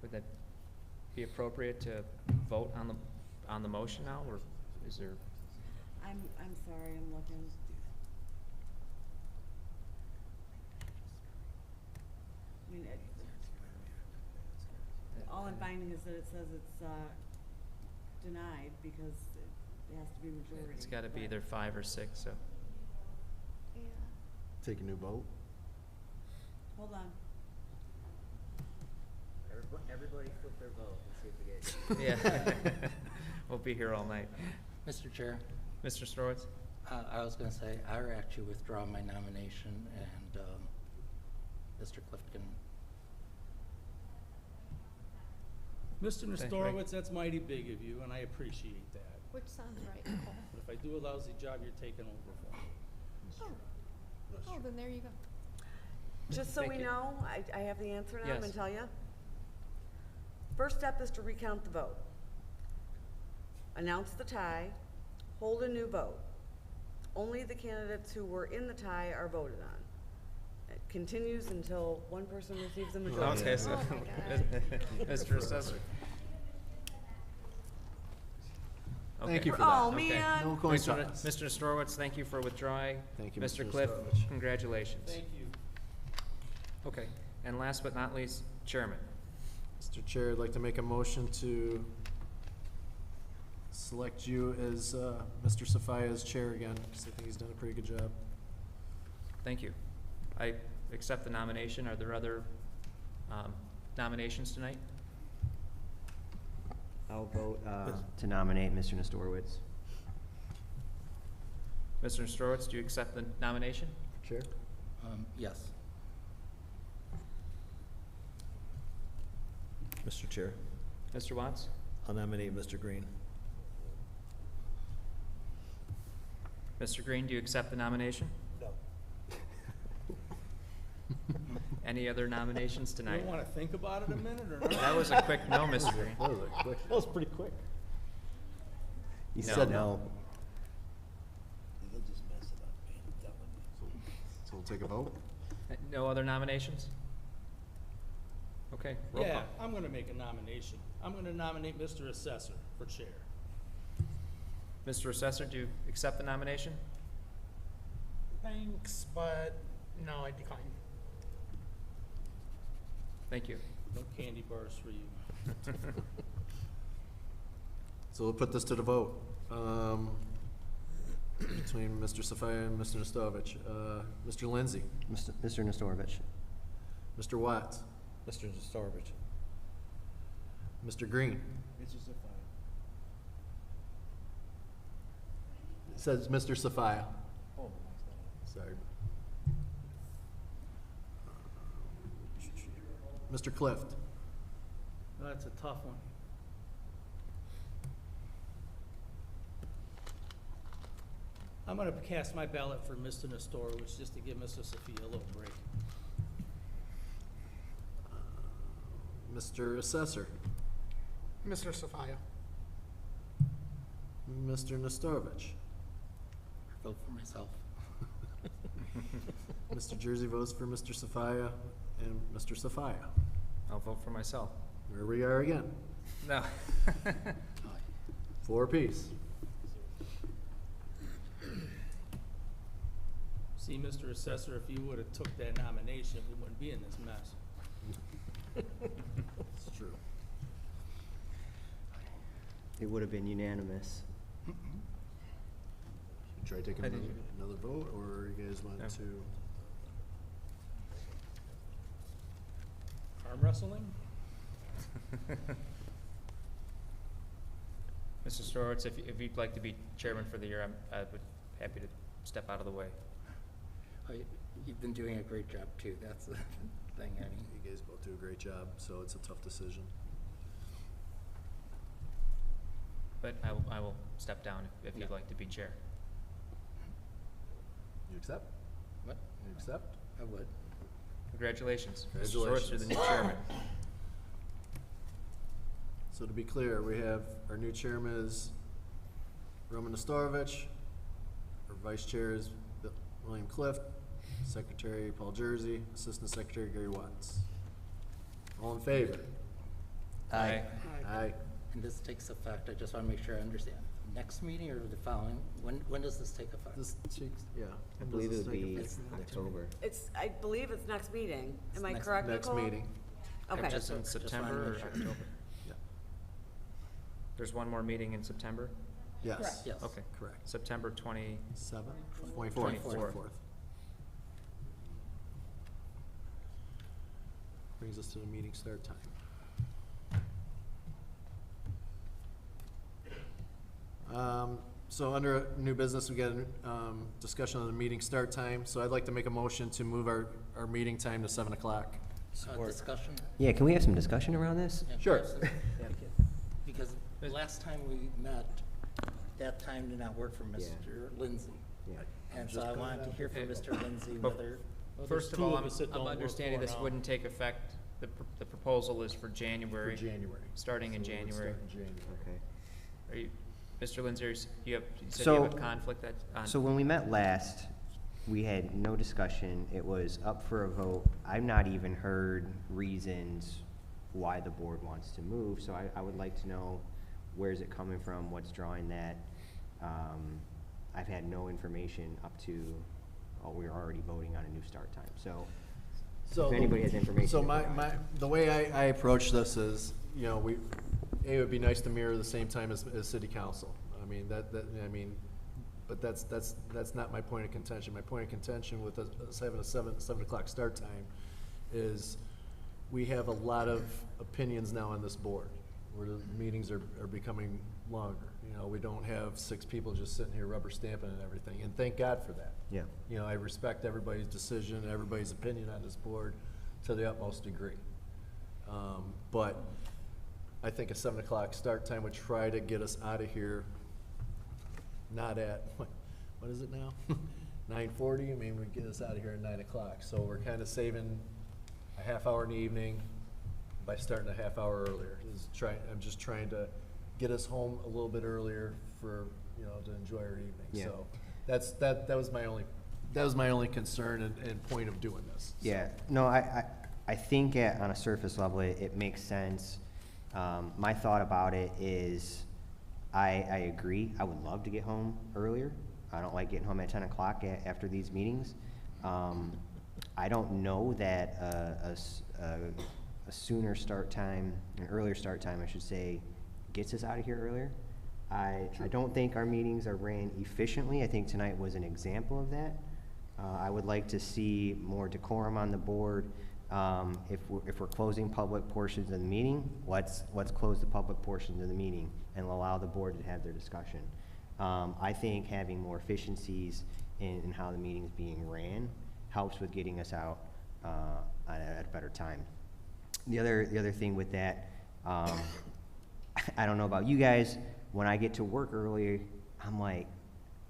Would that be appropriate to vote on the motion now, or is there? I'm sorry, I'm looking. I mean, all I'm finding is that it says it's, denied because it has to be majority. It's gotta be but- either 5 or 6, so. Take a new vote. Hold on. Everybody flip their vote and see if we get. Yeah. We'll be here all night. Mr. Chair, Mr. Storowitz? I was gonna say, I actually withdraw my nomination, and, Mr. Clifton. Mr. Okay, right. Nestorowitz, that's mighty big of you, and I appreciate that. Which sounds right, Nicole. But if I do a lousy job, you're taking over for me. Oh, then there you go. Just so Thank we you. know, I have the answer now, I'm Yes. gonna tell you. First step is to recount the vote. Announce the tie, hold a new vote. Only the candidates who were in the tie are voted on. It continues until one person receives a majority. Okay, so, Oh my Mr. Assessor. Thank Okay. you for that. Oh, Okay. man. No coin Mr. toss. Mr. Storowitz, thank you for withdrawing. Thank you, Mr. Mr. Cliff, Storowitz. congratulations. Thank you. Okay, and last but not least, Chairman. Mr. Chair, I'd like to make a motion to select you as, Mr. Safaya as chair again, because I think he's done a pretty good job. Thank you. I accept the nomination. Are there other nominations tonight? I'll vote to nominate Mr. Nestorowitz. Mr. Nestorowitz, do you accept the nomination? Chair? Yes. Mr. Chair, Mr. Watts? I'll nominate Mr. Green. Mr. Green, do you accept the nomination? No. Any other nominations You tonight? don't wanna think about it a minute or not? That was a quick no, Mr. Green. That was pretty quick. You No. said no. He'll just mess it up, man, I'm telling you. So we'll take a vote? No other nominations? Okay, roll Yeah, call. I'm gonna make a nomination. I'm gonna nominate Mr. Assessor for chair. Mr. Assessor, do you accept the nomination? Thanks, but no, I decline. Thank you. No candy bars for you. So we'll put this to the vote. Between Mr. Safaya and Mr. Nestovich. Mr. Lindsay, Mr. Nestorovich. Mr. Watts, Mr. Nestorovich. Mr. Green. Mr. Safai. It says Mr. Safaya. Oh, Sorry. Mr. Clift. That's a tough one. I'm gonna cast my ballot for Mr. Nestorowitz, just to give Mr. Sophia a little break. Mr. Assessor. Mr. Sophia. Mr. Nestorovich. Vote for myself. Mr. Jersey votes for Mr. Safaya and Mr. Safaya. I'll vote for myself. Here we are again. No. 4 apiece. See, Mr. Assessor, if you would've took that nomination, we wouldn't be in this mess. It's true. It would have been unanimous. Try taking I did- another vote, or you guys want No. to? Arm wrestling? Mr. Storowitz, if you'd like to be chairman for the year, I would happy to step out of the way. You've been doing a great job too, that's the thing, I mean. You guys both do a great job, so it's a tough decision. But I will step down if you'd like to be chair. You accept? What? You accept? I would. Congratulations. Mr. Storowitz, you're the new chairman. So to be clear, we have, our new chairman is Roman Nestorovich, our vice chair is William Clift, secretary Paul Jersey, assistant secretary Gary Watts. All in favor? Aye. Aye. And this takes effect, I just want to make sure I understand. Next meeting or the following, when does this take effect? This takes, yeah. I believe it would be It's next October. I believe it's next meeting. Am I Next- correct, Next Nicole? meeting. Okay. Just in Just wanted to September or make sure. October? Yeah. There's one more meeting in September? Yes. Yes. Okay. Correct. September 20, 7th? 24th. 24th. Brings us to the meeting start time. So under new business, we got discussion on the meeting start time. So I'd like to make a motion to move our meeting time to 7 o'clock. Discussion? Yeah, can we have some discussion around this? Yeah, Sure. yeah, because last time we met, that time did not work for Mr. Lindsay. Yeah. And so I wanted to hear from Mr. Lindsay But whether, Well, First there's of all, two of us that don't I'm work understanding for this now. wouldn't take effect, the proposal is for January. For January. Starting in So we'll January. start in January. Okay. Are you, Mr. Lindsay, you said you So- have a conflict that, on? So when we met last, we had no discussion. It was up for a vote. I've not even heard reasons why the board wants to move, so I would like to know where's it coming from, what's drawing that. I've had no information up to, we're already voting on a new start time, so if anybody has information. So to provide. the way I approach this is, you know, it would be nice to mirror the same time as city council. I mean, but that's not my point of contention. My point of contention with us having a 7 o'clock start time is we have a lot of opinions now on this board, where the meetings are becoming longer. You know, we don't have 6 people just sitting here rubber stamping and everything, and thank God for that. Yeah. You know, I respect everybody's decision, everybody's opinion on this board to the utmost degree. But I think a 7 o'clock start time would try to get us out of here, not at, what is it now? 9:40, I mean, we'd get us out of here at 9 o'clock. So we're kind of saving a half hour in the evening by starting a half hour earlier. I'm just trying to get us home a little bit earlier for, you know, to enjoy our evening. Yeah. So that was my only concern and point of doing this. So. Yeah, no, I think on a surface level, it makes sense. My thought about it is, I agree. I would love to get home earlier. I don't like getting home at 10 o'clock after these meetings. I don't know that a sooner start time, an earlier start time, I should say, gets us out of here earlier. I don't think our meetings are ran efficiently. I think tonight was an example of that. I would like to see more decorum on the board. If we're closing public portions of the meeting, let's close the public portions of the meeting and allow the board to have their discussion. I think having more efficiencies in how the meeting's being ran helps with getting us out at a better time. The other thing with that, I don't know about you guys, when I get to work early, I'm like,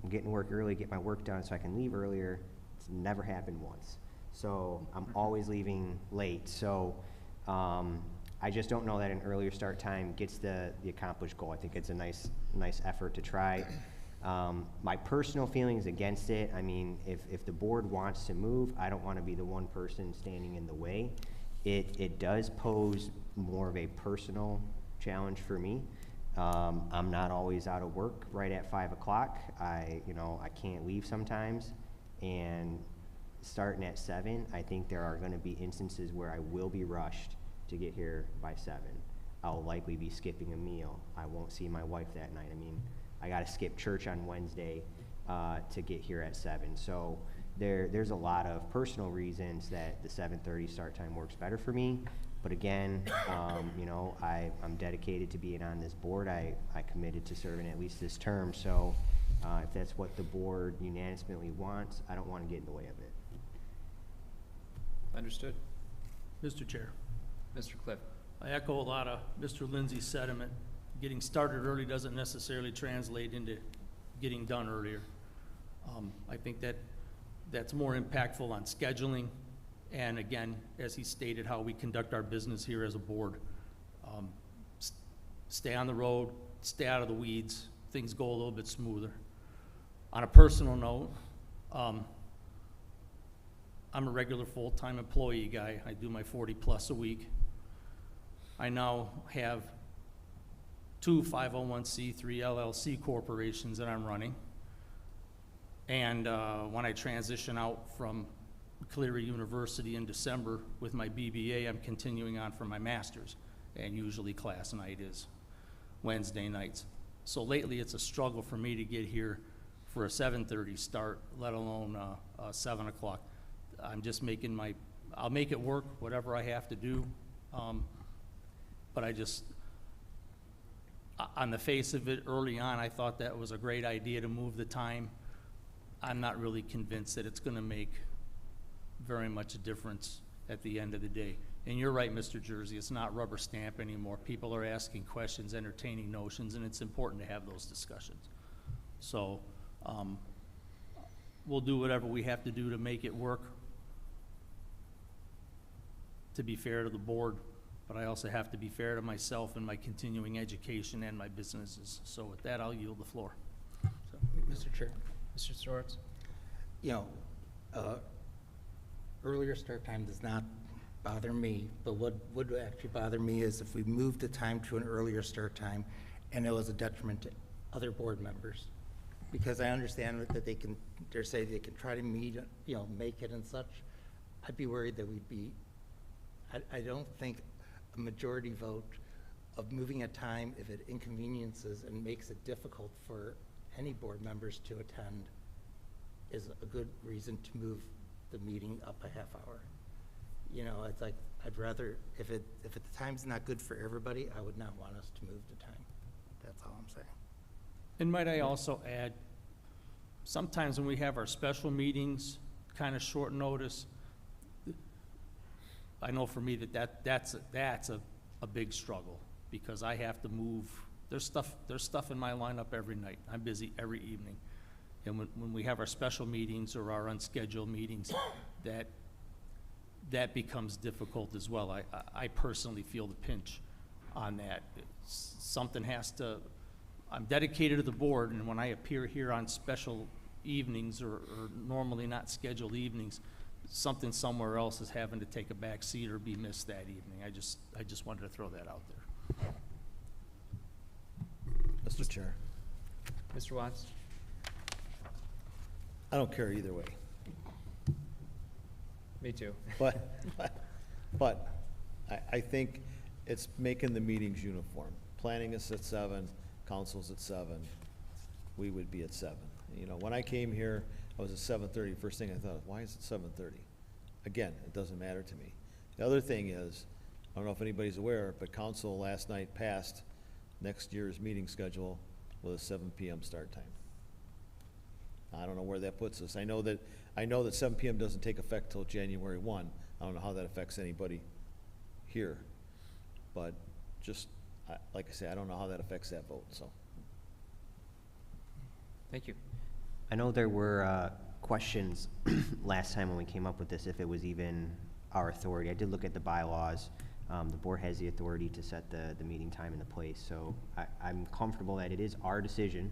I'm getting to work early, get my work done so I can leave earlier. It's never happened once. So I'm always leaving late. So I just don't know that an earlier start time gets the accomplished goal. I think it's a nice effort to try. My personal feelings against it, I mean, if the board wants to move, I don't want to be the one person standing in the way. It does pose more of a personal challenge for me. I'm not always out of work right at 5 o'clock. I can't leave sometimes, and starting at 7, I think there are going to be instances where I will be rushed to get here by 7. I'll likely be skipping a meal. I won't see my wife that night. I mean, I got to skip church on Wednesday to get here at 7. So there's a lot of personal reasons that the 7:30 start time works better for me. But again, I'm dedicated to being on this board. I committed to serving at least this term. So if that's what the board unanimously wants, I don't want to get in the way of it. Understood. Mr. Chair, Mr. Cliff. I echo a lot of Mr. Lindsay's sentiment. Getting started early doesn't necessarily translate into getting done earlier. I think that's more impactful on scheduling, and again, as he stated, how we conduct our business here as a board. Stay on the road, stay out of the weeds, things go a little bit smoother. On a personal note, I'm a regular full-time employee guy. I do my 40 plus a week. I now have 2 501c3 LLC corporations that I'm running. And when I transition out from Cleary University in December with my BBA, I'm continuing on for my master's. And usually class night is Wednesday nights. So lately it's a struggle for me to get here for a 7:30 start, let alone 7 o'clock. I'm just I'll make it work, whatever I have to do. But on the face of it, early on, I thought that was a great idea to move the time. I'm not really convinced that it's gonna make very much a difference at the end of the day. And you're right, Mr. Jersey, it's not rubber stamp anymore. People are asking questions, entertaining notions, and it's important to have those discussions. So, we'll do whatever we have to do to make it work, to be fair to the board, but I also have to be fair to myself and my continuing education and my businesses. So with that, I'll yield the floor. So. Mr. Chair. Mr. Storrs? Earlier start time does not bother me, but what would actually bother me is if we moved the time to an earlier start time and it was a detriment to other board members. Because I understand that they can try to meet, make it and such. I'd be worried that I don't think a majority vote of moving a time, if it inconveniences and makes it difficult for any board members to attend is a good reason to move the meeting up a half hour. You know, it's like, I'd rather, if the time's not good for everybody, I would not want us to move the time. That's all I'm saying. And might I also add, sometimes when we have our special meetings, kind of short notice, I know for me that's a big struggle, because I have to move, there's stuff in my lineup every night. I'm busy every evening. And when we have our special meetings or our unscheduled meetings, that becomes difficult as well. I personally feel the pinch on that. Something has to, I'm dedicated to the board, and when I appear here on special evenings or normally not scheduled evenings, something somewhere else is having to take a back seat or be missed that evening. I just wanted to throw that out there. Mr. Chair, Mr. Watts? I don't care either way. Me too. But I think it's making the meetings uniform. Planning is at 7, council's at 7, we would be at 7. You know, when I came here, I was at 7:30. First thing I thought, why is it 7:30? Again, it doesn't matter to me. The other thing is, I don't know if anybody's aware, but council last night passed next year's meeting schedule with a 7 p.m. start time. I don't know where that puts us. I know that 7 p.m. doesn't take effect till January 1. I don't know how that affects anybody here. But just, like I say, I don't know how that affects that vote, so. Thank you. I know there were questions last time when we came up with this, if it was even our authority. I did look at the bylaws. The board has the authority to set the meeting time and the place, so I'm comfortable that it is our decision.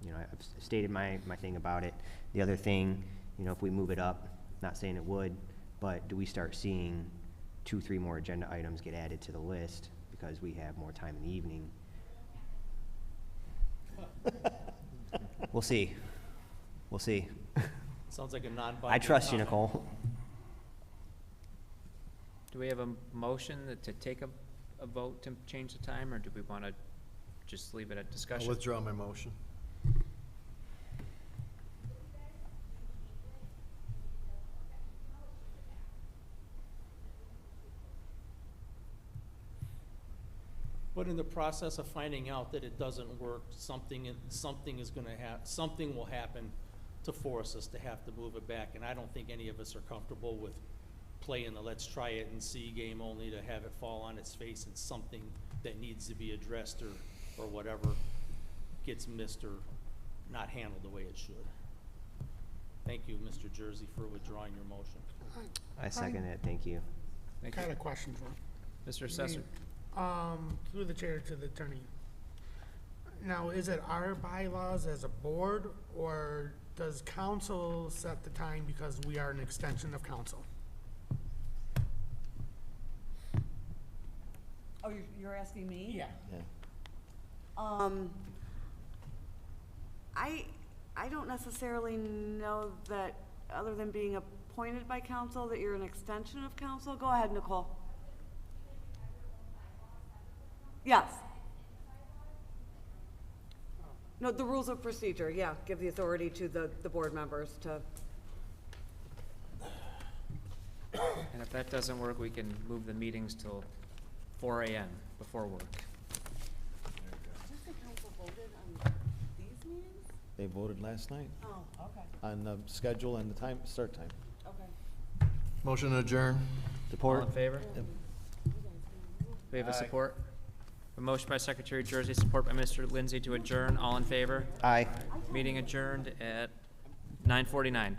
You know, I've stated my thing about it. The other thing, you know, if we move it up, not saying it would, but do we start seeing 2-3 more agenda items get added to the list because we have more time in the evening? We'll see. We'll see. Sounds like a non-binding. I trust you, Nicole. Do we have a motion to take a vote to change the time, or do we want to just leave it at discussion? I'll withdraw my motion. But in the process of finding out that it doesn't work, something will happen to force us to have to move it back. And I don't think any of us are comfortable with playing the let's try it and see game only to have it fall on its face and something that needs to be addressed or whatever gets missed or not handled the way it should. Thank you, Mr. Jersey, for withdrawing your motion. I second it. Thank you. Thank you. Got a question for him. Mr. Assessor? Through the chair to the attorney. Now, is it our bylaws as a board, or does council set the time because we are an extension of council? Oh, you're asking me? Yeah. I don't necessarily know that, other than being appointed by council, that you're an extension of council. Go ahead, Nicole. Yes. No, the rules of procedure, yeah, give the authority to the board members to. And if that doesn't work, we can move the meetings till 4 a.m. before work. Has the council voted on these meetings? They voted last night Oh, okay, on the schedule and the start time. okay. Motion to adjourn. All in favor? We have a support? A motion by Secretary Jersey, support by Mr. Lindsay to adjourn. All in favor? Aye. Meeting adjourned at 9:49.